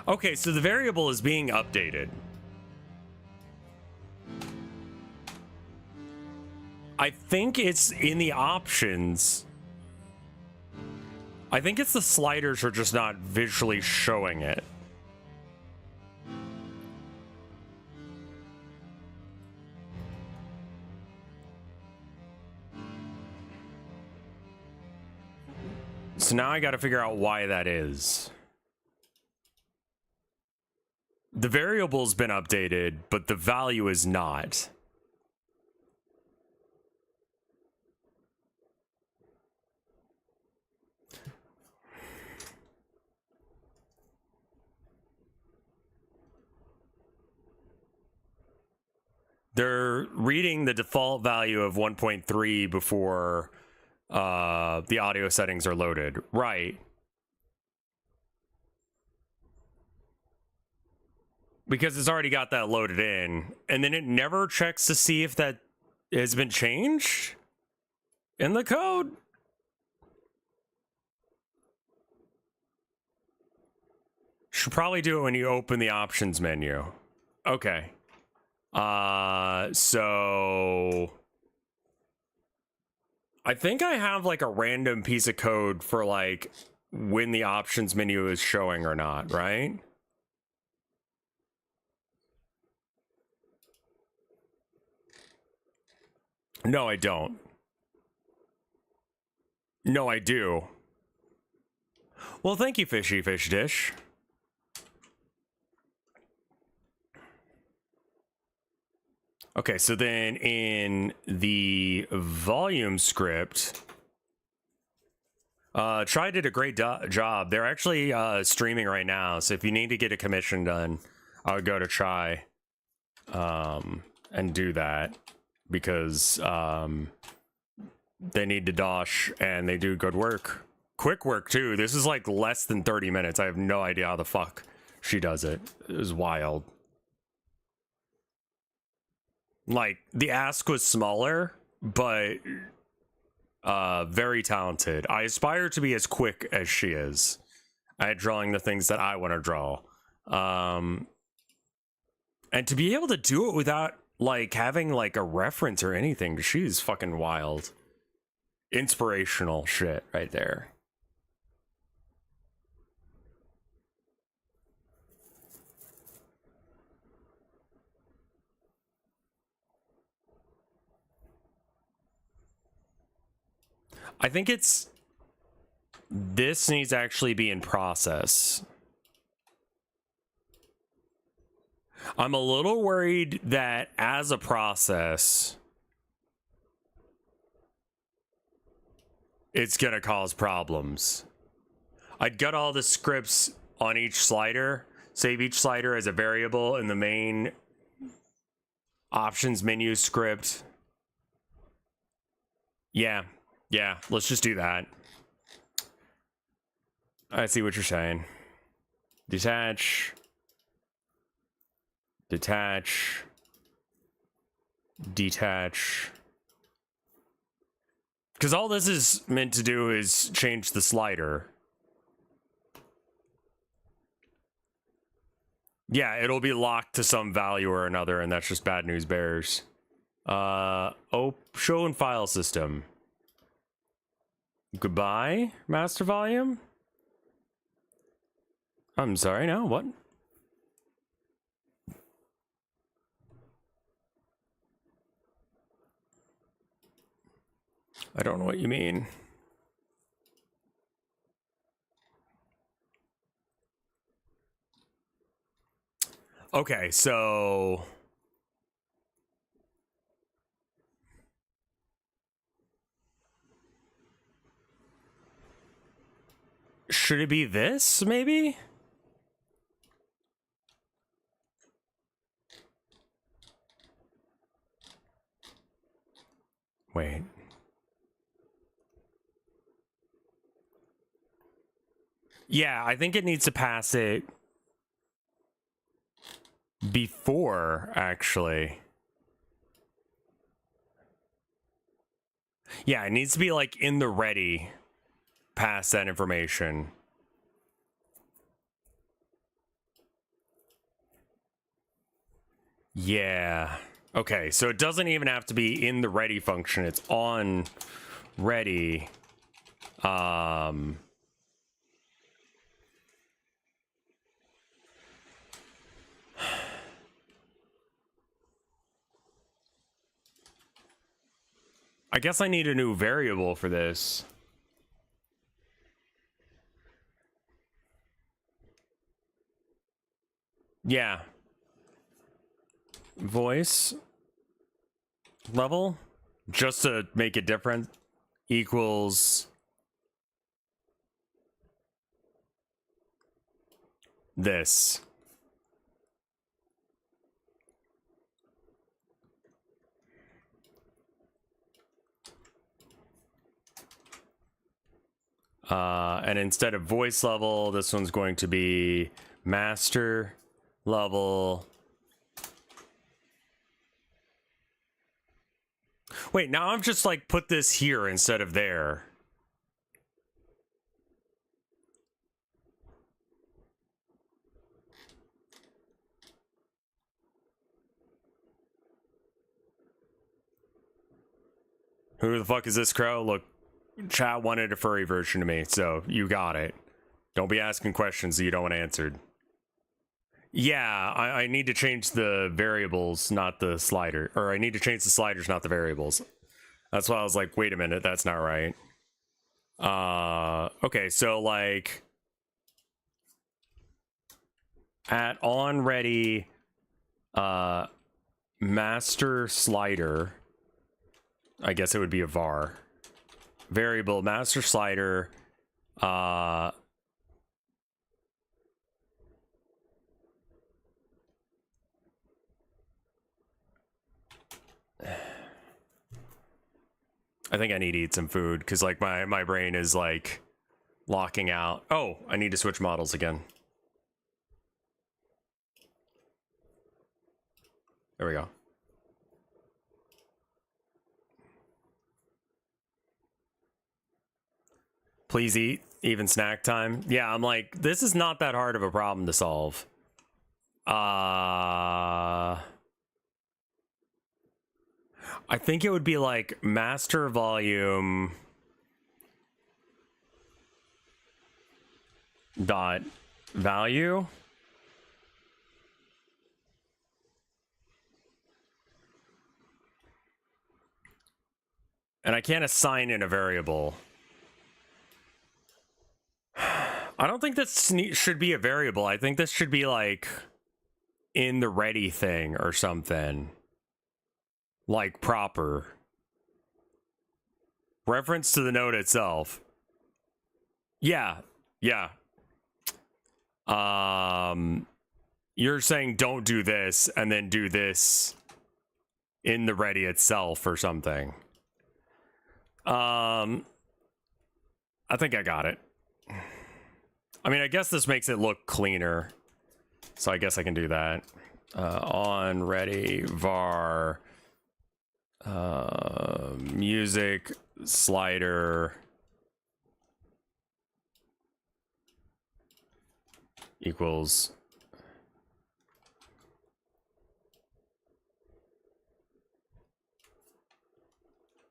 Speaker 1: Okay, so the variable is being updated. I think it's in the options. I think it's the sliders are just not visually showing it. So now I got to figure out why that is. The variable's been updated, but the value is not. They're reading the default value of 1.3 before the audio settings are loaded. Right. Because it's already got that loaded in. And then it never checks to see if that has been changed in the code. Should probably do it when you open the options menu. Okay. So I think I have like a random piece of code for like when the options menu is showing or not, right? No, I don't. No, I do. Well, thank you, Fishy Fish Dish. Okay, so then in the volume script, Try did a great job. They're actually streaming right now, so if you need to get a commission done, I would go to Try and do that, because they need to dosh and they do good work. Quick work, too. This is like less than 30 minutes. I have no idea how the fuck she does it. It was wild. Like, the ask was smaller, but very talented. I aspire to be as quick as she is at drawing the things that I want to draw. And to be able to do it without, like, having, like, a reference or anything, she's fucking wild. Inspirational shit right there. I think it's... This needs to actually be in process. I'm a little worried that as a process, it's gonna cause problems. I'd gut all the scripts on each slider, save each slider as a variable in the main options menu script. Yeah, let's just do that. I see what you're saying. Detach. Detach. Detach. Because all this is meant to do is change the slider. Yeah, it'll be locked to some value or another, and that's just bad news bears. Oh, show and file system. Goodbye, master volume? I'm sorry, no, what? I don't know what you mean. Okay, so... should it be this, maybe? Wait. Yeah, I think it needs to pass it before, actually. Yeah, it needs to be like in the ready, pass that information. Yeah. Okay, so it doesn't even have to be in the ready function. It's on ready. I guess I need a new variable for this. Yeah. Voice level, just to make it different, equals this. And instead of voice level, this one's going to be master level. Wait, now I've just like put this here instead of there. Who the fuck is this crow? Look, chat wanted a furry version of me, so you got it. Don't be asking questions that you don't want answered. Yeah, I need to change the variables, not the slider. Or I need to change the sliders, not the variables. That's why I was like, wait a minute, that's not right. Okay, so like at on ready master slider, I guess it would be a var. Variable master slider I think I need to eat some food because like my brain is like locking out. Oh, I need to switch models again. There we go. Please eat, even snack time. Yeah, I'm like, this is not that hard of a problem to solve. I think it would be like master volume dot value. And I can't assign in a variable. I don't think this should be a variable. I think this should be like in the ready thing or something. Like proper. Reference to the node itself. Yeah. Yeah. You're saying don't do this and then do this in the ready itself or something. I think I got it. I mean, I guess this makes it look cleaner. So I guess I can do that. On ready var music slider equals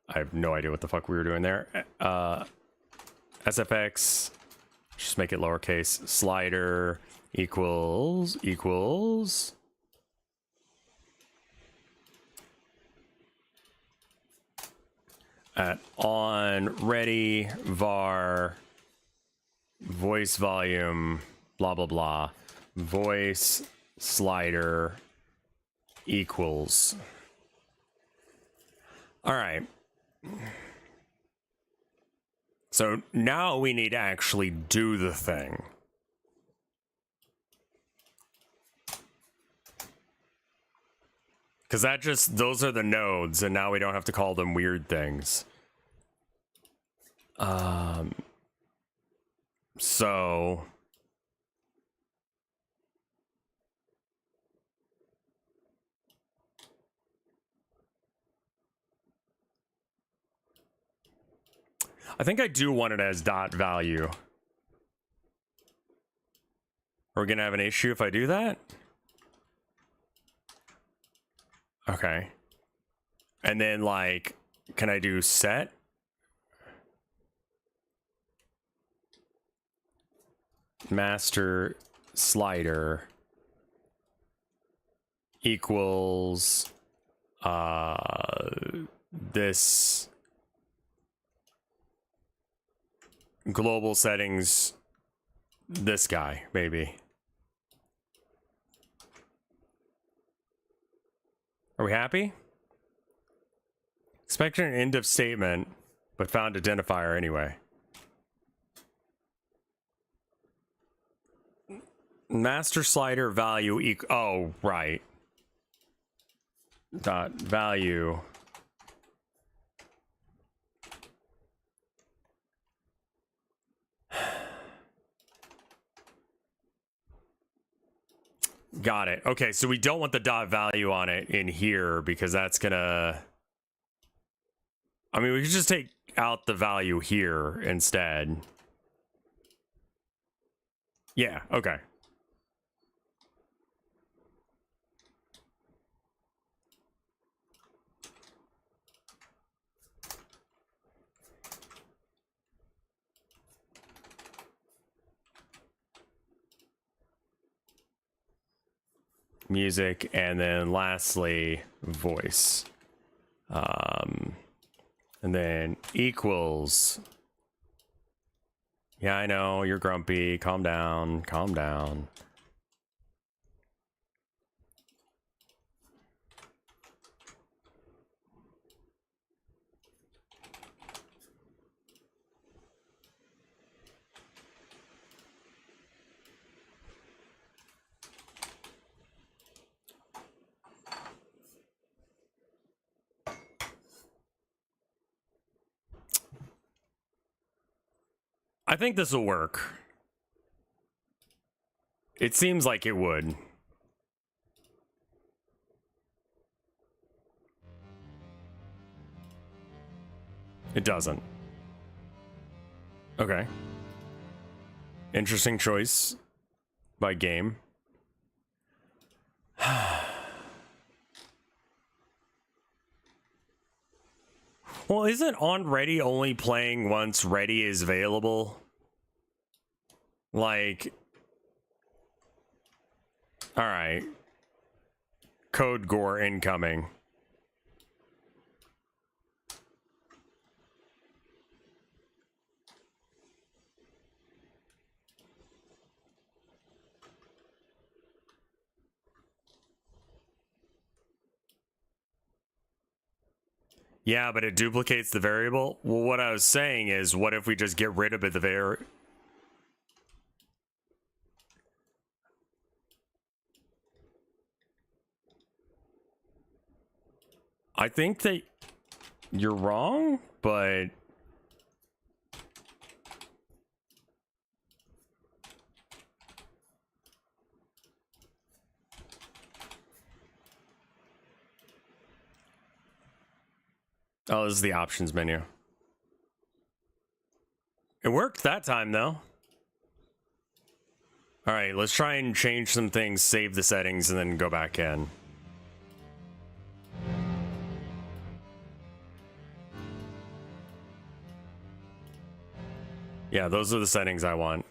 Speaker 1: I have no idea what the fuck we were doing there. SFX, just make it lowercase, slider equals at on ready var voice volume blah blah blah voice slider equals. All right. So now we need to actually do the thing. Because that just, those are the nodes, and now we don't have to call them weird things. So... I think I do want it as dot value. Are we gonna have an issue if I do that? Okay. And then, like, can I do set? Master slider equals this global settings, this guy, maybe. Are we happy? Expected an end of statement, but found identifier anyway. Master slider value oh, right. Dot value. Got it. Okay, so we don't want the dot value on it in here because that's gonna... I mean, we could just take out the value here instead. Yeah, okay. Music, and then lastly voice, and then equals. Yeah, I know you're grumpy. Calm down, calm down. I think this will work. It seems like it would. It doesn't. Okay. Interesting choice by game. Well, isn't on ready only playing once ready is available? Like, all right. Code gore incoming. Yeah, but it duplicates the variable. Well, what I was saying is, what if we just get rid of it, the variable? I think that you're wrong, but... Oh, this is the options menu. It worked that time, though. All right, let's try and change some things, save the settings, and then go back in. Yeah, those are the settings I want.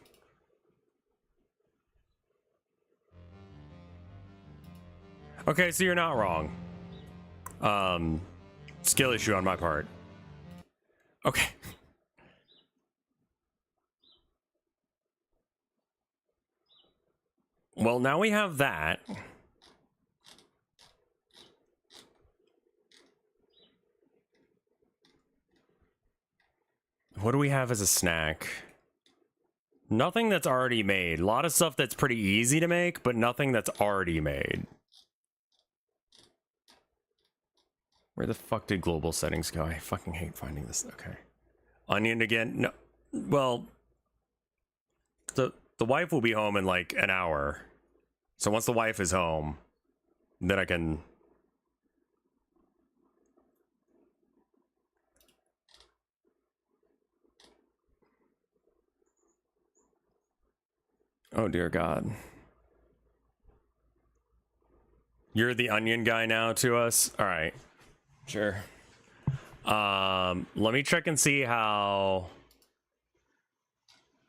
Speaker 1: Okay, so you're not wrong. Skill issue on my part. Okay. Well, now we have that. What do we have as a snack? Nothing that's already made. A lot of stuff that's pretty easy to make, but nothing that's already made. Where the fuck did global settings go? I fucking hate finding this. Okay. Onion again? No. Well, the wife will be home in like an hour. So once the wife is home, then I can... Oh dear God. You're the onion guy now to us? All right. Sure. Let me check and see how...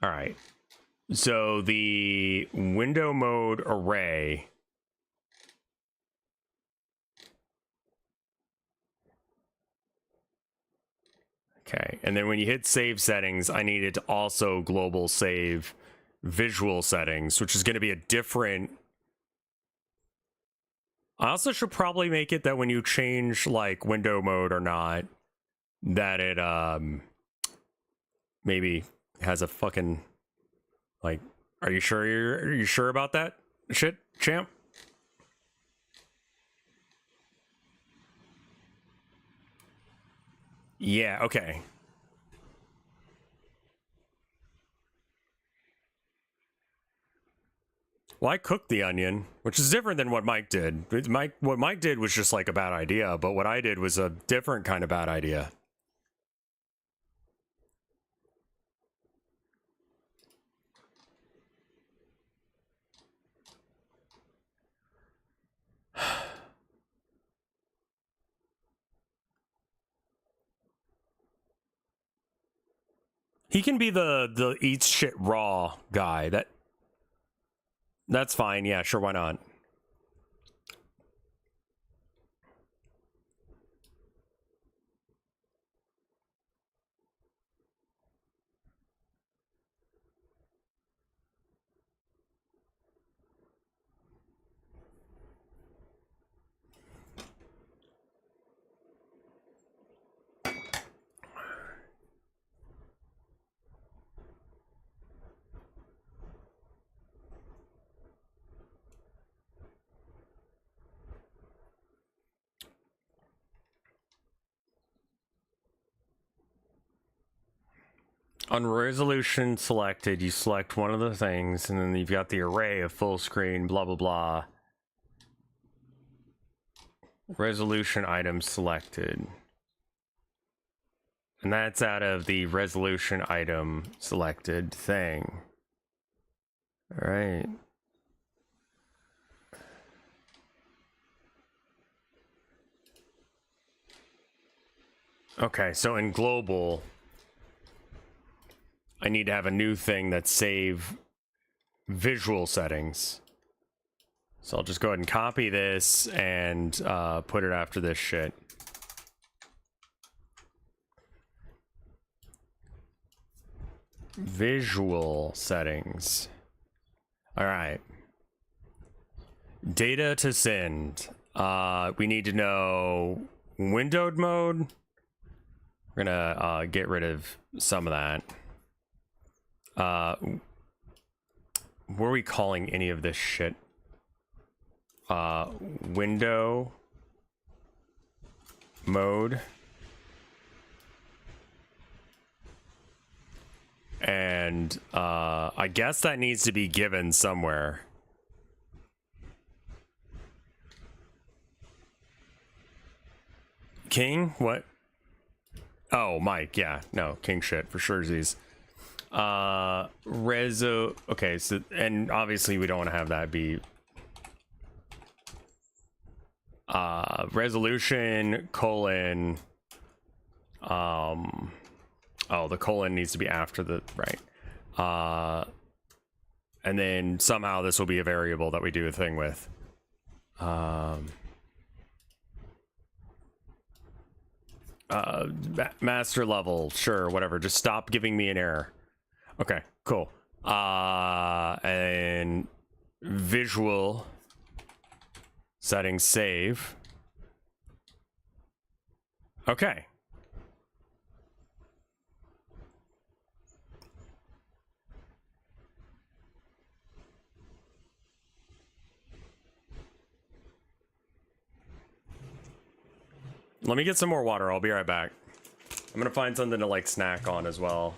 Speaker 1: All right. So the window mode array... Okay, and then when you hit save settings, I need it to also global save visual settings, which is going to be a different... I also should probably make it that when you change like window mode or not, that it maybe has a fucking like, are you sure about that shit, champ? Yeah, okay. Well, I cooked the onion, which is different than what Mike did. What Mike did was just like a bad idea, but what I did was a different kind of bad idea. He can be the eats shit raw guy. That's fine. Yeah, sure, why not? On resolution selected, you select one of the things, and then you've got the array of full screen, blah, blah, blah. Resolution item selected. And that's out of the resolution item selected thing. All right. Okay, so in global, I need to have a new thing that save visual settings. So I'll just go ahead and copy this and put it after this shit. Visual settings. All right. Data to send. We need to know windowed mode. We're gonna get rid of some of that. What are we calling any of this shit? Window mode. And I guess that needs to be given somewhere. King? What? Oh, Mike, yeah. No, king shit for sure. Okay, so, and obviously we don't want to have that be resolution : Oh, the colon needs to be after the right. And then somehow this will be a variable that we do a thing with. Master level, sure, whatever. Just stop giving me an error. Okay, cool. And visual settings save. Okay. Let me get some more water. I'll be right back. I'm gonna find something to like snack on as well.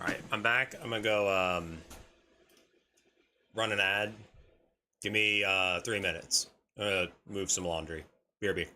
Speaker 1: All right, I'm back. I'm gonna go run an ad. Give me 3 minutes. I'm gonna move some laundry. BRB.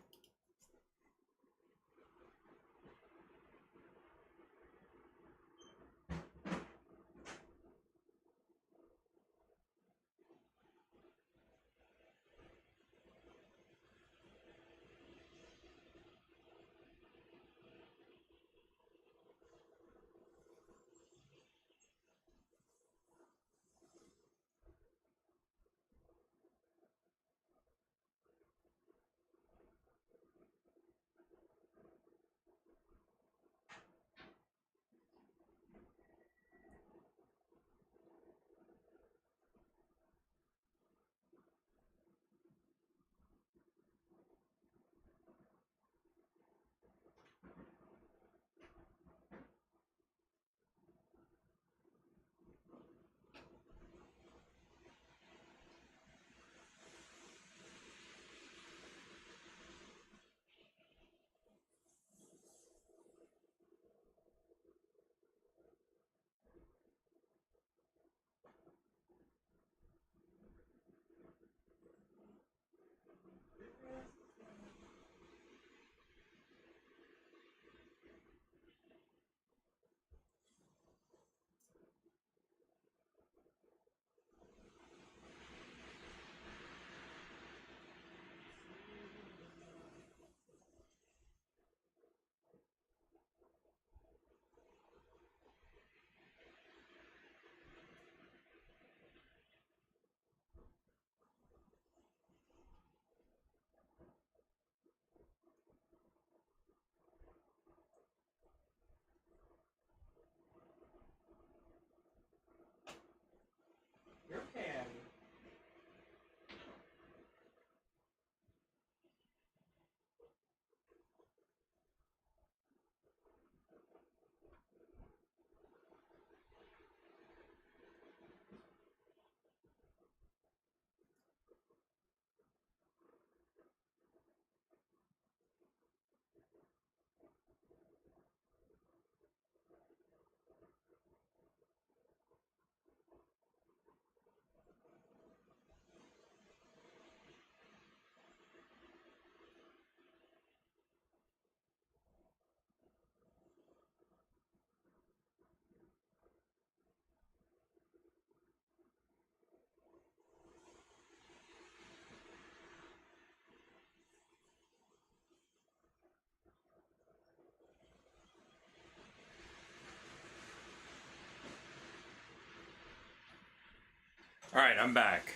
Speaker 1: Alright, I'm back.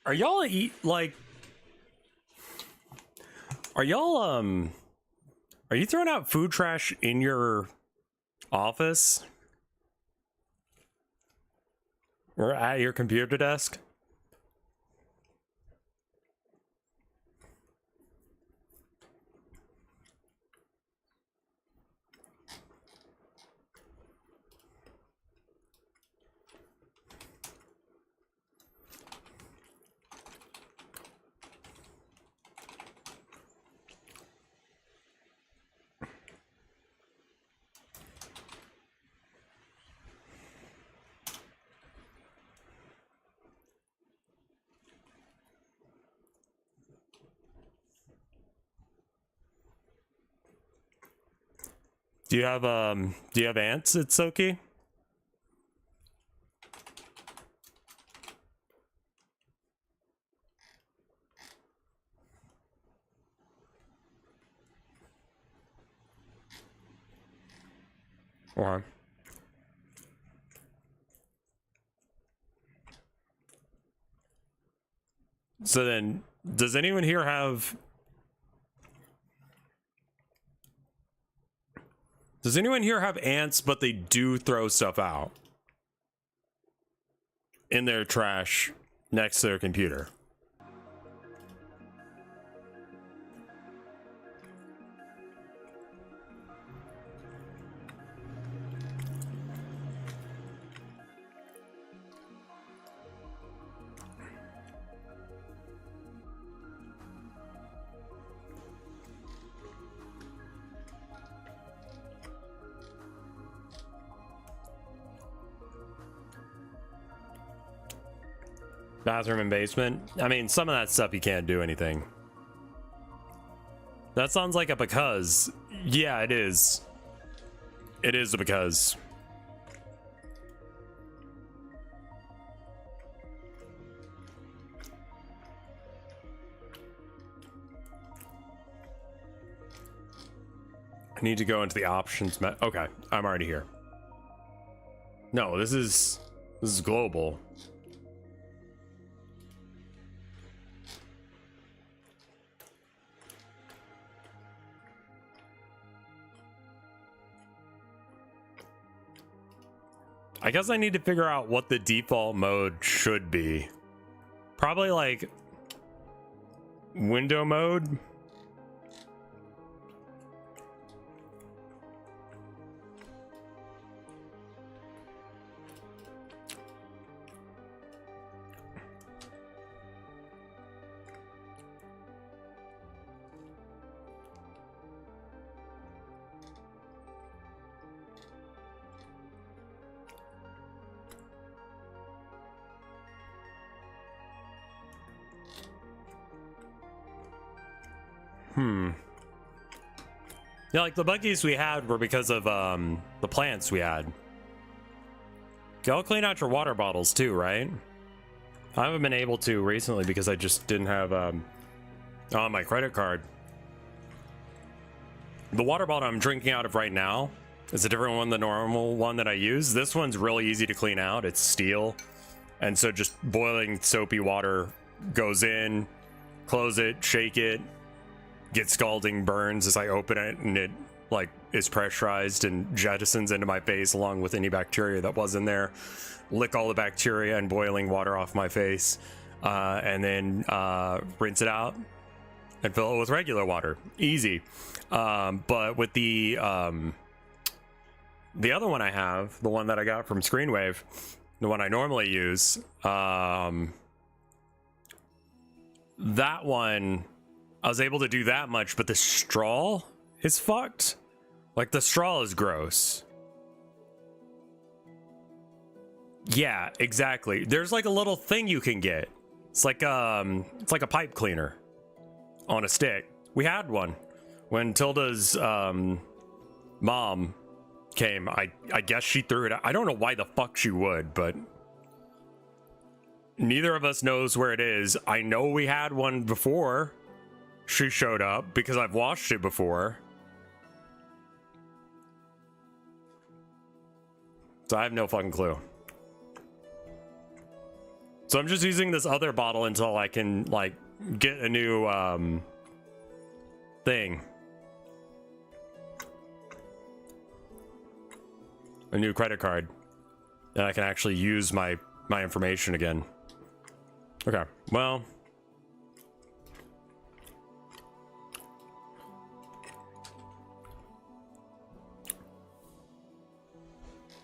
Speaker 1: Are y'all are you throwing out food trash in your office? Or at your computer desk? Do you have ants at Soki? Or so then, does anyone here have ants, but they do throw stuff out in their trash next to their computer? Bathroom and basement. I mean, some of that stuff you can't do anything. That sounds like a because. Yeah, it is. It is a because. I need to go into the options. Okay, I'm already here. No, this is global. I guess I need to figure out what the default mode should be. Probably like window mode. Yeah, like the buggies we had were because of the plants we had. Y'all clean out your water bottles too, right? I haven't been able to recently because I just didn't have on my credit card. The water bottle I'm drinking out of right now is a different one than the normal one that I use. This one's really easy to clean out. It's steel. And so just boiling soapy water goes in, close it, shake it, get scalding burns as I open it, and it like is pressurized and jettisons into my face along with any bacteria that was in there. Lick all the bacteria and boiling water off my face, and then rinse it out and fill it with regular water. Easy. But with the other one I have, the one that I got from Screenwave, the one I normally use, that one I was able to do that much, but the straw is fucked. Like, the straw is gross. Yeah, exactly. There's like a little thing you can get. It's like a pipe cleaner on a stick. We had one when Tilda's mom came. I guess she threw it out. I don't know why the fuck she would, but neither of us knows where it is. I know we had one before she showed up because I've watched it before. So I have no fucking clue. So I'm just using this other bottle until I can, like, get a new, thing. A new credit card. And I can actually use my information again. Okay, well.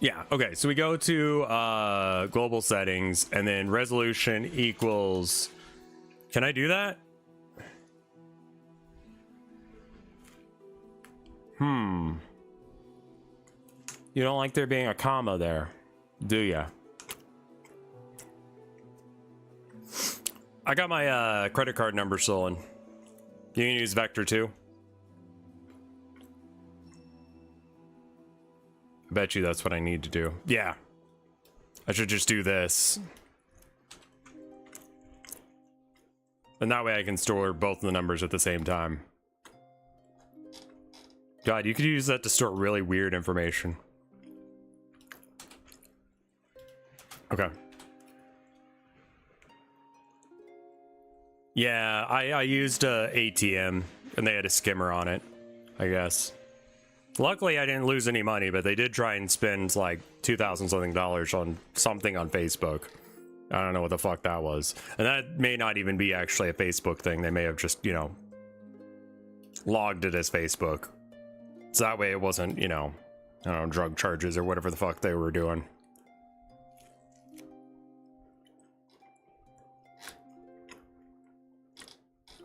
Speaker 1: Yeah, okay, so we go to global settings and then resolution equals. Can I do that? You don't like there being a comma there, do ya? I got my credit card number stolen. You can use vector too. Bet you that's what I need to do. Yeah. I should just do this. And that way I can store both of the numbers at the same time. God, you could use that to store really weird information. Okay. Yeah, I used a ATM and they had a skimmer on it, I guess. Luckily, I didn't lose any money, but they did try and spend like $2,000 something on something on Facebook. I don't know what the fuck that was. And that may not even be actually a Facebook thing. They may have just, you know, logged it as Facebook. So that way it wasn't, you know, I don't know, drug charges or whatever the fuck they were doing.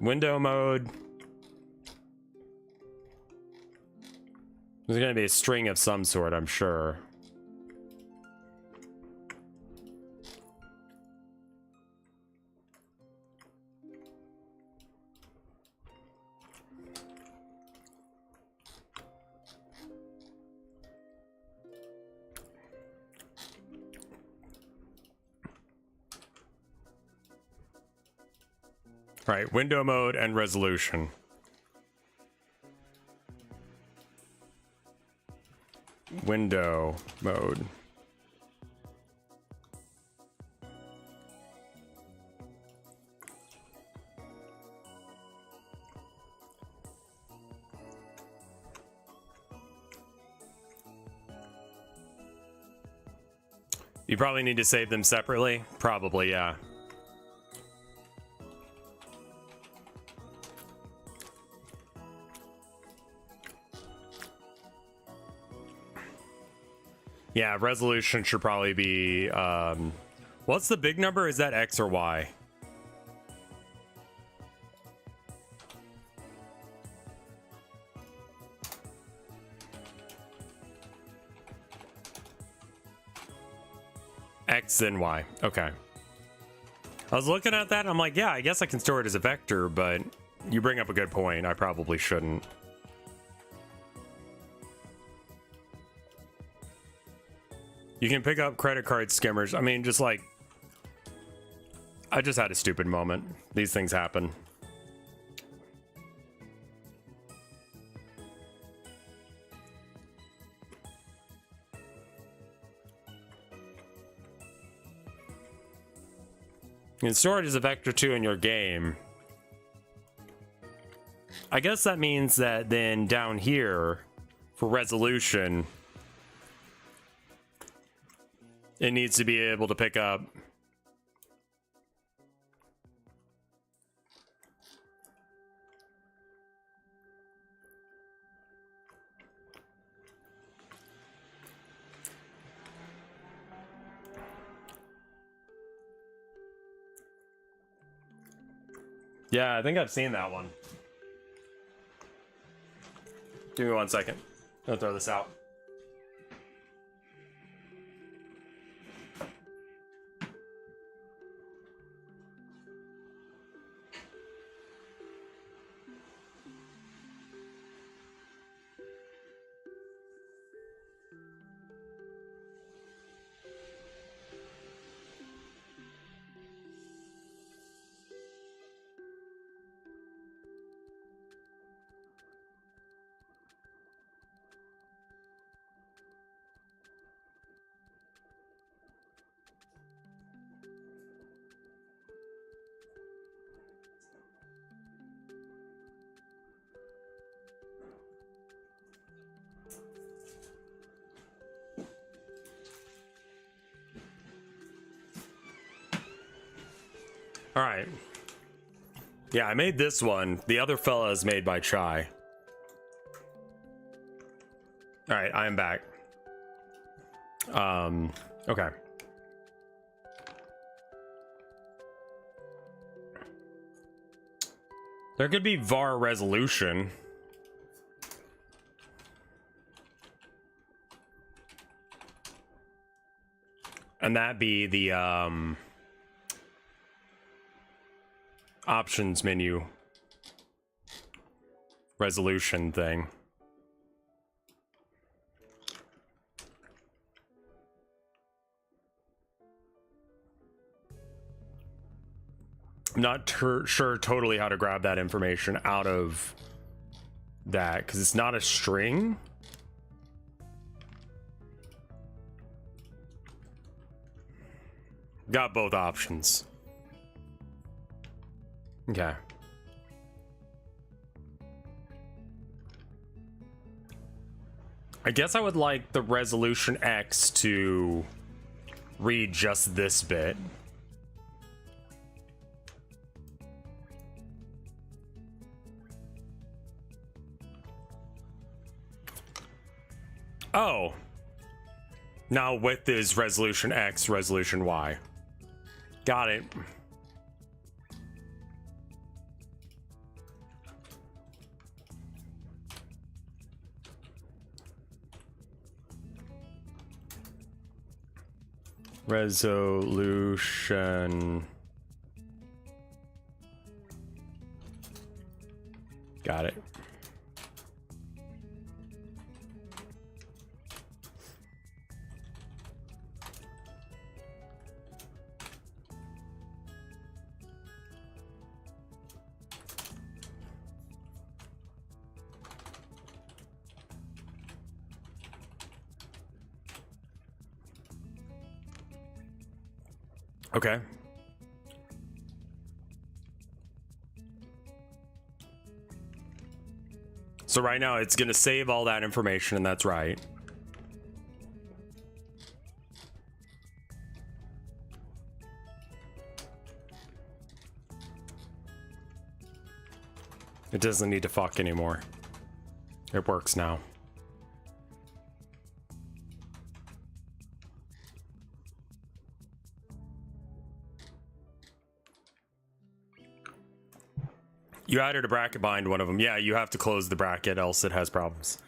Speaker 1: Window mode. There's gonna be a string of some sort, I'm sure. All right, window mode and resolution. Window mode. You probably need to save them separately. Probably, yeah. Yeah, resolution should probably be, what's the big number? Is that X or Y? X and Y, okay. I was looking at that and I'm like, yeah, I guess I can store it as a vector, but you bring up a good point. I probably shouldn't. You can pick up credit card skimmers. I mean, just like, I just had a stupid moment. These things happen. You can store it as a vector 2 in your game. I guess that means that then down here for resolution, it needs to be able to pick up yeah, I think I've seen that one. Give me 1 second. I'll throw this out. All right. Yeah, I made this one. The other fella is made by Chai. All right, I am back. Okay. There could be var resolution. And that be the options menu resolution thing. I'm not sure totally how to grab that information out of that because it's not a string. Got both options. Okay. I guess I would like the resolution X to read just this bit. Oh. Now width is resolution X, resolution Y. Got it. Resolution. Got it. Okay. So right now it's going to save all that information, and that's right. It doesn't need to fuck anymore. It works now. You added a bracket behind one of them. Yeah, you have to close the bracket, else it has problems.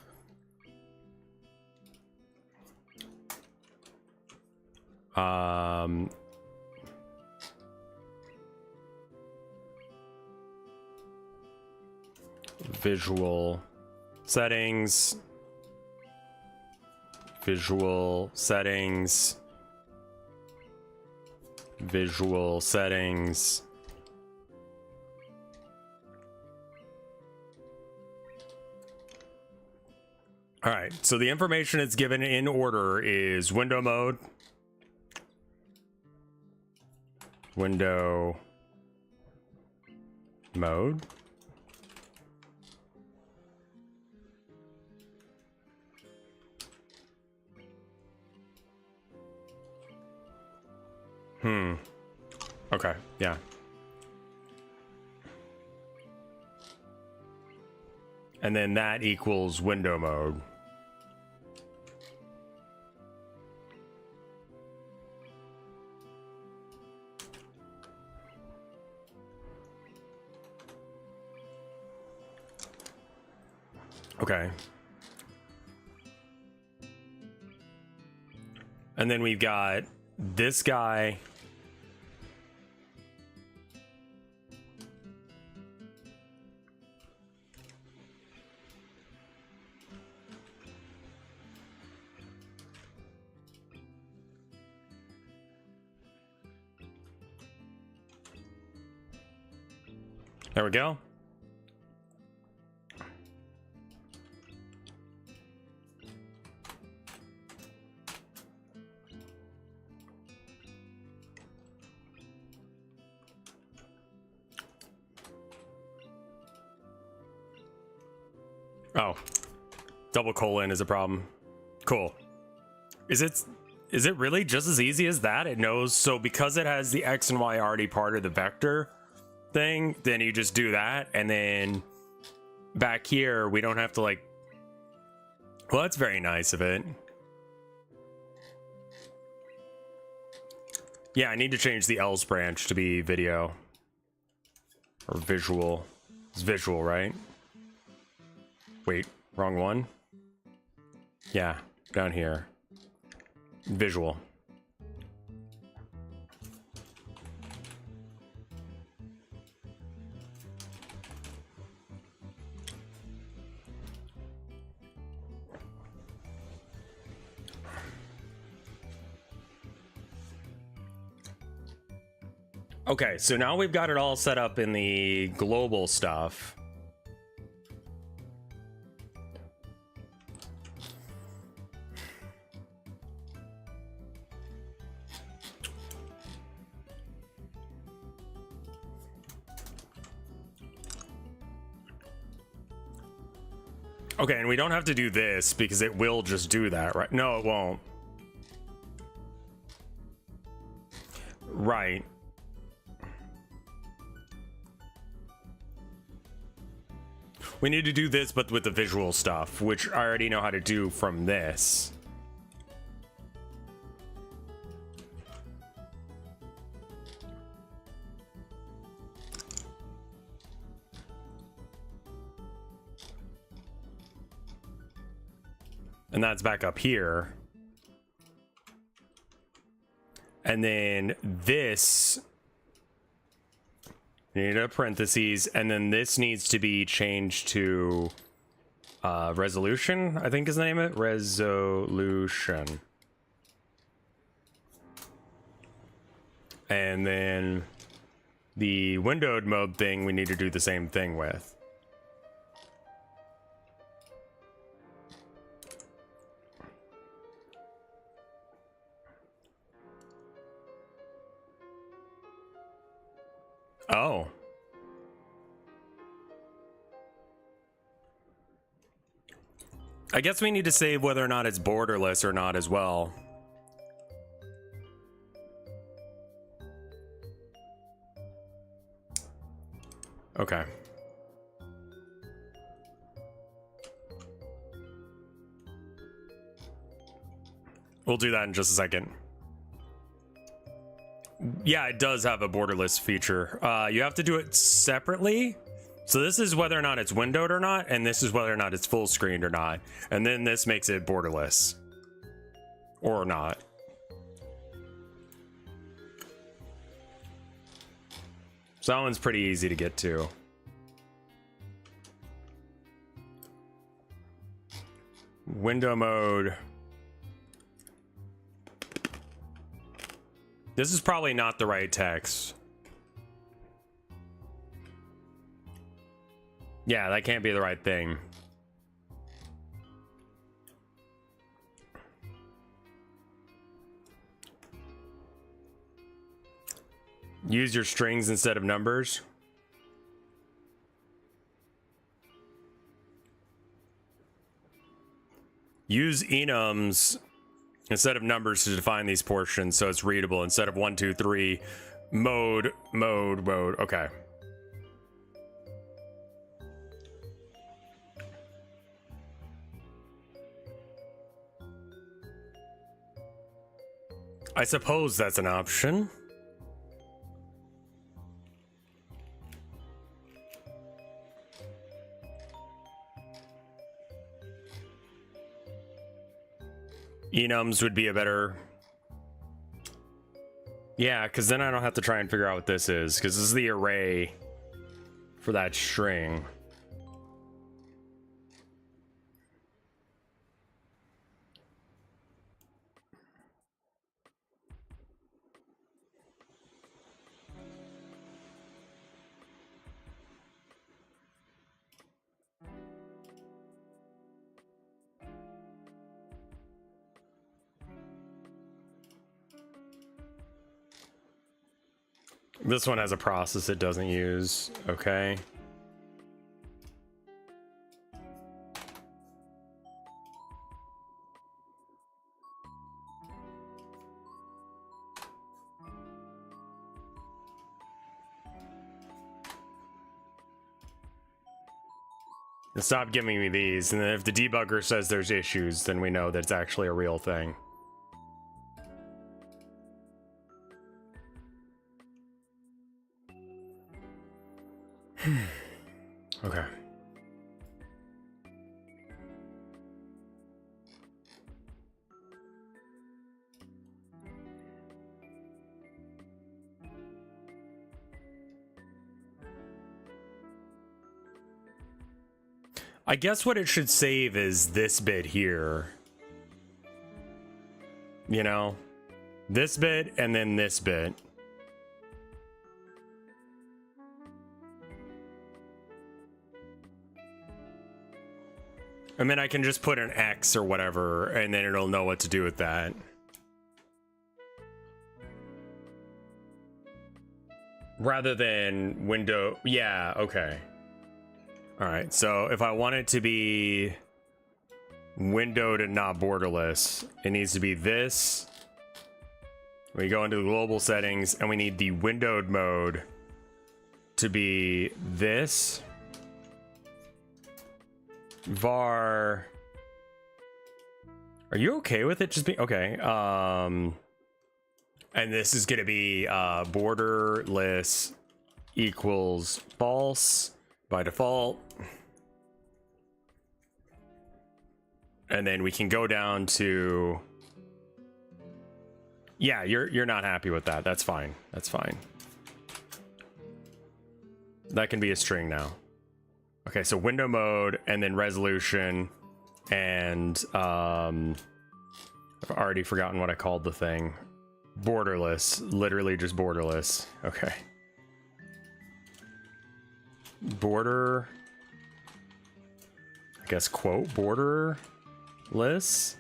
Speaker 1: Visual settings. Visual settings. Visual settings. All right, so the information it's given in order is window mode, window mode, okay, yeah. And then that equals window mode. Okay. And then we've got this guy. There we go. Oh, double colon is a problem. Cool. Is Is it really just as easy as that? It knows, so because it has the X and Y already part of the vector thing, then you just do that, and then back here, we don't have to like, well, that's very nice of it. Yeah, I need to change the else branch to be video. Or visual. It's visual, right? Wait, wrong one? Yeah, down here. Visual. Okay, so now we've got it all set up in the global stuff. Okay, and we don't have to do this because it will just do that, right? No, it won't. Right. We need to do this, but with the visual stuff, which I already know how to do from this. And that's back up here. And then this, you need a parentheses, and then this needs to be changed to resolution, I think is the name of it. Resolution. And then the windowed mode thing we need to do the same thing with. Oh. I guess we need to save whether or not it's borderless or not as well. Okay. We'll do that in just a second. Yeah, it does have a borderless feature. You have to do it separately. So this is whether or not it's windowed or not, and this is whether or not it's full screened or not. And then this makes it borderless. Or not. So that one's pretty easy to get to. Window mode. This is probably not the right text. Yeah, that can't be the right thing. Use your strings instead of numbers. Use enums instead of numbers to define these portions so it's readable instead of 1, 2, 3, mode. Okay. I suppose that's an option. Enums would be a better... Yeah, because then I don't have to try and figure out what this is, because this is the array for that string. This one has a process it doesn't use. Okay. And stop giving me these. And then if the debugger says there's issues, then we know that it's actually a real thing. Okay. I guess what it should save is this bit here. You know? This bit and then this bit. And then I can just put an X or whatever, and then it'll know what to do with that. Rather than window, yeah, okay. All right, so if I want it to be windowed and not borderless, it needs to be this. We go into the global settings, and we need the windowed mode to be this. Var, are you okay with it just being okay? And this is gonna be borderless equals false by default. And then we can go down to, yeah, you're not happy with that. That's fine. That's fine. That can be a string now. Okay, so window mode and then resolution, and I've already forgotten what I called the thing. Borderless, literally just borderless. Okay. Border, I guess quote borderless.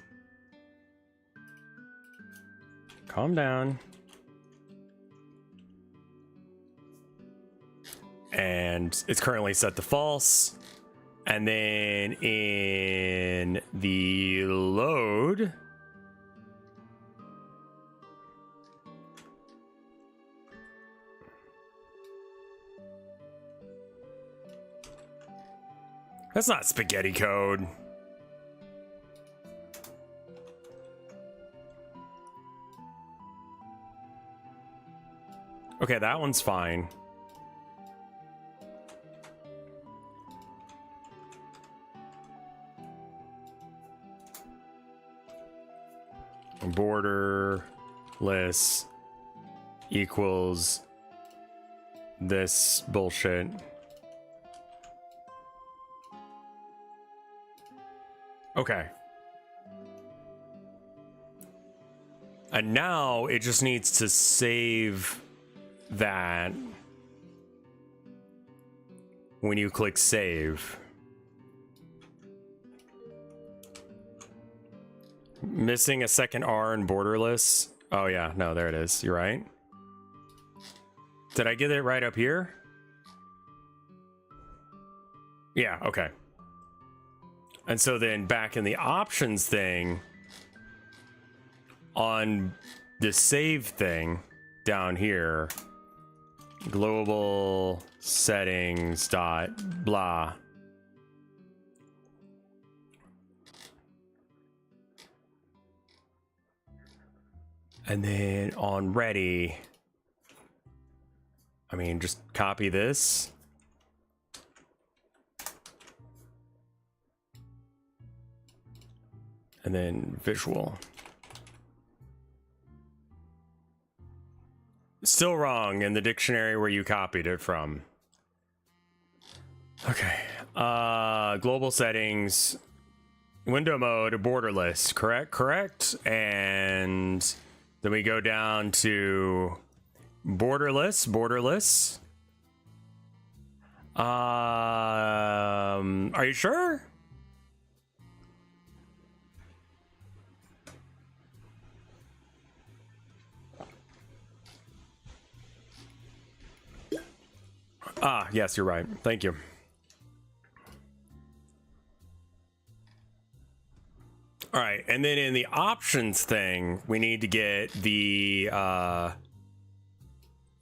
Speaker 1: Calm down. And it's currently set to false. And then in the load, that's not spaghetti code. Okay, that one's fine. Borderless equals this bullshit. Okay. And now it just needs to save that when you click save. Missing a second R in borderless. Oh yeah, no, there it is. You're right. Did I get it right up here? Yeah, okay. And so then back in the options thing, on the save thing down here, global settings dot blah. And then on ready, I mean, just copy this. And then visual. Still wrong in the dictionary where you copied it from. Okay. Global settings, window mode, borderless, correct. And then we go down to borderless. Are you sure? Ah, yes, you're right. Thank you. All right, and then in the options thing, we need to get the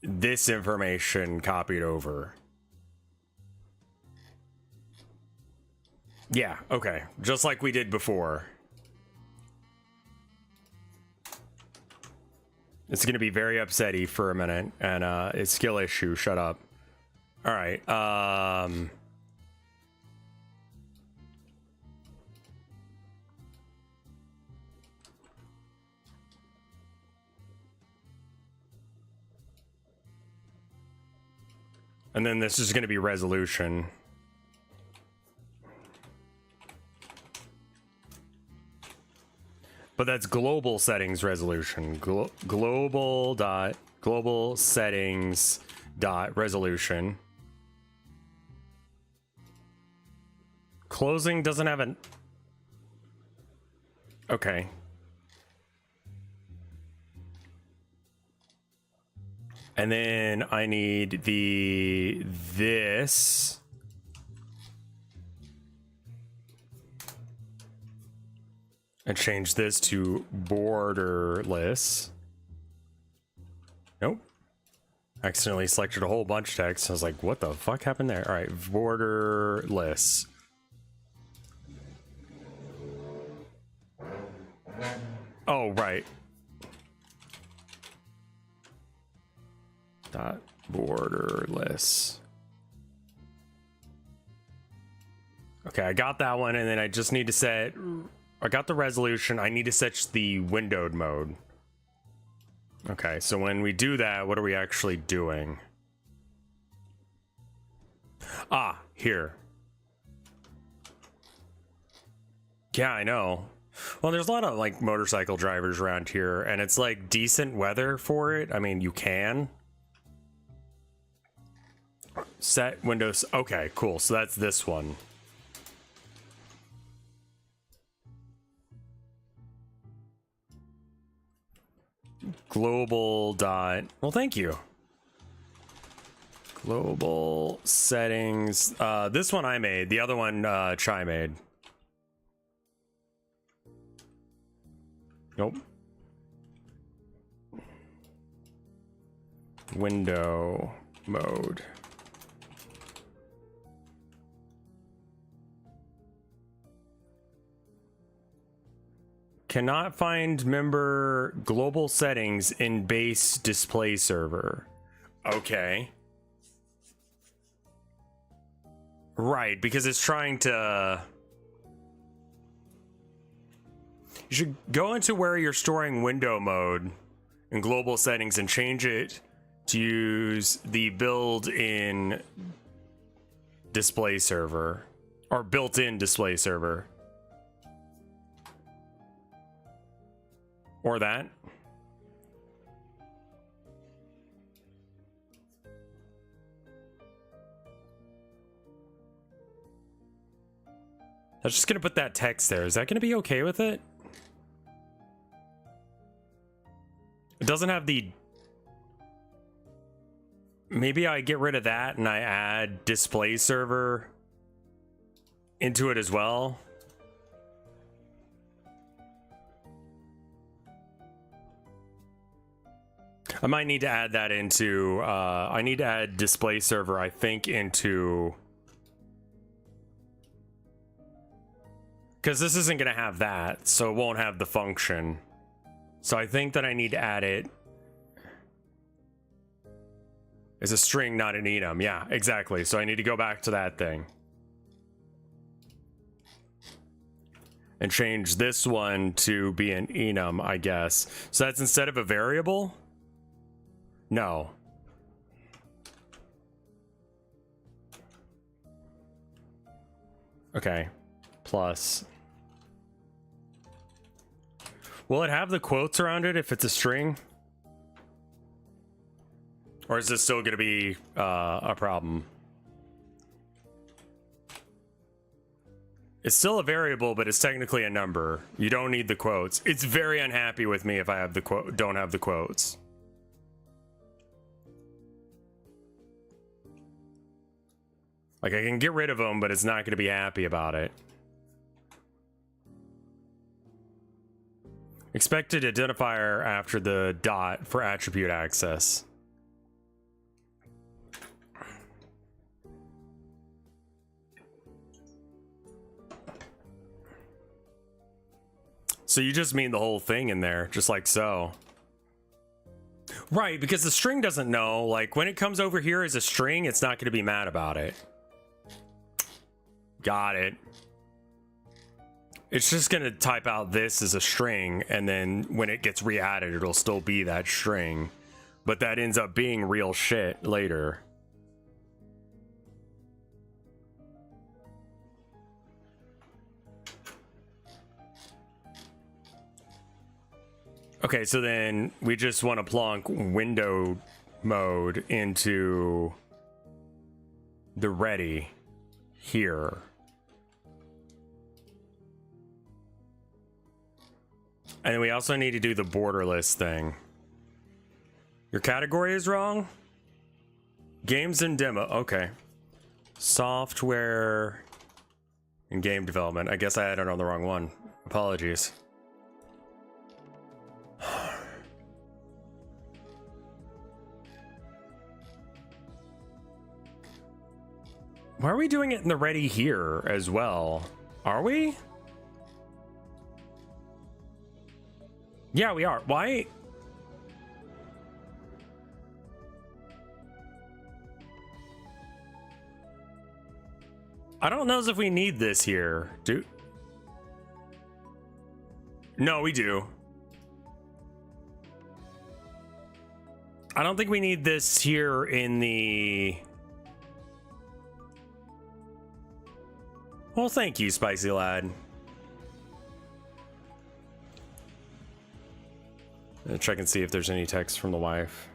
Speaker 1: this information copied over. Yeah, okay. Just like we did before. It's going to be very upsetty for a minute, and it's skill issue. Shut up. All right. And then this is going to be resolution. But that's global settings resolution. Global settings dot resolution. Closing doesn't have an... Okay. And then I need this. And change this to borderless. Nope. Accidentally selected a whole bunch of text. I was like, what the fuck happened there? All right, borderless. Oh, right. Dot borderless. Okay, I got that one, and then I just need to set... I got the resolution. I need to set the windowed mode. Okay, so when we do that, what are we actually doing? Ah, here. Yeah, I know. Well, there's a lot of like motorcycle drivers around here, and it's like decent weather for it. I mean, you can set windows. Okay, cool. So that's this one. Global dot. Well, thank you. Global settings. This one I made. The other one Chai made. Nope. Window mode. Cannot find member global settings in base display server. Okay. Right, because it's trying to... You should go into where you're storing window mode in global settings and change it to use the built-in display server or built-in display server. Or that. I was just gonna put that text there. Is that gonna be okay with it? It doesn't have the... Maybe I get rid of that and I add display server into it as well. I might need to add that into, I need to add display server, I think, into... Because this isn't going to have that, so it won't have the function. So I think that I need to add it as a string, not an enum. Yeah, exactly. So I need to go back to that thing. And change this one to be an enum, I guess. So that's instead of a variable? No. Okay. Plus. Will it have the quotes around it if it's a string? Or is this still going to be a problem? It's still a variable, but it's technically a number. You don't need the quotes. It's very unhappy with me if I have the don't have the quotes. Like, I can get rid of them, but it's not going to be happy about it. Expected identifier after the dot for attribute access. So you just mean the whole thing in there, just like so. Right, because the string doesn't know, like when it comes over here as a string, it's not going to be mad about it. Got it. It's just going to type out this as a string, and then when it gets re-added, it'll still be that string. But that ends up being real shit later. Okay, so then we just want to plonk window mode into the ready here. And then we also need to do the borderless thing. Your category is wrong? Games and demo, okay. Software and game development. I guess I added on the wrong one. Apologies. Why are we doing it in the ready here as well? Are we? Yeah, we are. Why? I don't know if we need this here. No, we do. I don't think we need this here in the... Well, thank you, Spicy Lad. I'll check and see if there's any text from the wife.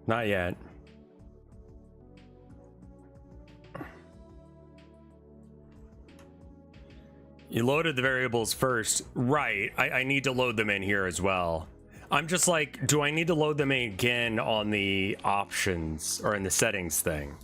Speaker 1: Not yet. You loaded the variables first. Right, I need to load them in here as well. I'm just like, do I need to load them in again on the options or in the settings thing?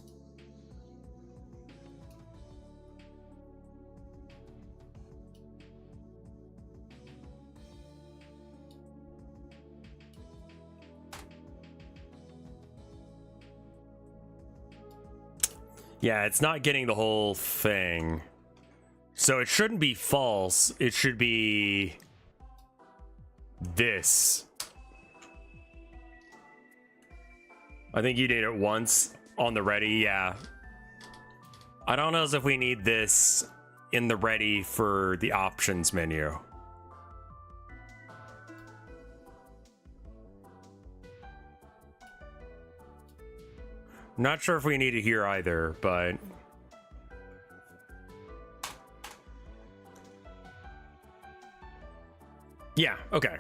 Speaker 1: Yeah, it's not getting the whole thing. So it shouldn't be false. It should be this. I think you did it once on the ready, yeah. I don't know if we need this in the ready for the options menu. Not sure if we need it here either, but... Yeah, okay.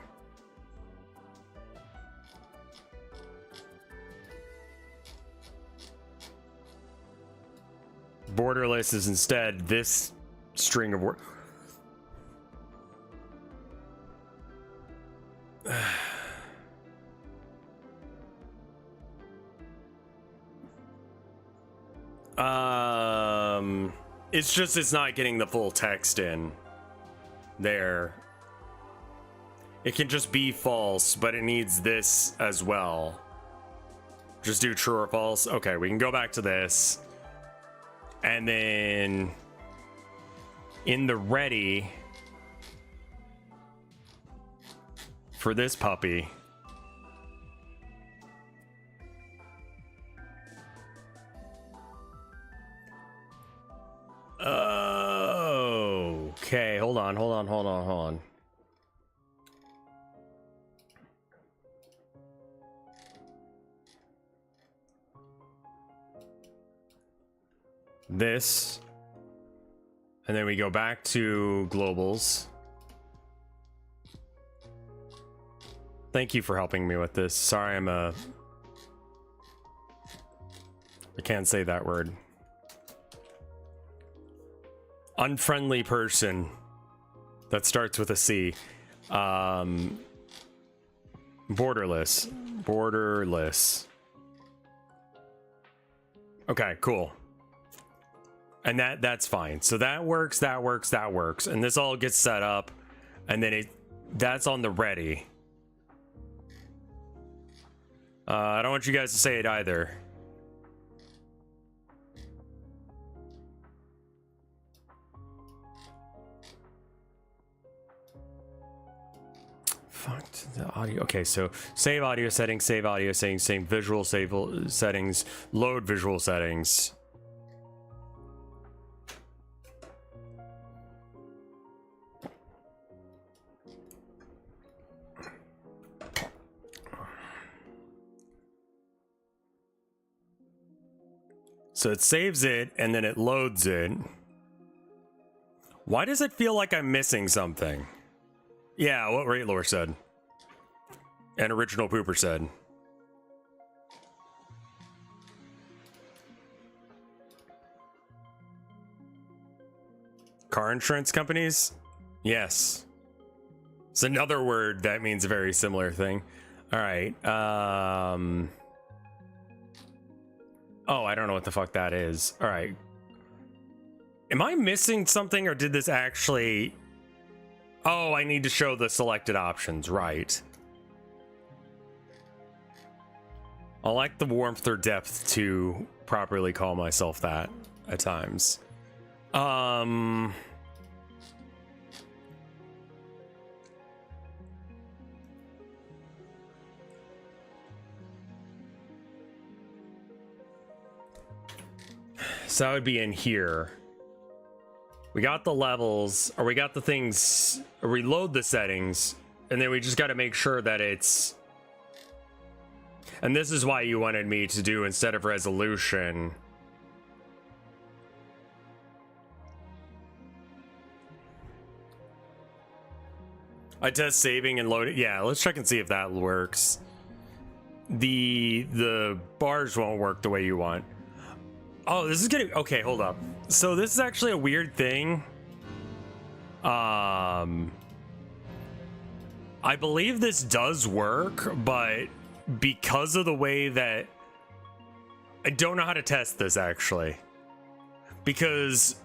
Speaker 1: Borderless is instead this string of words. It's just, it's not getting the full text in there. It can just be false, but it needs this as well. Just do true or false. Okay, we can go back to this. And then in the ready for this puppy, okay, hold on. This, and then we go back to globals. Thank you for helping me with this. Sorry, I can't say that word. Unfriendly person that starts with a C. Borderless. Okay, cool. And that's fine. So that works. And this all gets set up, and then that's on the ready. I don't want you guys to say it either. fuck the audio? Okay, so save audio settings, save audio settings, save visual settings, load visual settings. So it saves it and then it loads it. Why does it feel like I'm missing something? Yeah, what Raitlor said. And Original Pooper said. Car insurance companies? Yes. It's another word that means a very similar thing. All right. Oh, I don't know what the fuck that is. All right. Am I missing something or did this actually... Oh, I need to show the selected options. Right. I like the warmth or depth to properly call myself that at times. So that would be in here. We got the levels, or we got the things, or we load the settings, and then we just got to make sure that it's... And this is why you wanted me to do, instead of resolution... I test saving and loading. Yeah, let's check and see if that works. The bars won't work the way you want. Oh, this is getting... Okay, hold up. So this is actually a weird thing. I believe this does work, but because of the way that... I don't know how to test this, actually. Because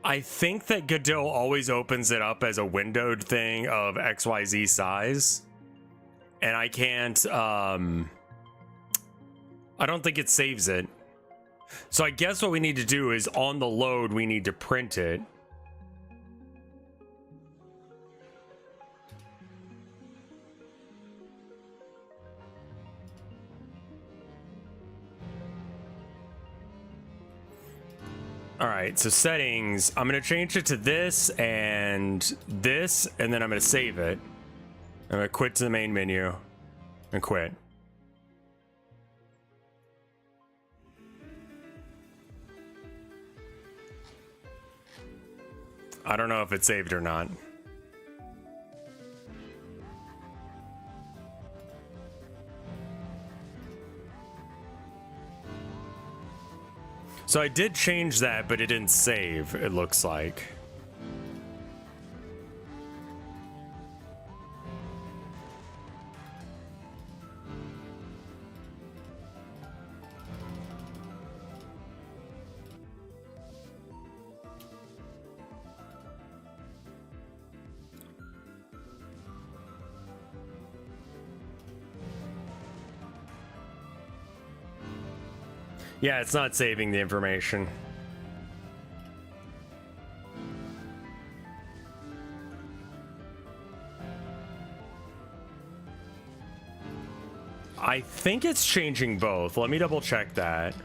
Speaker 1: I think that Godot always opens it up as a windowed thing of XYZ size. And I can't... I don't think it saves it. So I guess what we need to do is on the load, we need to print it. All right, so settings, I'm going to change it to this, and then I'm going to save it. I'm going to quit to the main menu and quit. I don't know if it's saved or not. So I did change that, but it didn't save, it looks like. Yeah, it's not saving the information. I think it's changing both. Let me double check that.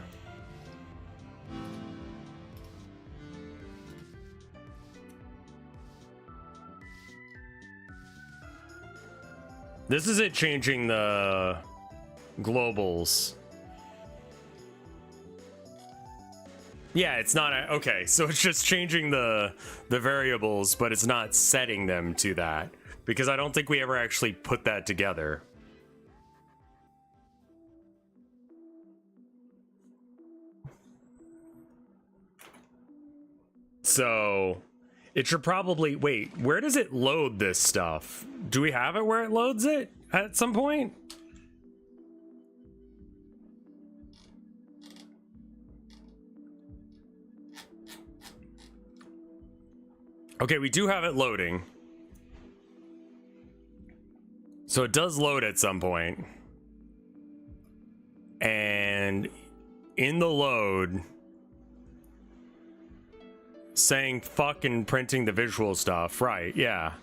Speaker 1: This is it changing the globals. Yeah, it's not okay, so it's just changing the variables, but it's not setting them to that, because I don't think we ever actually put that together. So it should probably wait, where does it load this stuff? Do we have it where it loads it at some point? Okay, we do have it loading. So it does load at some point. And in the load, saying fucking printing the visual stuff. Right, yeah.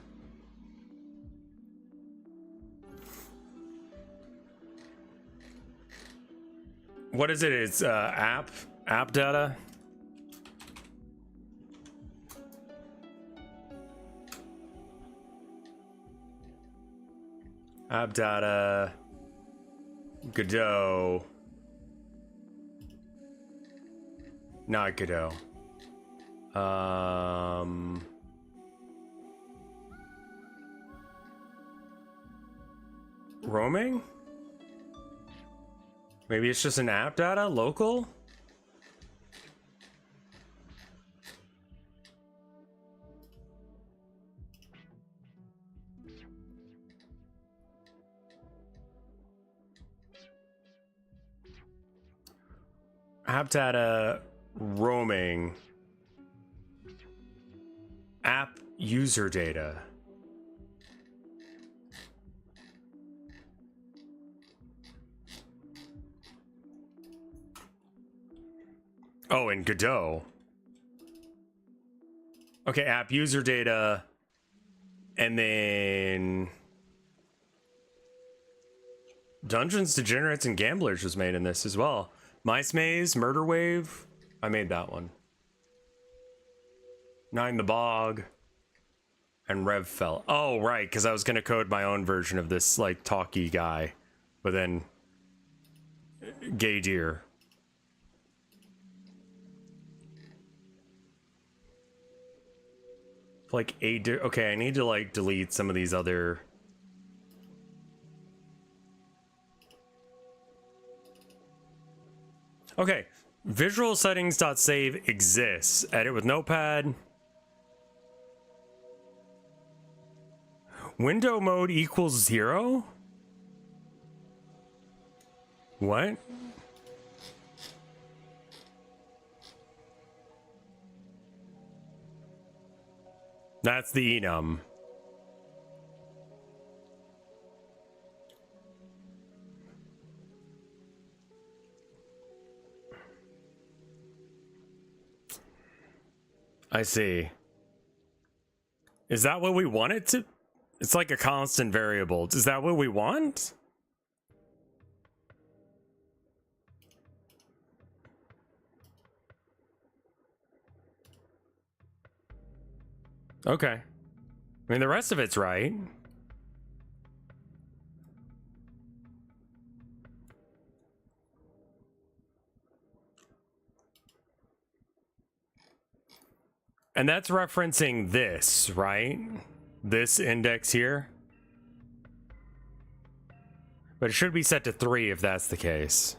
Speaker 1: What is it? It's app data. App data. Godot. Not Godot. Roaming? Maybe it's just an app data local? App data roaming. App user data. Oh, and Godot. Okay, app user data. And then Dungeons, Degenerates, and Gamblers was made in this as well. Mice Maze, Murder Wave. I made that one. Nine the Bog. And RevFell. Oh, right, because I was going to code my own version of this, like, talky guy. But then... Gay Deer. Like, a deer... Okay, I need to, like, delete some of these other... Okay, visual settings.save exists. Edit with notepad. Window mode equals 0? What? That's the enum. I see. Is that what we want it to? It's like a constant variable. Is that what we want? Okay. I mean, the rest of it's right. And that's referencing this, right? This index here. But it should be set to 3 if that's the case.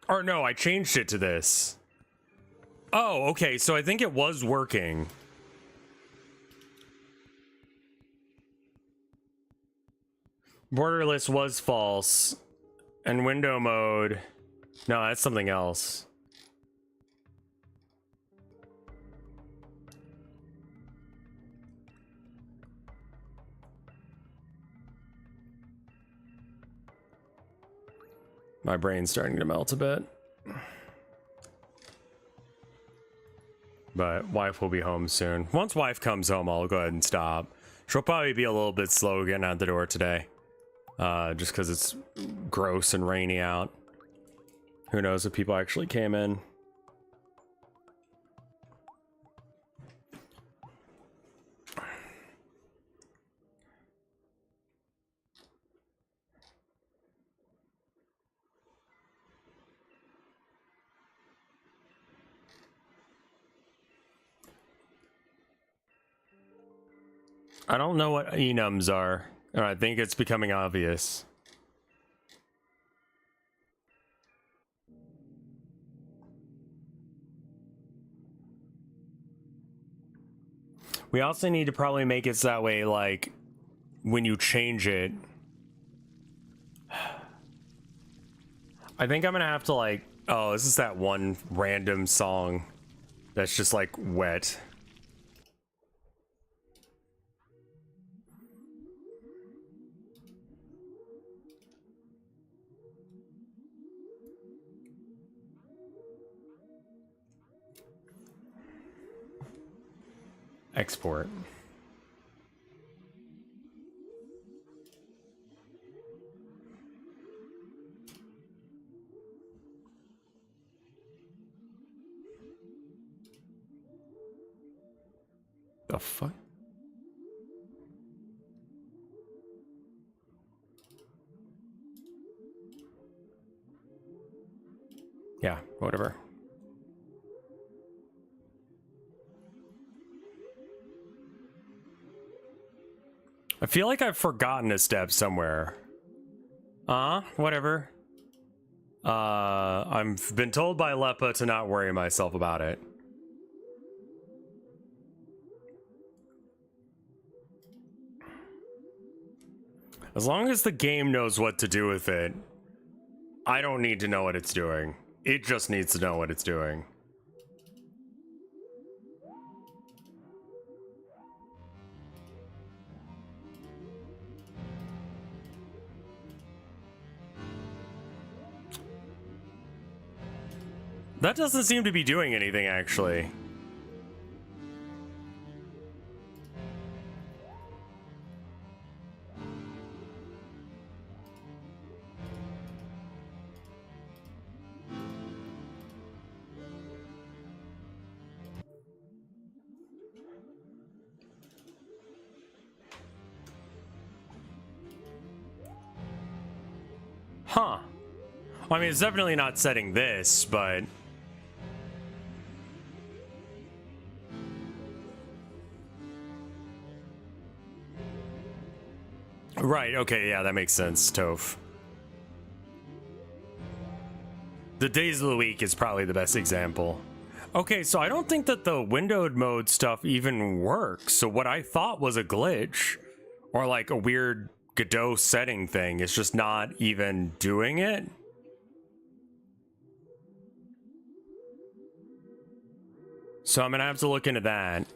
Speaker 1: Or no, I changed it to this. Oh, okay, so I think it was working. Borderless was false. And window mode... No, that's something else. My brain's starting to melt a bit. But wife will be home soon. Once wife comes home, I'll go ahead and stop. She'll probably be a little bit slow getting out the door today. Just because it's gross and rainy out. Who knows if people actually came in. I don't know what enums are. I think it's becoming obvious. We also need to probably make it so that way, like, when you change it... I think I'm gonna have to, like... Oh, this is that one random song that's just, like, wet. Export. the fuck? Yeah, whatever. I feel like I've forgotten a step somewhere. Whatever. I've been told by Lepa to not worry myself about it. As long as the game knows what to do with it, I don't need to know what it's doing. It just needs to know what it's doing. That doesn't seem to be doing anything, actually. Huh. Well, I mean, it's definitely not setting this, but... Right, okay, yeah, that makes sense, Toph. The days of the week is probably the best example. Okay, so I don't think that the windowed mode stuff even works. So what I thought was a glitch, or like a weird Godot setting thing, is just not even doing it. So I'm gonna have to look into that.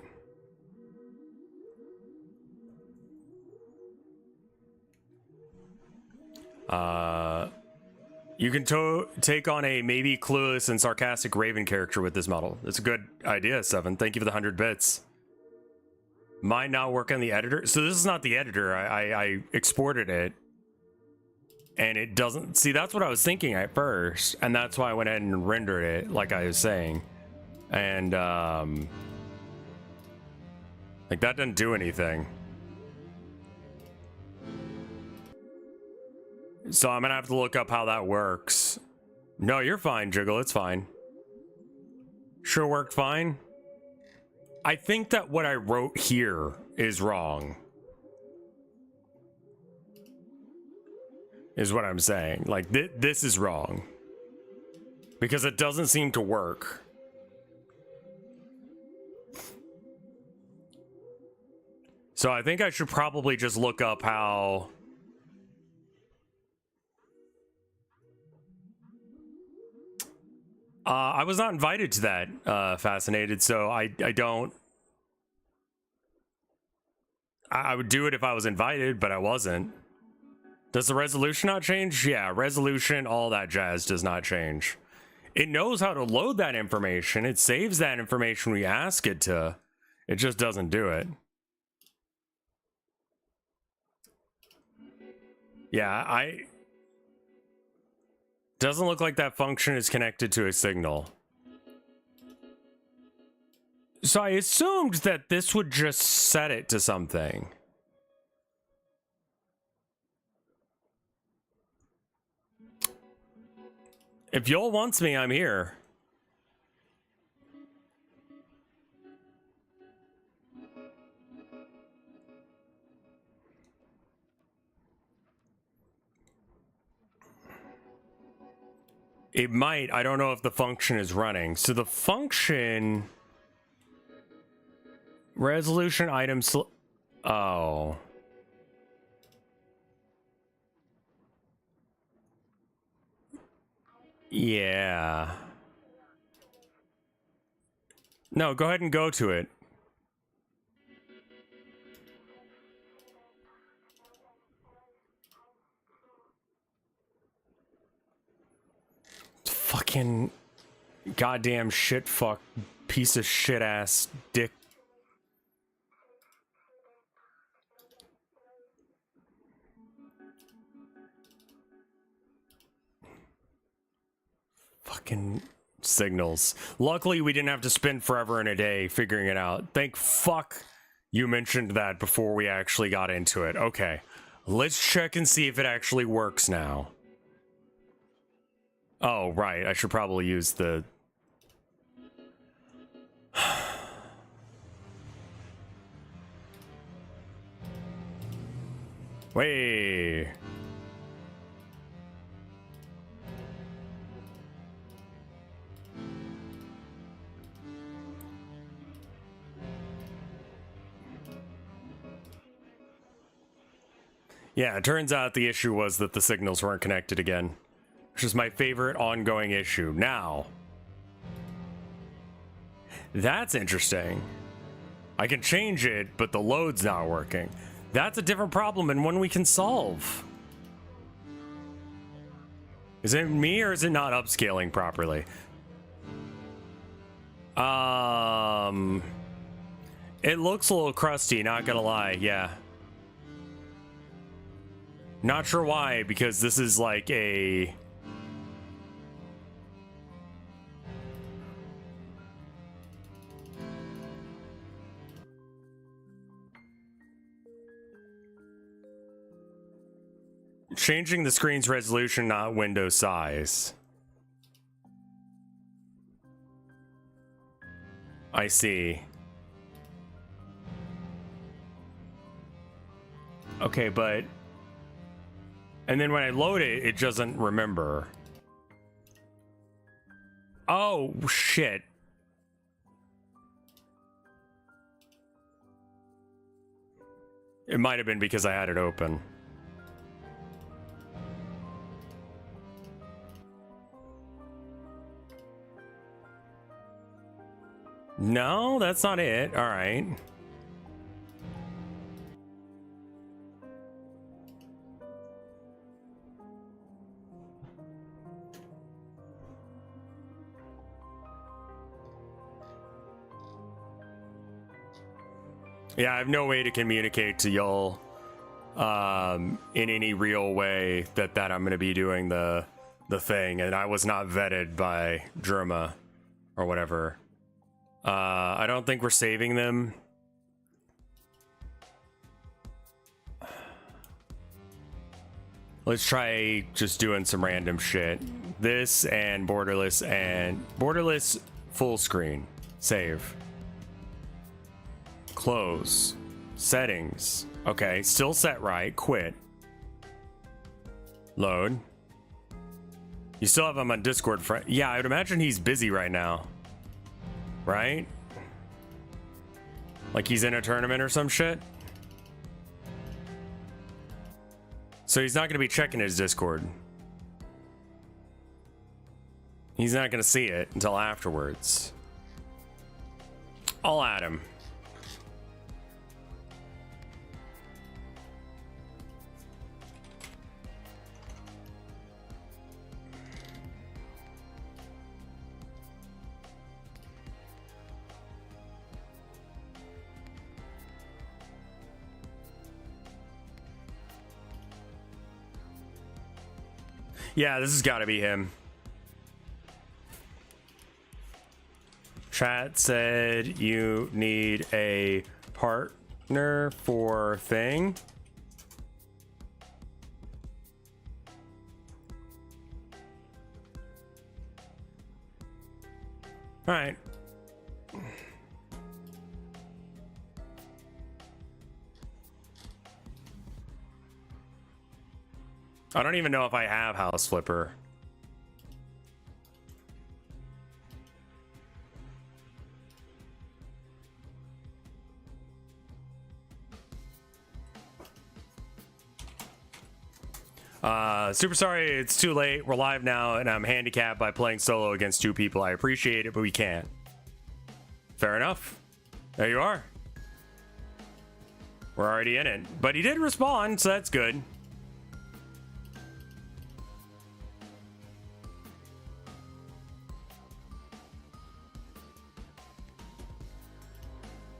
Speaker 1: You can take on a maybe clueless and sarcastic Raven character with this model. That's a good idea, Seven. Thank you for the 100 bits. Might not work on the editor. So this is not the editor. I exported it. And it doesn't... See, that's what I was thinking at first. And that's why I went ahead and rendered it, like I was saying. And, like, that doesn't do anything. So I'm gonna have to look up how that works. No, you're fine, Jiggle. It's fine. Sure worked fine. I think that what I wrote here is wrong. Is what I'm saying. Like, this is wrong. Because it doesn't seem to work. So I think I should probably just look up how... I was not invited to that, Fascinated, so I don't... I would do it if I was invited, but I wasn't. Does the resolution not change? Yeah, resolution, all that jazz does not change. It knows how to load that information. It saves that information we ask it to. It just doesn't do it. Yeah, doesn't look like that function is connected to a signal. So I assumed that this would just set it to something. If Yol wants me, I'm here. It might. I don't know if the function is running. So the function... Resolution item... Oh. Yeah. No, go ahead and go to it. Fucking goddamn shit fuck piece of shit ass dick. Fucking signals. Luckily we didn't have to spend forever and a day figuring it out. Thank fuck You mentioned that before we actually got into it. Okay. Let's check and see if it actually works now. Oh, right. I should probably use the... Way. Yeah, it turns out the issue was that the signals weren't connected again, which is my favorite ongoing issue. Now, that's interesting. I can change it, but the load's not working. That's a different problem and one we can solve. Is it me or is it not upscaling properly? It looks a little crusty, not gonna lie, yeah. Not sure why, because this is like a... Changing the screen's resolution, not window size. I see. Okay, but... And then when I load it, it doesn't remember. Oh, shit. It might have been because I had it open. No, that's not it. All right. Yeah, I have no way to communicate to y'all in any real way that I'm going to be doing the thing, and I was not vetted by Germa or whatever. I don't think we're saving them. Let's try just doing some random shit. This and borderless full screen. Save. Close. Settings. Okay, still set right. Quit. Load. You still have him on Discord, friend. Yeah, I would imagine he's busy right now. Right? Like he's in a tournament or some shit? So he's not going to be checking his Discord. He's not going to see it until afterwards. I'll add him. Yeah, this has got to be him. Chat said you need a partner for thing. All right. I don't even know if I have House Flipper. Super sorry it's too late. We're live now and I'm handicapped by playing solo against two people. I appreciate it, but we can't. Fair enough. There you are. We're already in it. But he did respond, so that's good.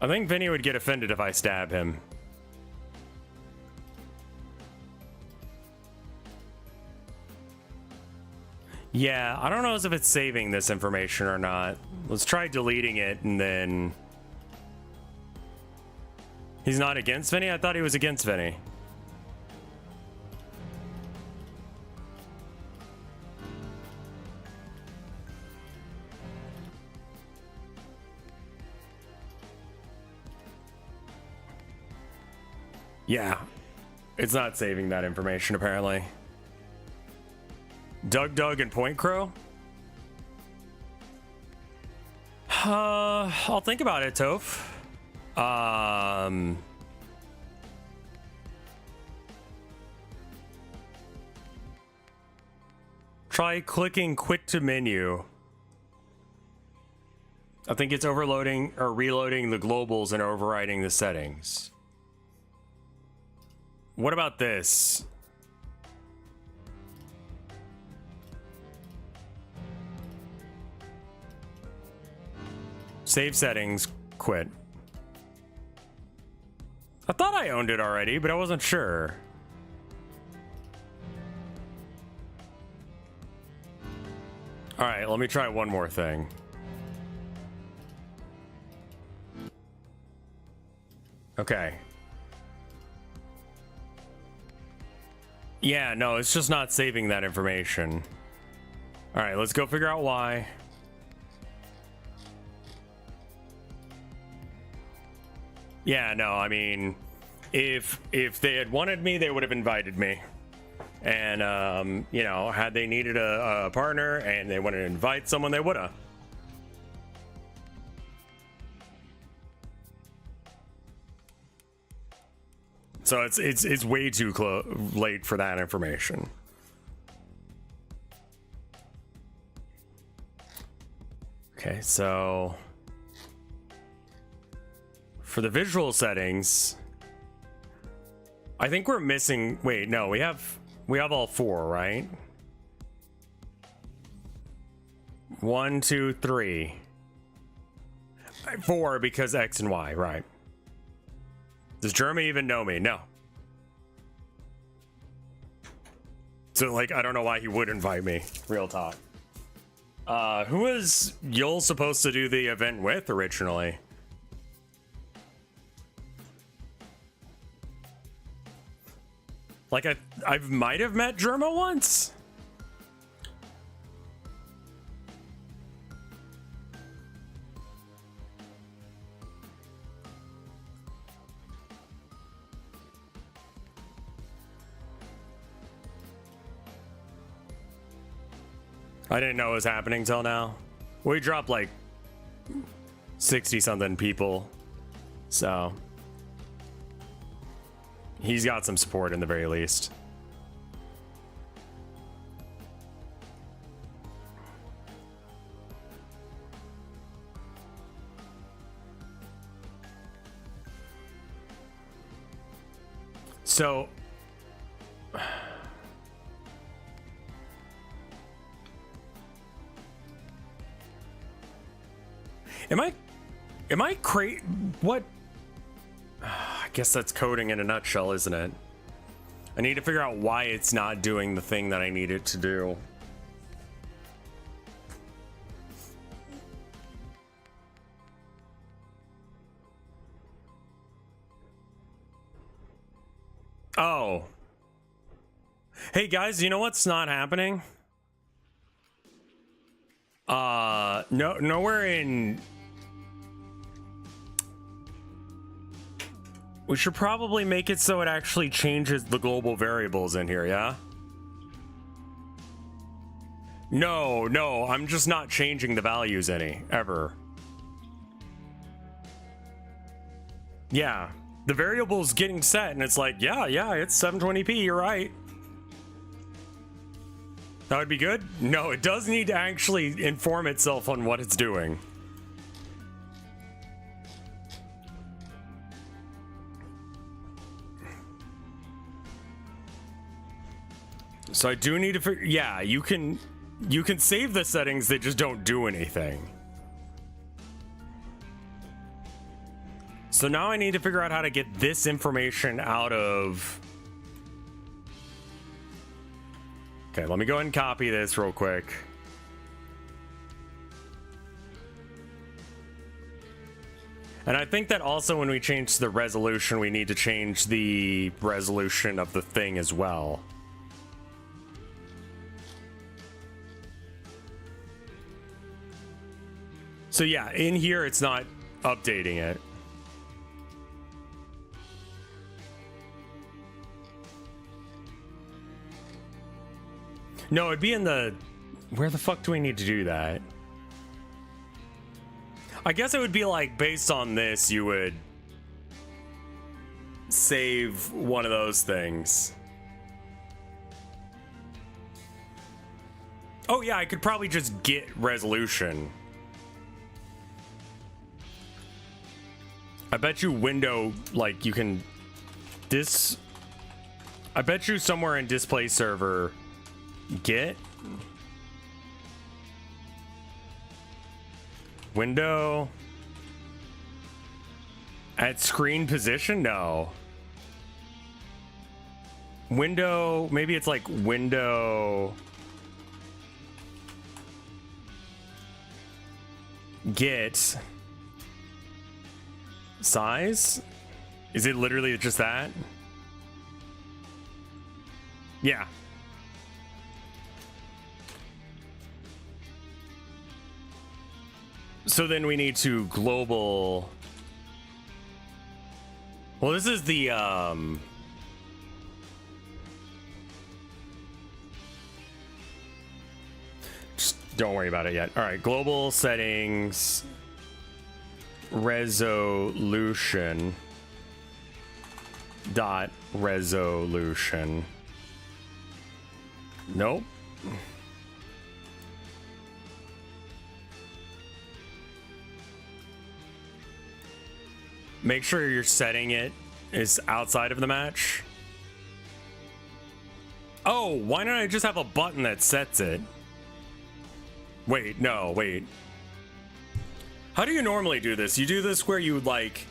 Speaker 1: I think Vinny would get offended if I stab him. Yeah, I don't know if it's saving this information or not. Let's try deleting it and then... He's not against Vinny? I thought he was against Vinny. Yeah. It's not saving that information, apparently. Doug, and Point Crow? I'll think about it, Toph. Try clicking quit to menu. I think it's overloading or reloading the globals and overriding the settings. What about this? Save settings, quit. I thought I owned it already, but I wasn't sure. All right, let me try one more thing. Okay. Yeah, no, it's just not saving that information. All right, let's go figure out why. Yeah, no, I mean, if they had wanted me, they would have invited me. And, you know, had they needed a partner and they wanted to invite someone, they would have. So it's way too late for that information. Okay, so for the visual settings, I think we're missing. Wait, no, we have all four, right? 1, 2, 3, 4 because X and Y, right? Does Jeremy even know me? No. So, like, I don't know why he would invite me. Real talk. Who was Yul supposed to do the event with originally? Like, I might have met Germa once? I didn't know it was happening till now. We dropped like 60 something people. So he's got some support in the very least. So Am I crazy? What? I guess that's coding in a nutshell, isn't it? I need to figure out why it's not doing the thing that I need it to do. Oh. Hey guys, you know what's not happening? Nowhere in... We should probably make it so it actually changes the global variables in here, yeah? No, I'm just not changing the values any, ever. Yeah, the variable's getting set and it's like, yeah, it's 720p, you're right. That would be good? No, it does need to actually inform itself on what it's doing. So I do need to figure, yeah, you can save the settings, they just don't do anything. So now I need to figure out how to get this information out of... Okay, let me go ahead and copy this real quick. And I think that also when we change the resolution, we need to change the resolution of the thing as well. So yeah, in here, it's not updating it. No, it'd be in the... Where the fuck do we need to do that? I guess it would be like, based on this, you would save one of those things. Oh yeah, I could probably just get resolution. I bet you window, like, you can... I bet you somewhere in display server, get... Window... At screen position? No. Window... Maybe it's like window... Get... Size? Is it literally just that? Yeah. So then we need to global... Well, this is the, Just don't worry about it yet. All right, global settings... resolution dot resolution. Nope. Make sure you're setting it is outside of the match. Oh, why don't I just have a button that sets it? Wait, no, wait. How do you normally do this? You do this where you, like,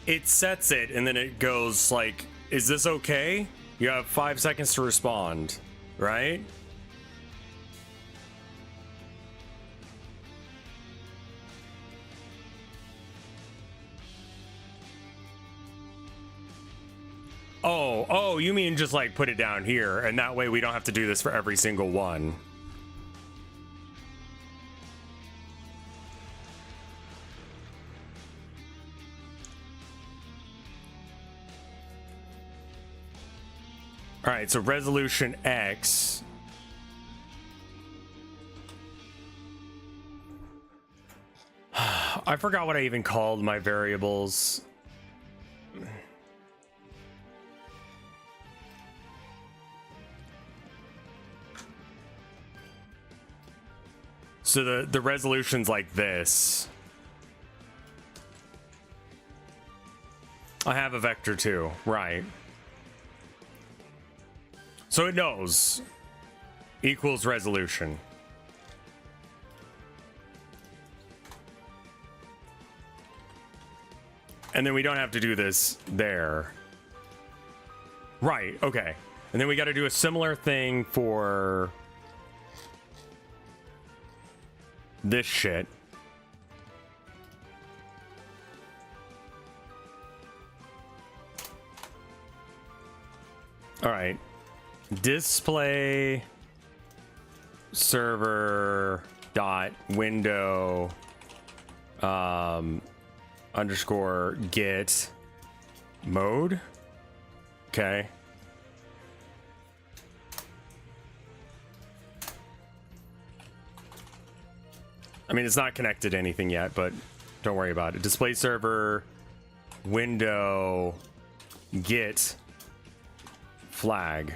Speaker 1: it sets it and then it goes, like, is this okay? You have 5 seconds to respond, right? Oh, you mean just, like, put it down here, and that way we don't have to do this for every single one. All right, so resolution X. I forgot what I even called my variables. So the resolution's like this. I have a vector too, right? So it knows equals resolution. And then we don't have to do this there. Right, okay. And then we got to do a similar thing for this shit. All right. Display server dot window underscore get mode. Okay. I mean, it's not connected to anything yet, but don't worry about it. Display server window get flag.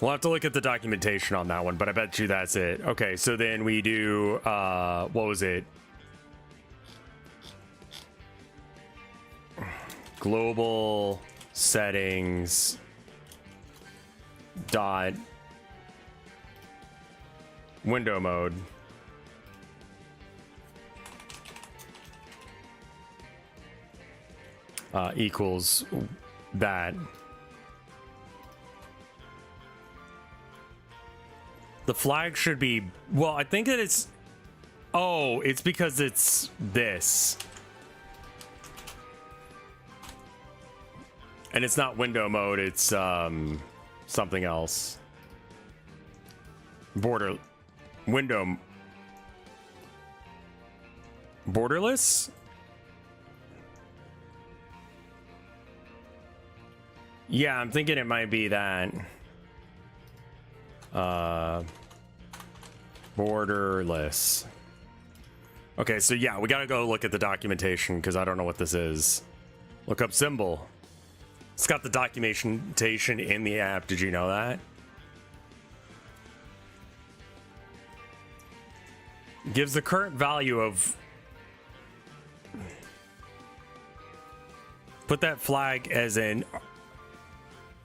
Speaker 1: We'll have to look at the documentation on that one, but I bet you that's it. Okay, so then we do, what was it? Global settings dot window mode. equals that. The flag should be, well, I think that it's, oh, it's because it's this. And it's not window mode, it's something else. Borderless? Yeah, I'm thinking it might be that. Borderless. Okay, so yeah, we gotta go look at the documentation because I don't know what this is. Look up symbol. It's got the documentation in the app. Did you know that? Gives the current value of... Put that flag as an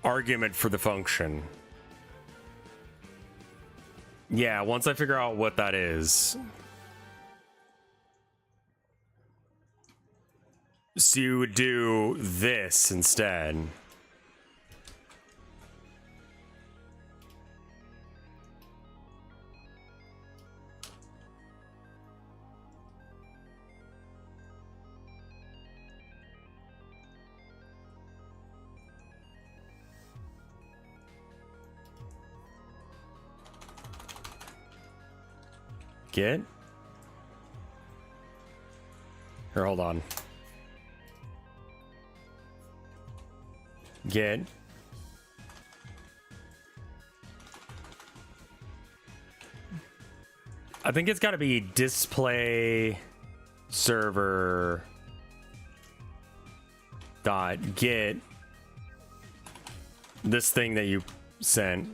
Speaker 1: argument for the function. Yeah, once I figure out what that is. So you would do this instead. Get? Here, hold on. Get. I think it's got to be display server dot get this thing that you sent.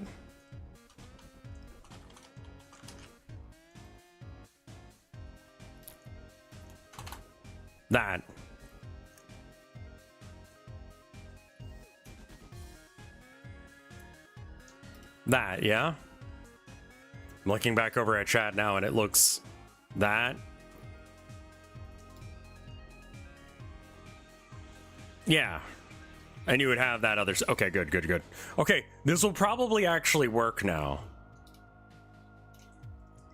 Speaker 1: That. That, yeah? I'm looking back over at chat now and it looks that. Yeah. And you would have that other... Okay, good, good, good. Okay, this will probably actually work now.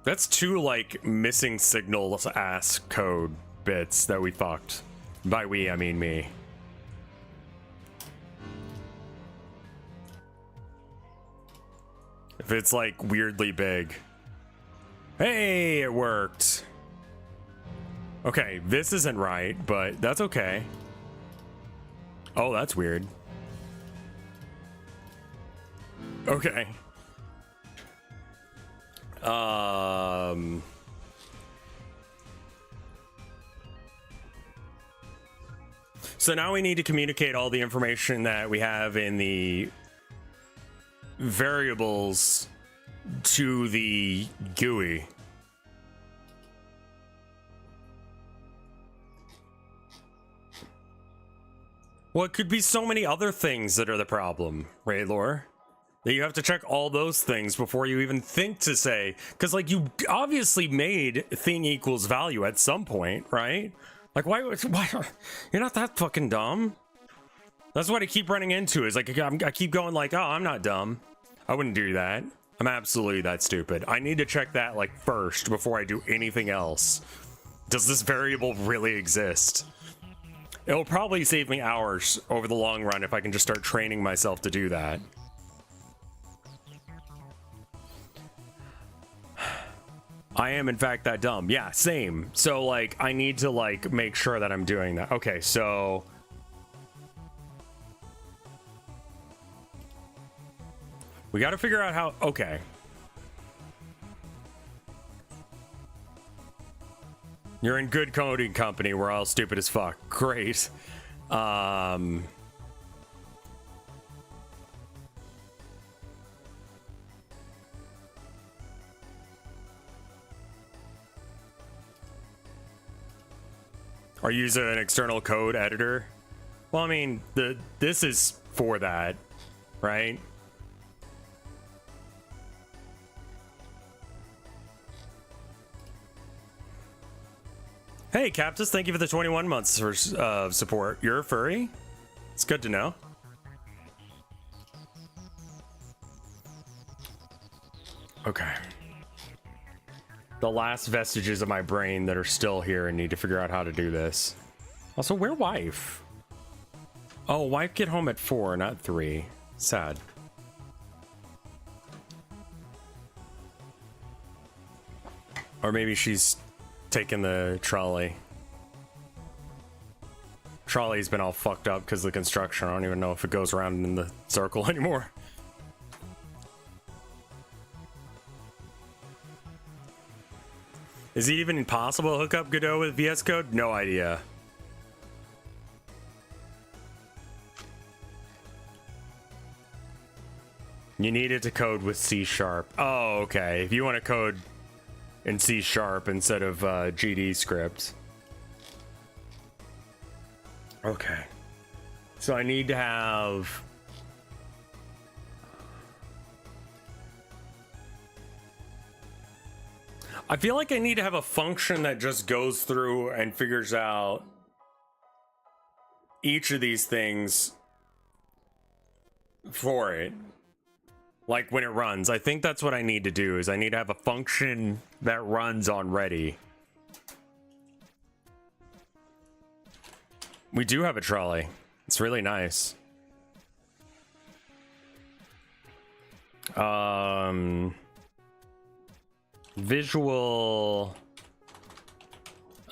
Speaker 1: That's two, like, missing signals ass code bits that we fucked. By we, I mean me. If it's like weirdly big. Hey, it worked. Okay, this isn't right, but that's okay. Oh, that's weird. Okay. So now we need to communicate all the information that we have in the variables to the GUI. Well, it could be so many other things that are the problem, right, Lore? That you have to check all those things before you even think to say, because like you obviously made thing equals value at some point, right? Like why you're not that fucking dumb. That's what I keep running into is like I keep going like, oh, I'm not dumb. I wouldn't do that. I'm absolutely that stupid. I need to check that like first before I do anything else. Does this variable really exist? It'll probably save me hours over the long run if I can just start training myself to do that. I am in fact that dumb. Yeah, same. So like I need to like make sure that I'm doing that. Okay, so we got to figure out how. Okay. You're in good coding company. We're all stupid as fuck. Great. Are you using an external code editor? Well, I mean, this is for that, right? Hey, Captus, thank you for the 21 months for support. You're a furry? It's good to know. Okay. The last vestiges of my brain that are still here and need to figure out how to do this. Also, where wife? Oh, wife get home at 4, not 3. Sad. Or maybe she's taking the trolley. Trolley's been all fucked up because of the construction. I don't even know if it goes around in the circle anymore. Is it even possible to hook up Godot with VS Code? No idea. You need it to code with C#. Oh, okay. If you want to code in C# instead of GD script. Okay. So I need to have... I feel like I need to have a function that just goes through and figures out each of these things for it. Like when it runs. I think that's what I need to do, is I need to have a function that runs on ready. We do have a trolley. It's really nice. Visual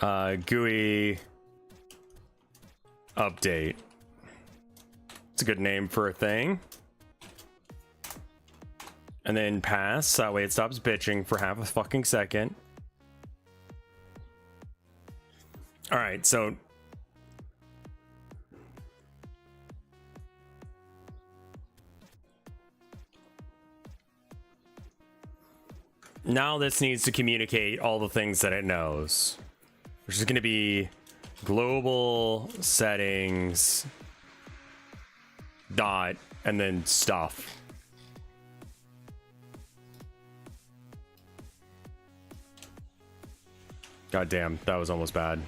Speaker 1: GUI update. It's a good name for a thing. And then pass, that way it stops bitching for half a fucking second. All right, so now this needs to communicate all the things that it knows, which is going to be global settings dot and then stuff. God damn, that was almost bad.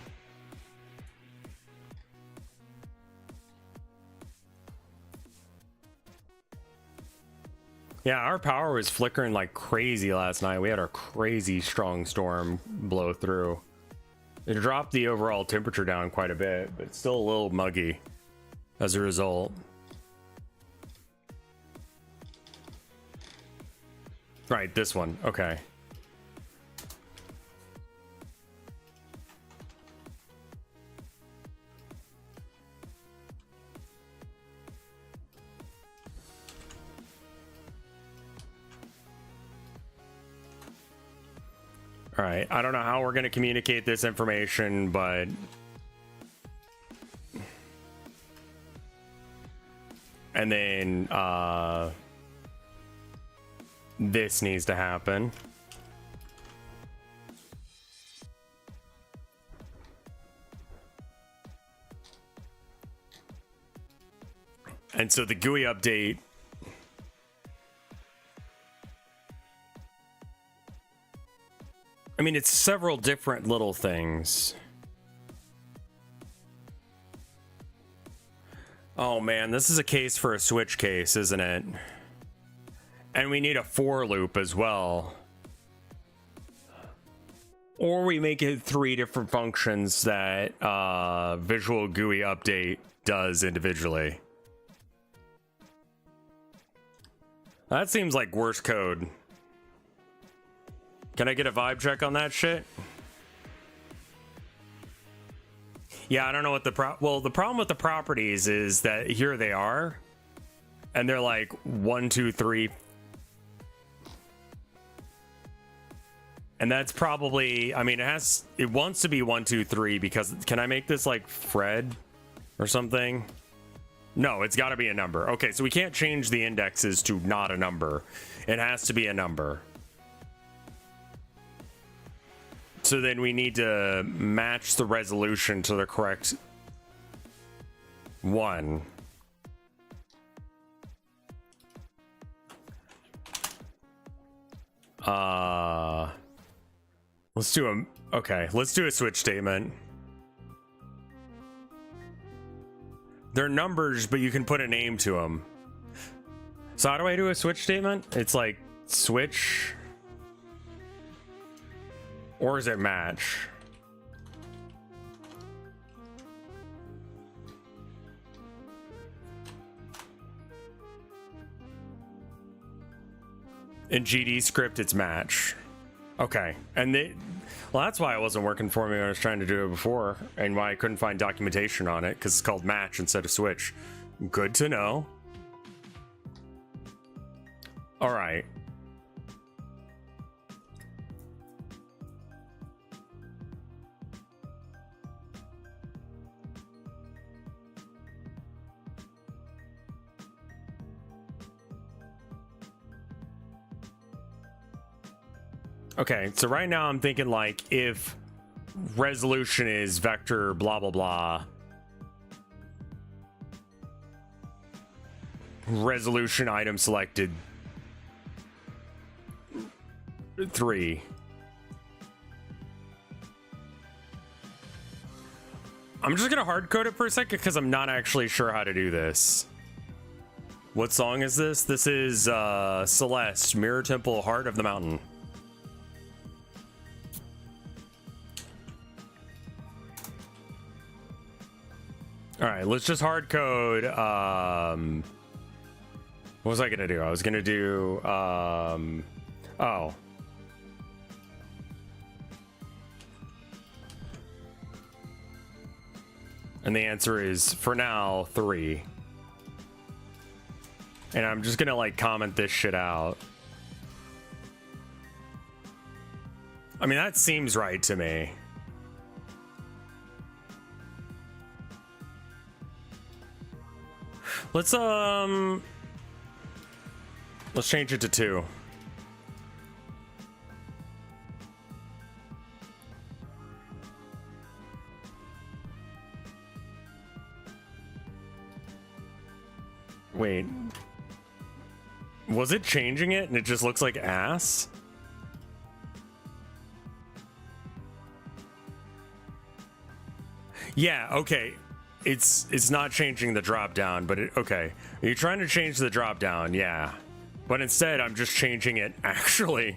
Speaker 1: Yeah, our power was flickering like crazy last night. We had a crazy strong storm blow through. It dropped the overall temperature down quite a bit, but it's still a little muggy as a result. Right, this one. Okay. All right, I don't know how we're going to communicate this information, but and then this needs to happen. And so the GUI update I mean, it's several different little things. Oh man, this is a case for a switch case, isn't it? And we need a for loop as well. Or we make it 3 different functions that visual GUI update does individually. That seems like worse code. Can I get a vibe check on that shit? Yeah, I don't know what the well, the problem with the properties is that here they are, and they're like 1, 2, 3, and that's probably. I mean, it wants to be 1, 2, 3 because can I make this like Fred or something? No, it's got to be a number. Okay, so we can't change the indexes to not a number. It has to be a number. So then we need to match the resolution to the correct one. Let's do a, okay, let's do a switch statement. They're numbers, but you can put a name to them. So how do I do a switch statement? It's like switch, or is it match? In GD script, it's match. Okay, and well, that's why it wasn't working for me when I was trying to do it before, and why I couldn't find documentation on it, because it's called match instead of switch. Good to know. All right. Okay, so right now I'm thinking like if resolution is vector blah blah blah, resolution item selected 3. I'm just gonna hard code it for a second because I'm not actually sure how to do this. What song is this? This is Celeste, Mirror Temple, Heart of the Mountain. All right, let's just hard code. What was I gonna do? I was gonna do oh. And the answer is, for now, 3. And I'm just gonna like comment this shit out. I mean, that seems right to me. Let's change it to 2. Wait. Was it changing it and it just looks like ass? Yeah, okay. It's not changing the drop down, but okay. Are you trying to change the drop down? Yeah. But instead, I'm just changing it actually.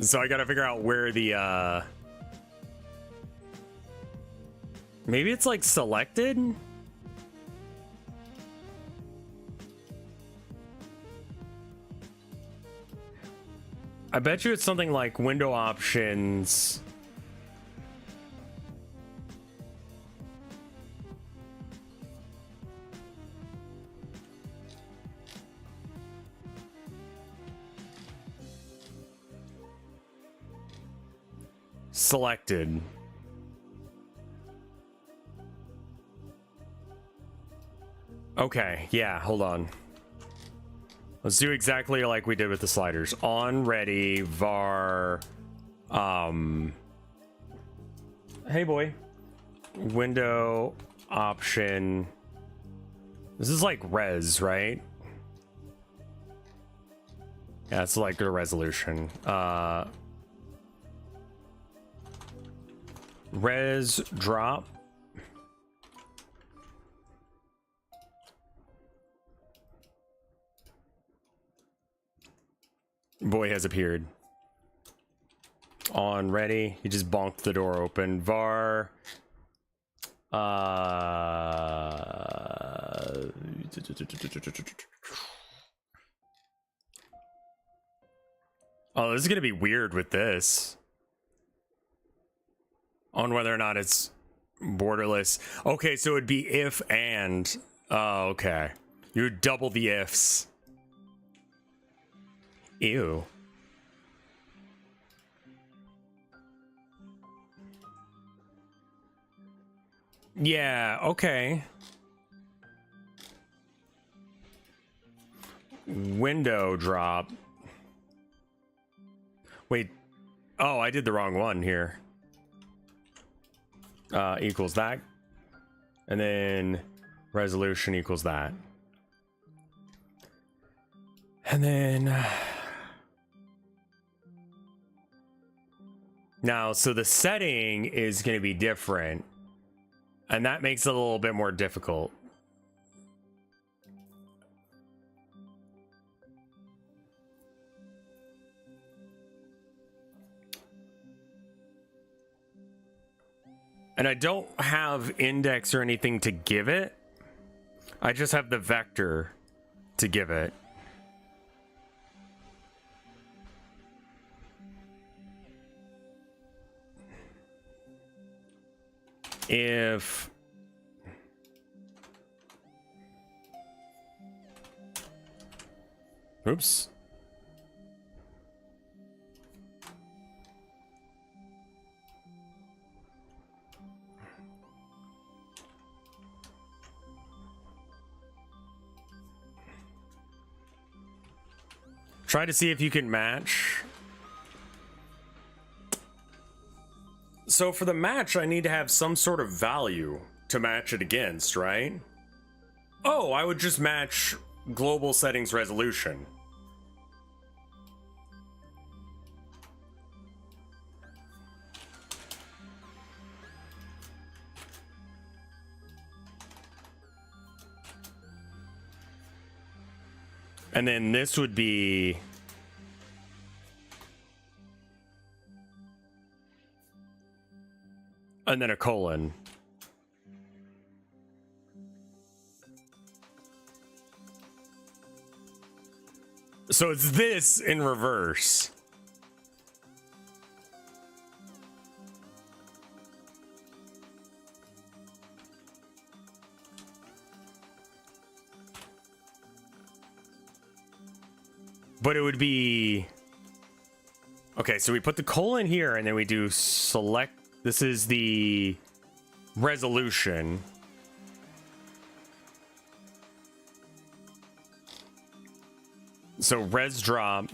Speaker 1: So I gotta figure out where the maybe it's like selected? I bet you it's something like window options. Selected. Okay, yeah, hold on. Let's do exactly like we did with the sliders. On ready var hey boy. Window option. This is like res, right? Yeah, it's like the resolution. Res drop. Boy has appeared. On ready. He just bonked the door open. Var. Oh, this is gonna be weird with this. On whether or not it's borderless. Okay, so it'd be if and. Oh, okay. You would double the ifs. Ew. Yeah, okay. Window drop. Wait. Oh, I did the wrong one here. Equals that. And then resolution equals that. And then Now, so the setting is going to be different, and that makes it a little bit more difficult. And I don't have index or anything to give it. I just have the vector to give it. If oops. Try to see if you can match. So for the match, I need to have some sort of value to match it against, right? Oh, I would just match global settings resolution. And then this would be and then a colon. So it's this in reverse. But it would be okay, so we put the colon here and then we do select. This is the resolution. So res drop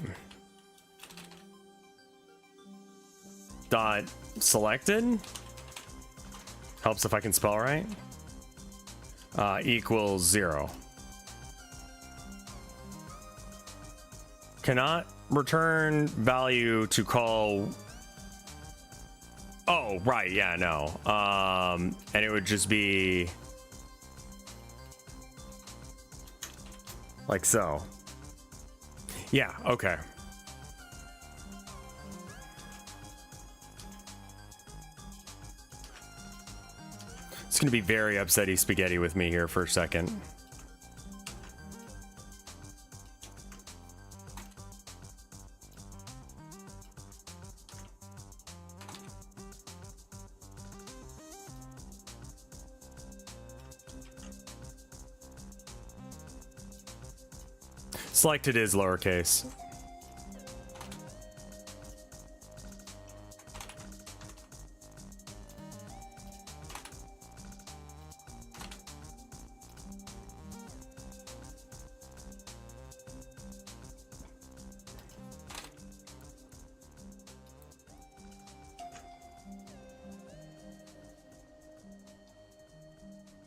Speaker 1: dot selected helps if I can spell right, equals 0. Cannot return value to call. Oh, right, yeah, no. And it would just be like so. Yeah, okay. It's gonna be very upsetty spaghetti with me here for a second. Selected is lowercase.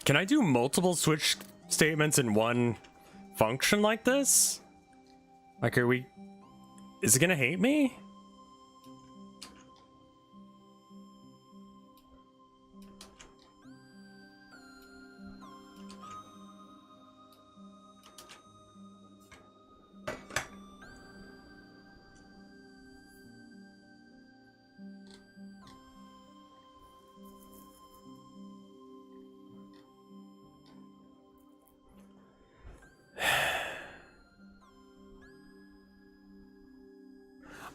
Speaker 1: Can I do multiple switch statements in one function like this? Like, are we... Is it gonna hate me?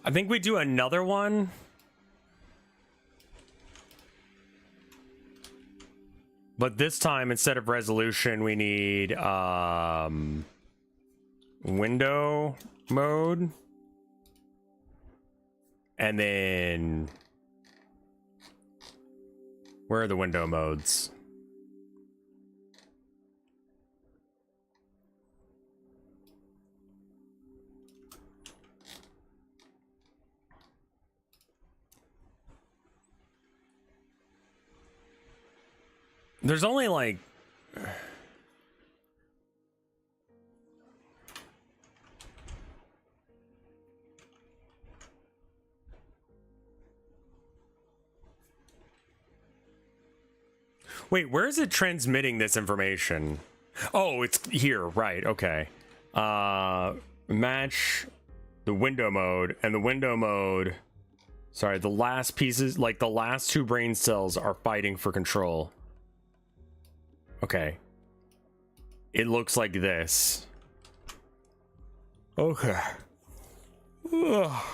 Speaker 1: I think we do another one. But this time, instead of resolution, we need window mode. And then where are the window modes? There's only like Wait, where is it transmitting this information? Oh, it's here, right, okay. Match the window mode, and the window mode, sorry, the last pieces, like the last two brain cells are fighting for control. Okay. It looks like this. Okay. Ugh.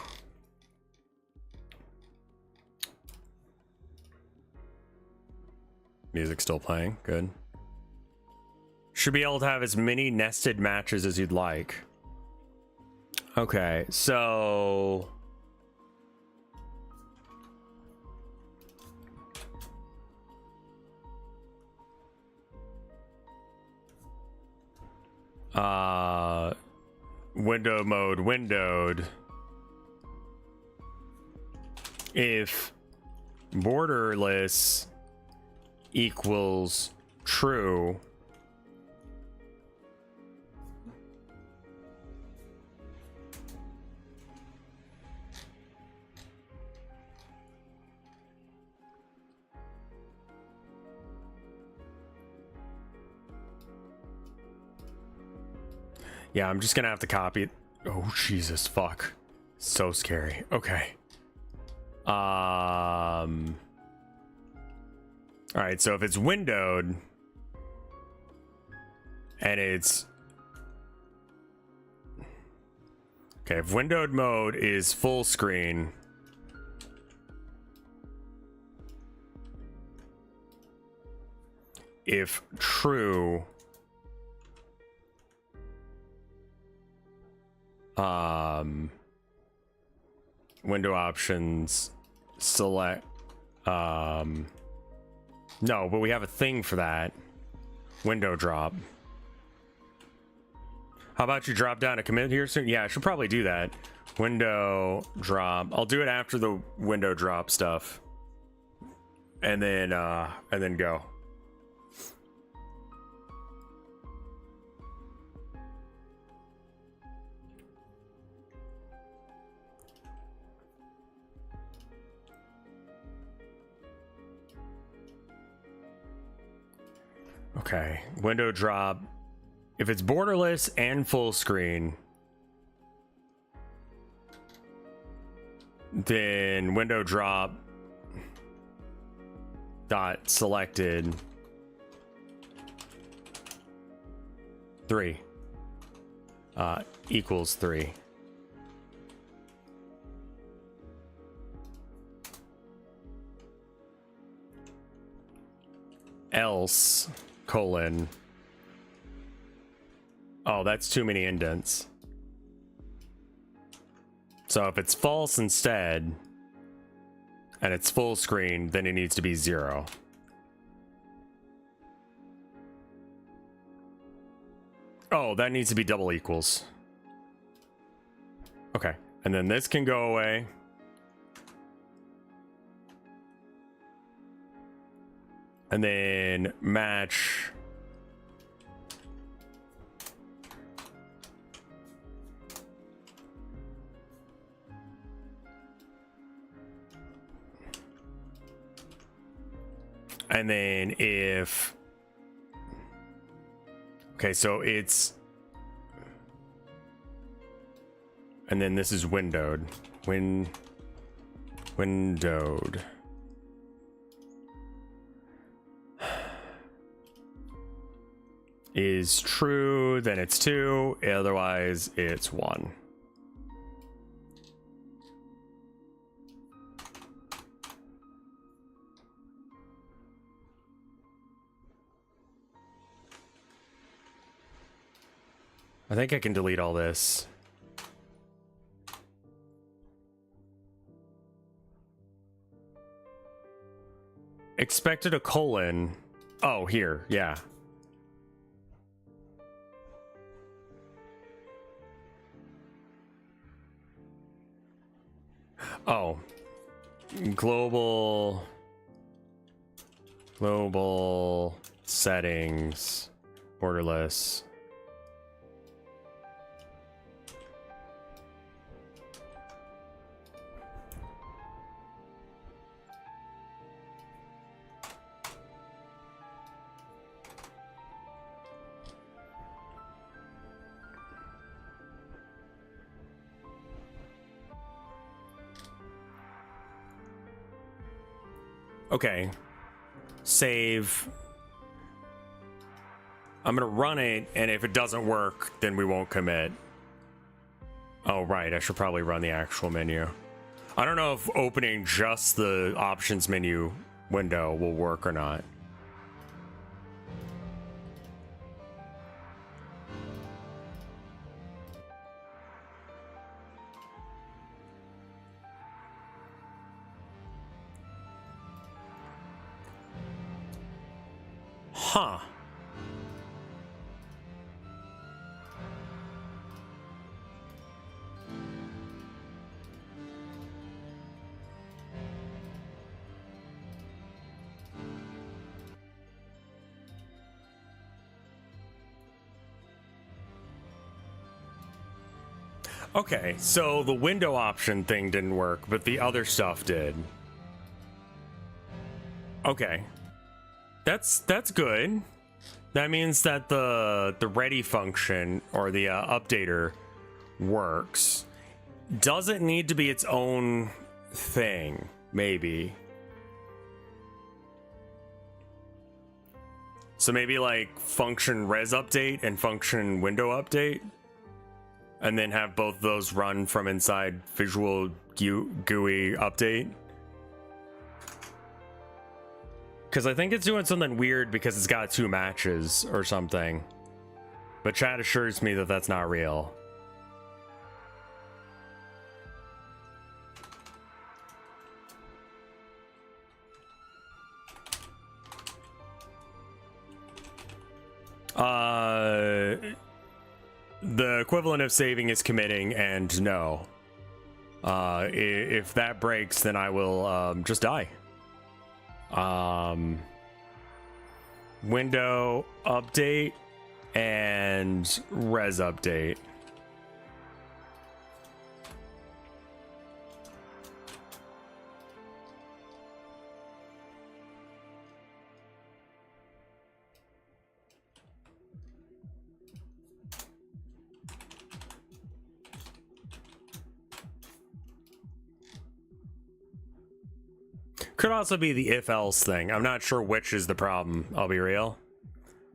Speaker 1: Music still playing, good. Should be able to have as many nested matches as you'd like. Okay, so... window mode windowed. If borderless equals true, yeah, I'm just gonna have to copy it. Oh, Jesus, fuck. So scary. Okay. All right, so if it's windowed and it's... Okay, if windowed mode is full screen, if true, window options, select, no, but we have a thing for that. Window drop. How about you drop down a commit here soon? Yeah, I should probably do that. Window drop. I'll do it after the window drop stuff. And then go. Okay, window drop. If it's borderless and full screen, then window drop dot selected 3 equals 3. Else colon, oh, that's too many indents. So if it's false instead and it's full screen, then it needs to be 0. Oh, that needs to be double equals. Okay, and then this can go away. And then match and then if, okay, so it's, and then this is windowed, windowed. Is true, then it's 2, otherwise it's 1. I think I can delete all this. Expected a colon. Oh, here, yeah. Oh, global settings, borderless. Okay. Save. I'm gonna run it, and if it doesn't work, then we won't commit. Oh, right, I should probably run the actual menu. I don't know if opening just the options menu window will work or not. Huh. Okay, so the window option thing didn't work, but the other stuff did. Okay. That's good. That means that the ready function or the updater works. Doesn't need to be its own thing, maybe. So maybe like function res update and function window update, and then have both those run from inside Visual GUI update. Because I think it's doing something weird because it's got 2 matches or something. But chat assures me that that's not real. The equivalent of saving is committing, and no. If that breaks, then I will just die. Window update and res update. Could also be the if-else thing. I'm not sure which is the problem, I'll be real.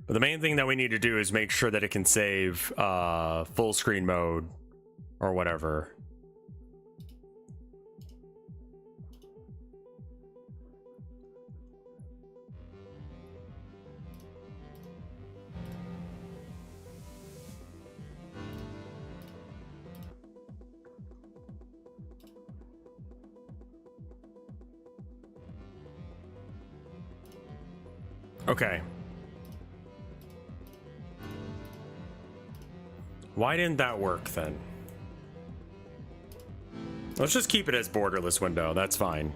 Speaker 1: But the main thing that we need to do is make sure that it can save full screen mode or whatever. Okay. Why didn't that work then? Let's just keep it as borderless window. That's fine.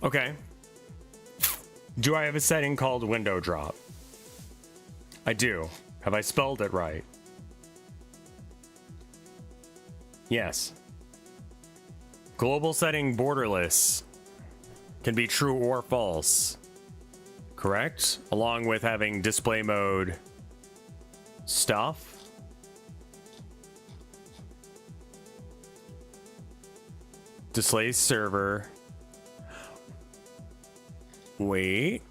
Speaker 1: Okay. Do I have a setting called window drop? I do. Have I spelled it right? Yes. Global setting borderless can be true or false. Correct? Along with having display mode stuff. Display server. Wait.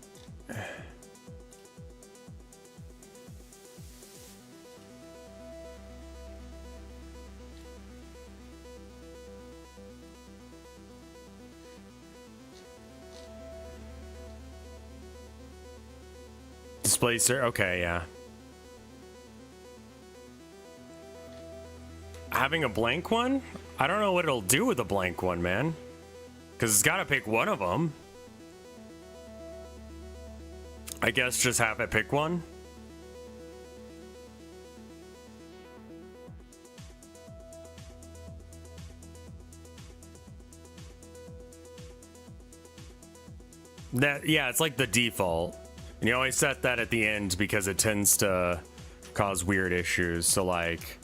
Speaker 1: Display server. Okay, yeah. Having a blank one? I don't know what it'll do with a blank one, man. Because it's got to pick one of them. I guess just have it pick one. Yeah, it's like the default. And you always set that at the end because it tends to cause weird issues. So like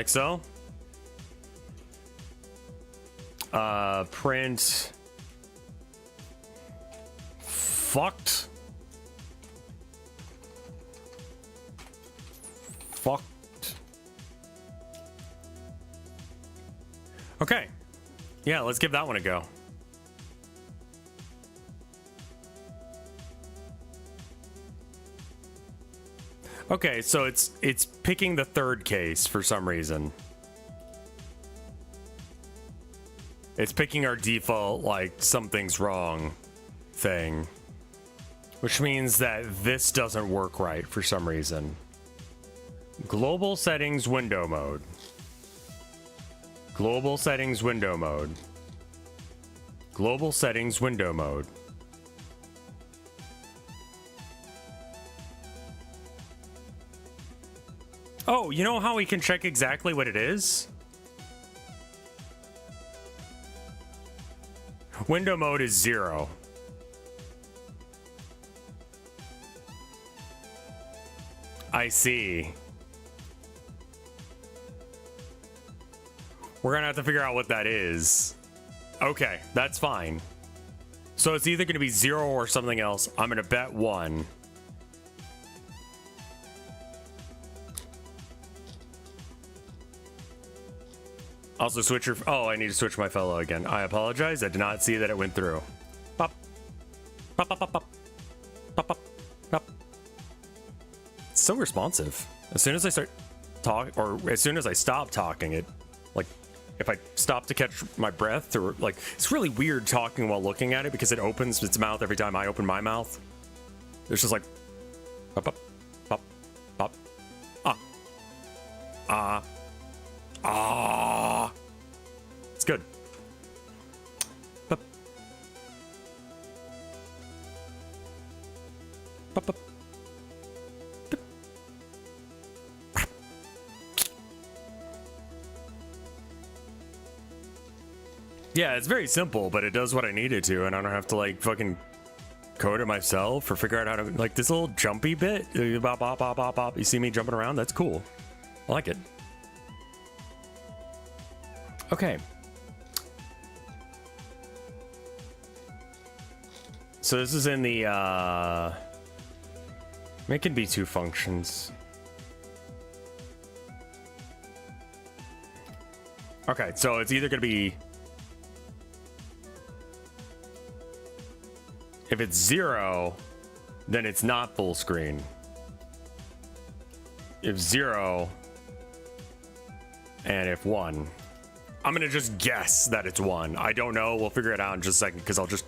Speaker 1: so. Print fucked. Okay. Yeah, let's give that one a go. Okay, so it's picking the third case for some reason. It's picking our default, like, something's wrong thing. Which means that this doesn't work right for some reason. Global settings window mode. Global settings window mode. Global settings window mode. Oh, you know how we can check exactly what it is? Window mode is 0. I see. We're gonna have to figure out what that is. Okay, that's fine. So it's either gonna be 0 or something else. I'm gonna bet 1. Also switch your... Oh, I need to switch my fellow again. I apologize. I did not see that it went through. Pop. Pop, pop, pop, pop. Pop, pop, pop. It's so responsive. As soon as I start talking, or as soon as I stop talking, it... Like, if I stop to catch my breath, or like... It's really weird talking while looking at it because it opens its mouth every time I open my mouth. It's just like... Pop, pop, pop, pop. Ah. Ah. It's good. Pop. Pop, pop. Pop. Yeah, it's very simple, but it does what I need it to, and I don't have to like fucking code it myself or figure out how to like this little jumpy bit. Bop, bop, bop, bop, bop. You see me jumping around? That's cool. I like it. Okay. So this is in the, it can be 2 functions. Okay, so it's either going to be, if it's 0, then it's not full screen. If 0, and if 1. I'm gonna just guess that it's 1. I don't know. We'll figure it out in just a second because I'll just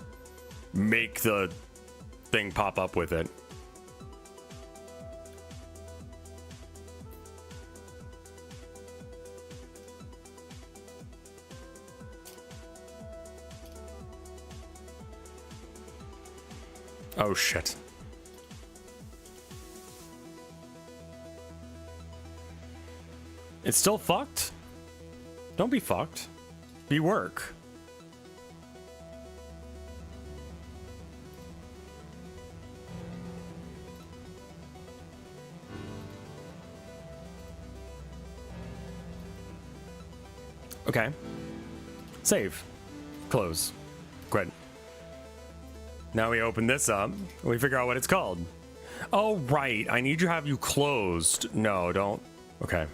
Speaker 1: make the thing pop up with it. Oh shit. It's still fucked? Don't be fucked. Be work. Okay. Save. Close. Great. Now we open this up. We figure out what it's called. Oh, right. I need to have you closed. No, don't. Okay.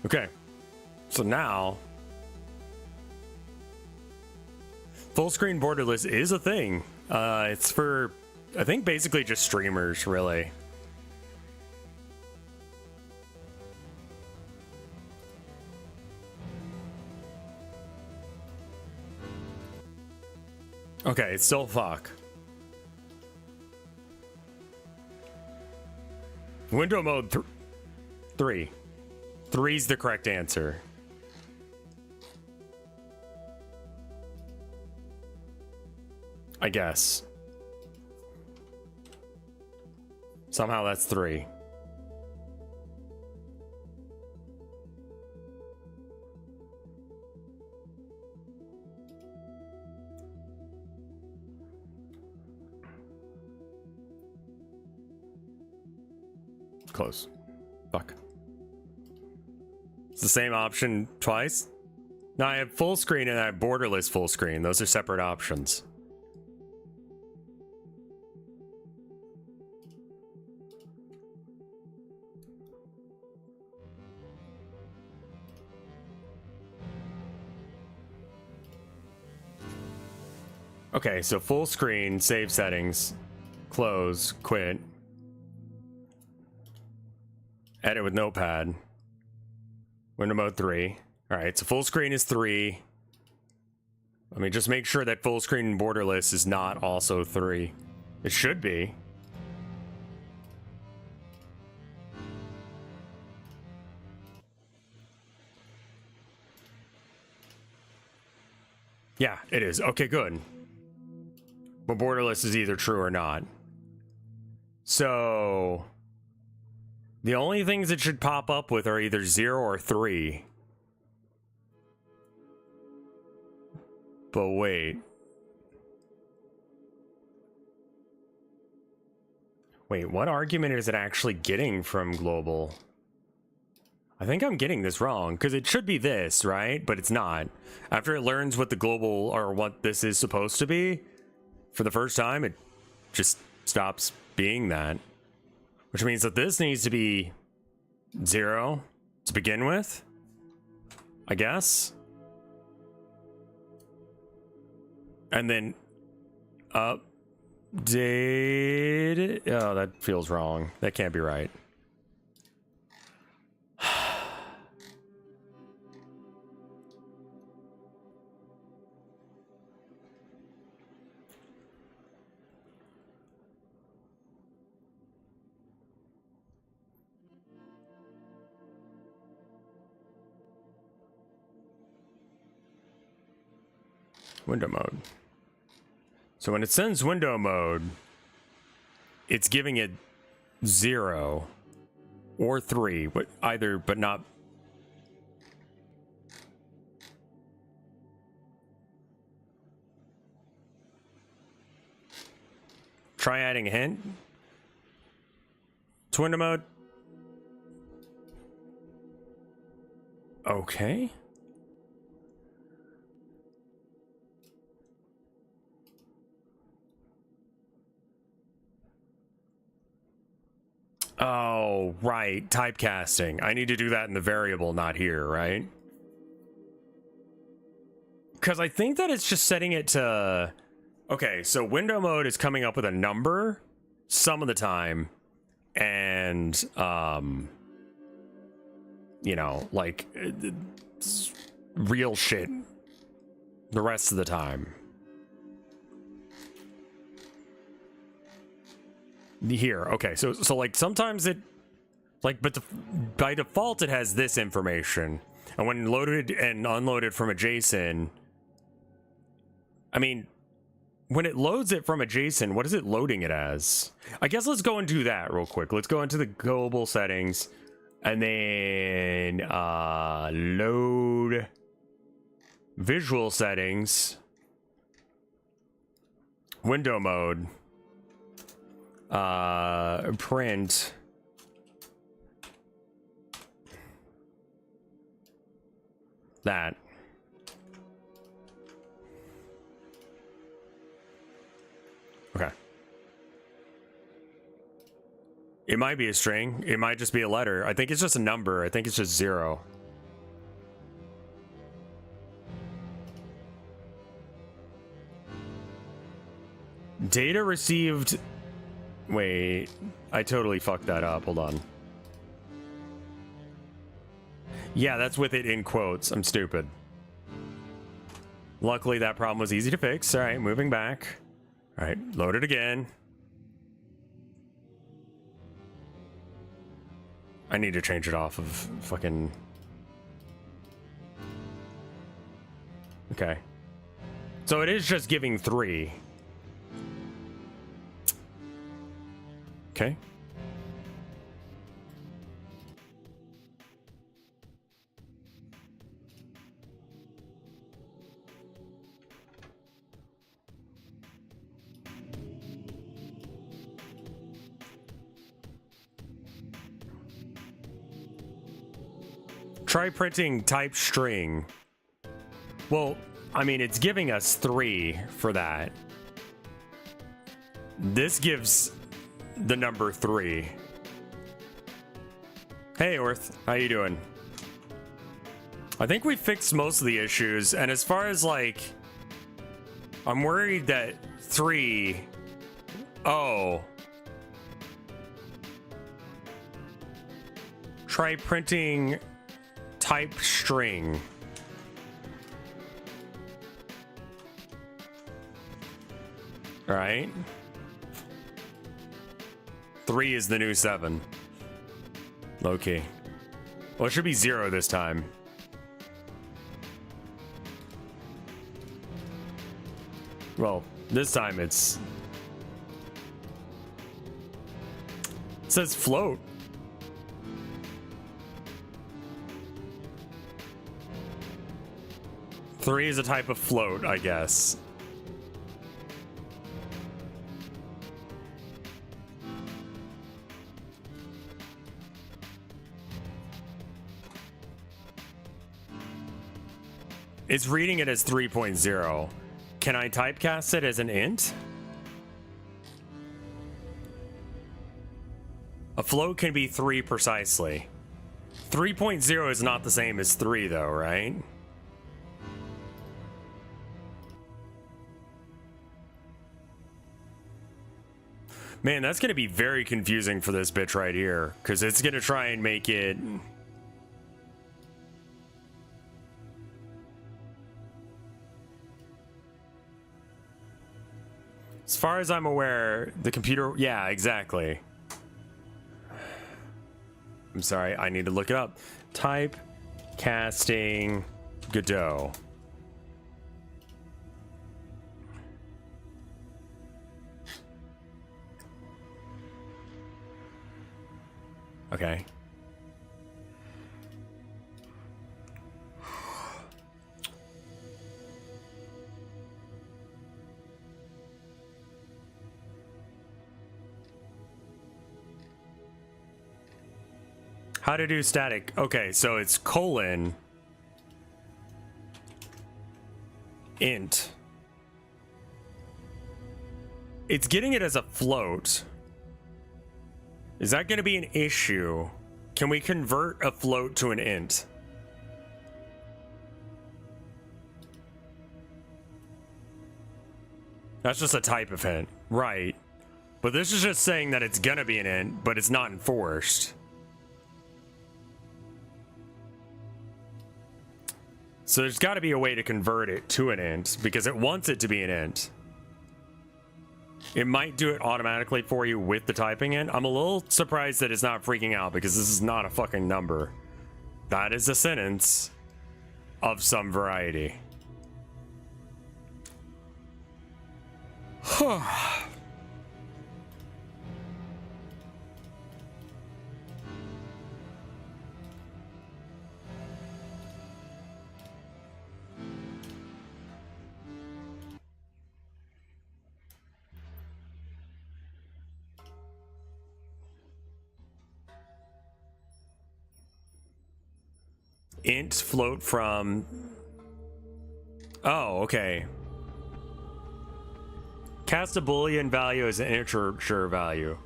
Speaker 1: Okay, so now full screen borderless is a thing. It's for, I think, basically just streamers, really. Okay, it's still fuck. Window mode 3. 3's the correct answer. I guess. Somehow that's 3. Close. Fuck. It's the same option twice? No, I have full screen and I have borderless full screen. Those are separate options. Okay, so full screen, save settings, close, quit. Edit with notepad. Window mode 3. Alright, so full screen is 3. Let me just make sure that full screen and borderless is not also 3. It should be. Yeah, it is. Okay, good. But borderless is either true or not. So the only things it should pop up with are either 0 or 3. But wait. Wait, what argument is it actually getting from global? I think I'm getting this wrong, because it should be this, right? But it's not. After it learns what the global, or what this is supposed to be, for the first time, it just stops being that. Which means that this needs to be 0 to begin with, I guess. And then update. Oh, that feels wrong. That can't be right. Window mode. So when it sends window mode, it's giving it 0 or 3, but either, but not. Try adding a hint to window mode. Okay. Oh, right. Typecasting. I need to do that in the variable, not here, right? Because I think that it's just setting it to... Okay, so window mode is coming up with a number some of the time. And, you know, like, real shit the rest of the time. Here, okay, so like sometimes it, like, but by default it has this information, and when loaded and unloaded from a JSON, I mean, when it loads it from a JSON, what is it loading it as? I guess let's go and do that real quick. Let's go into the global settings, and then load visual settings, window mode. Print that. Okay. It might be a string. It might just be a letter. I think it's just a number. I think it's just 0. Data received. Wait, I totally fucked that up. Hold on. Yeah, that's with it in quotes. I'm stupid. Luckily, that problem was easy to fix. All right, moving back. All right, load it again. I need to change it off of fucking... Okay. So it is just giving 3. Okay. Try printing type string. Well, I mean, it's giving us 3 for that. This gives the number 3. Hey, Orth, how you doing? I think we fixed most of the issues, and as far as like, I'm worried that 3. Oh. Try printing type string. All right. 3 is the new 7. Low-key. Well, it should be 0 this time. Well, this time it says float. Three is a type of float, I guess. It's reading it as 3.0. Can I typecast it as an int? A float can be 3 precisely. 3.0 is not the same as 3 though, right? Man, that's going to be very confusing for this bitch right here, because it's going to try and make it... As far as I'm aware, the computer... Yeah, exactly. I'm sorry, I need to look it up. Type casting Godot. Okay. How to do static. Okay, so it's colon int. It's getting it as a float. Is that going to be an issue? Can we convert a float to an int? That's just a type of int, right? But this is just saying that it's going to be an int, but it's not enforced. So there's got to be a way to convert it to an int because it wants it to be an int. It might do it automatically for you with the typing in. I'm a little surprised that it's not freaking out because this is not a fucking number. That is a sentence of some variety. Int float from... Oh, okay. Cast a Boolean value as an integer value.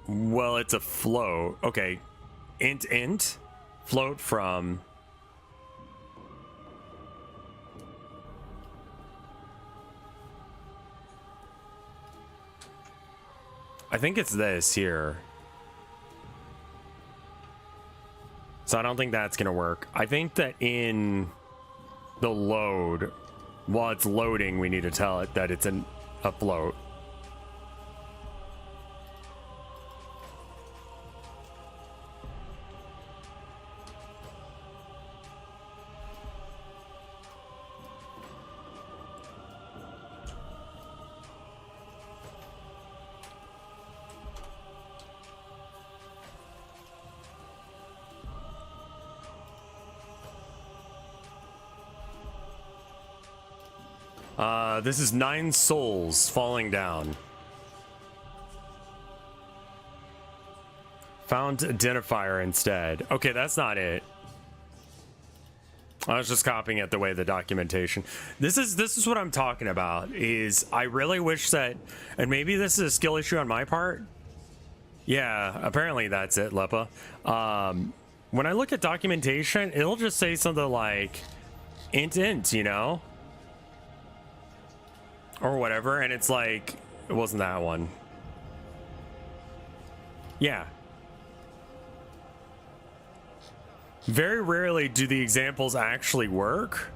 Speaker 1: Well, it's a float. Okay. Int float from... I think it's this here. So I don't think that's going to work. I think that in the load, while it's loading, we need to tell it that it's a float. This is 9 souls falling down. Found identifier instead. Okay, that's not it. I was just copying it the way the documentation. This is what I'm talking about. Is I really wish that, and maybe this is a skill issue on my part. Yeah, apparently that's it, Lepa. When I look at documentation, it'll just say something like int, you know, or whatever, and it's like it wasn't that one. Yeah. Very rarely do the examples actually work.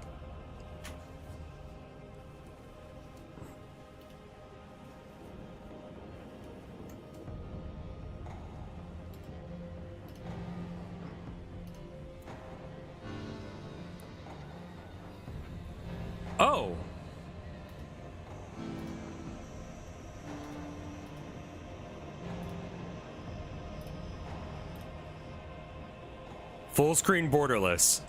Speaker 1: Oh. Full screen borderless.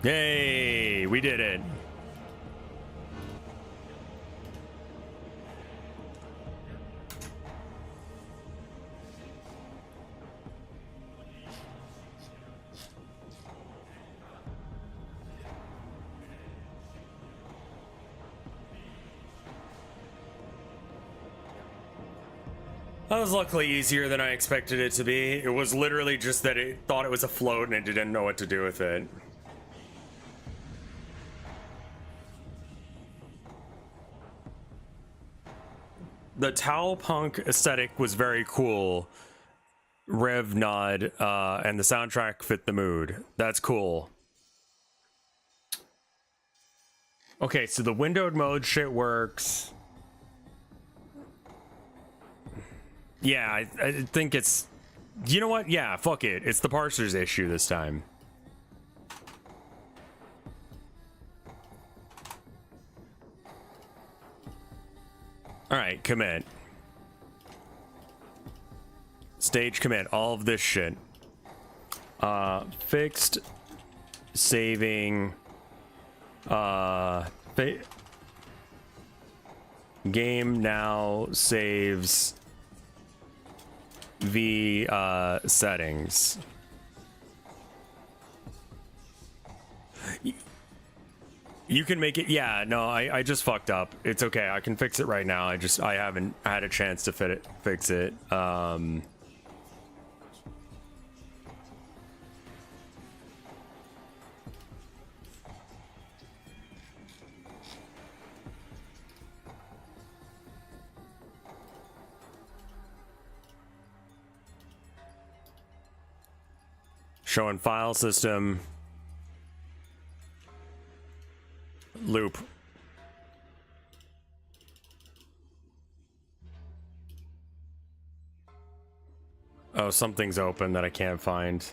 Speaker 1: Yay, we did it. That was luckily easier than I expected it to be. It was literally just that it thought it was a float and it didn't know what to do with it. The Towel Punk aesthetic was very cool. Rev nod, and the soundtrack fit the mood. That's cool. Okay, so the windowed mode shit works. Yeah, I think it's... You know what? Yeah, fuck it. It's the parser's issue this time. Alright, commit. Stage commit. All of this shit. Fixed. Saving. Game now saves the settings. You can make it. Yeah, no, I just fucked up. It's okay. I can fix it right now. I haven't had a chance to fix it. Showing file system. Loop. Oh, something's open that I can't find.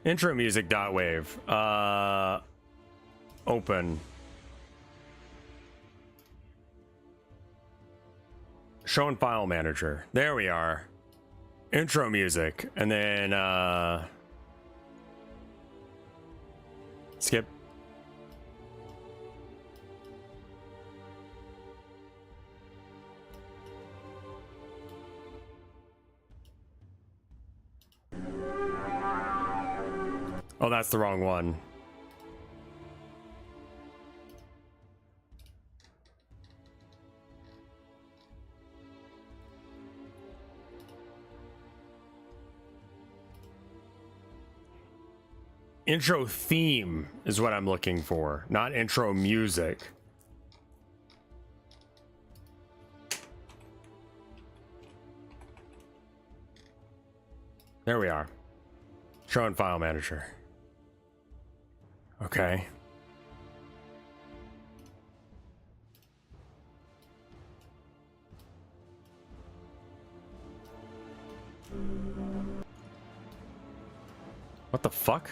Speaker 1: Intro music dot wave. Open. Show in file manager. There we are. Intro music. And then skip. Oh, that's the wrong one. Intro theme is what I'm looking for, not intro music. There we are. Show in file manager. Okay. What the fuck?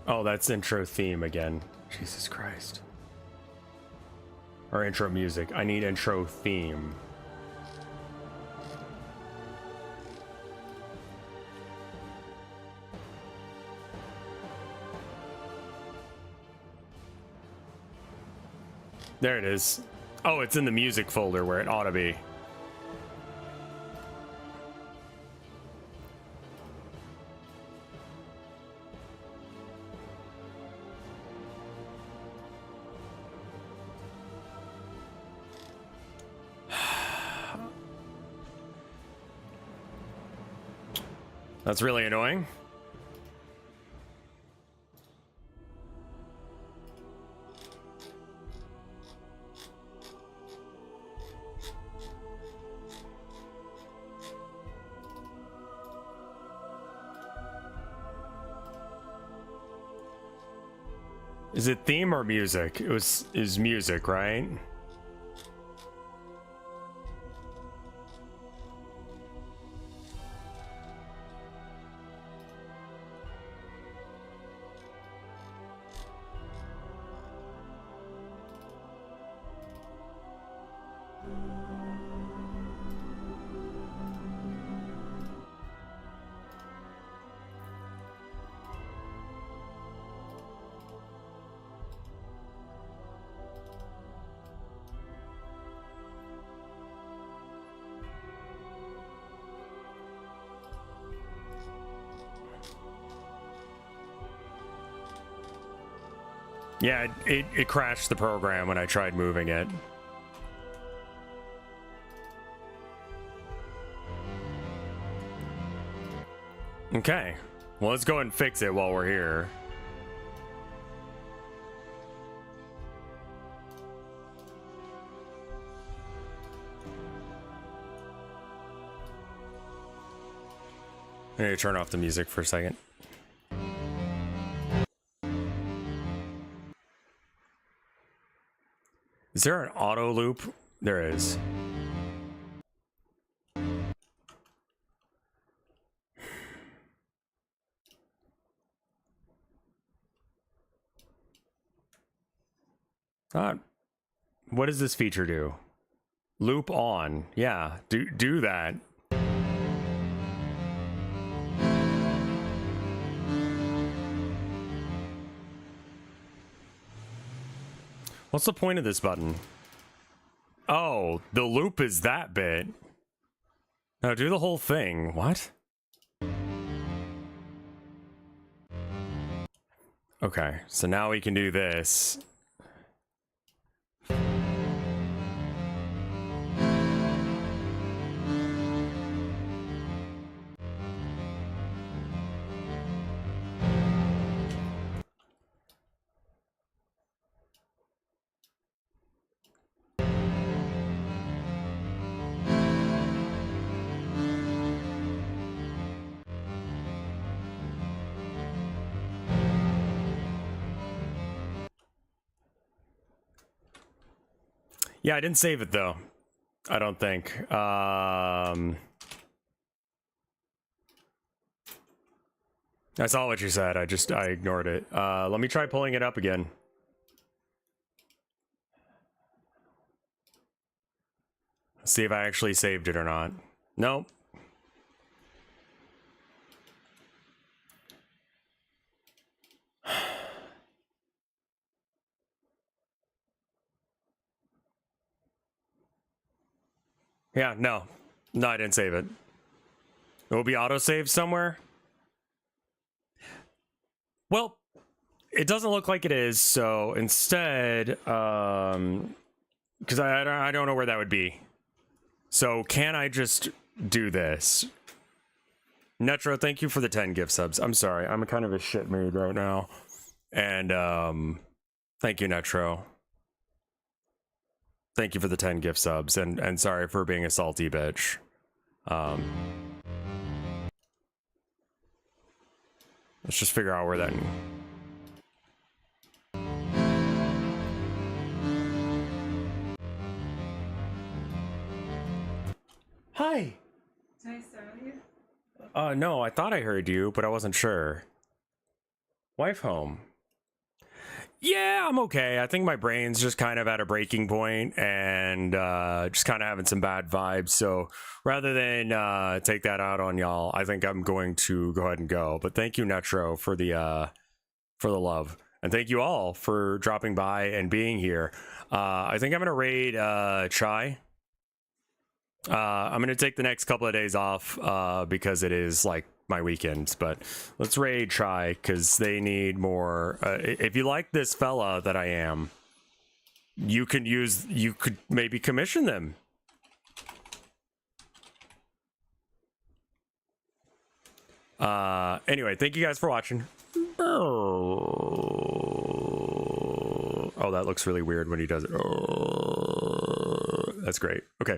Speaker 1: Oh, that's intro theme again. Jesus Christ. Or intro music. I need intro theme. There it is. Oh, it's in the music folder where it ought to be. That's really annoying. Is it theme or music? Is music, right? Yeah, it crashed the program when I tried moving it. Okay, well, let's go ahead and fix it while we're here. I need to turn off the music for a second. Is there an auto loop? There is. What does this feature do? Loop on. Yeah, do that. What's the point of this button? Oh, the loop is that bit. No, do the whole thing. What? Okay, so now we can do this. Yeah, I didn't save it though. I don't think. I saw what you said. I ignored it. Let me try pulling it up again. See if I actually saved it or not. Nope. Yeah, no, I didn't save it. It will be autosaved somewhere. Well, it doesn't look like it is, so instead, because I don't know where that would be. So can I just do this? Netro, thank you for the 10 gift subs. I'm sorry, I'm kind of a shit mood right now. And thank you, Netro. Thank you for the 10 gift subs, and sorry for being a salty bitch. Let's just figure out where that... Hi!
Speaker 2: Nice to meet you.
Speaker 1: No, I thought I heard you, but I wasn't sure. Wife home. Yeah, I'm okay. I think my brain's just kind of at a breaking point and just kind of having some bad vibes. So rather than take that out on y'all, I think I'm going to go ahead and go. But thank you, Netro, for the love, and thank you all for dropping by and being here. I think I'm gonna raid Chai. I'm gonna take the next couple of days off because it is like my weekends, but let's raid Chai because they need more. If you like this fella that I am, you could maybe commission them. Anyway, thank you guys for watching. Oh, that looks really weird when he does it. Oh, that's great. Okay.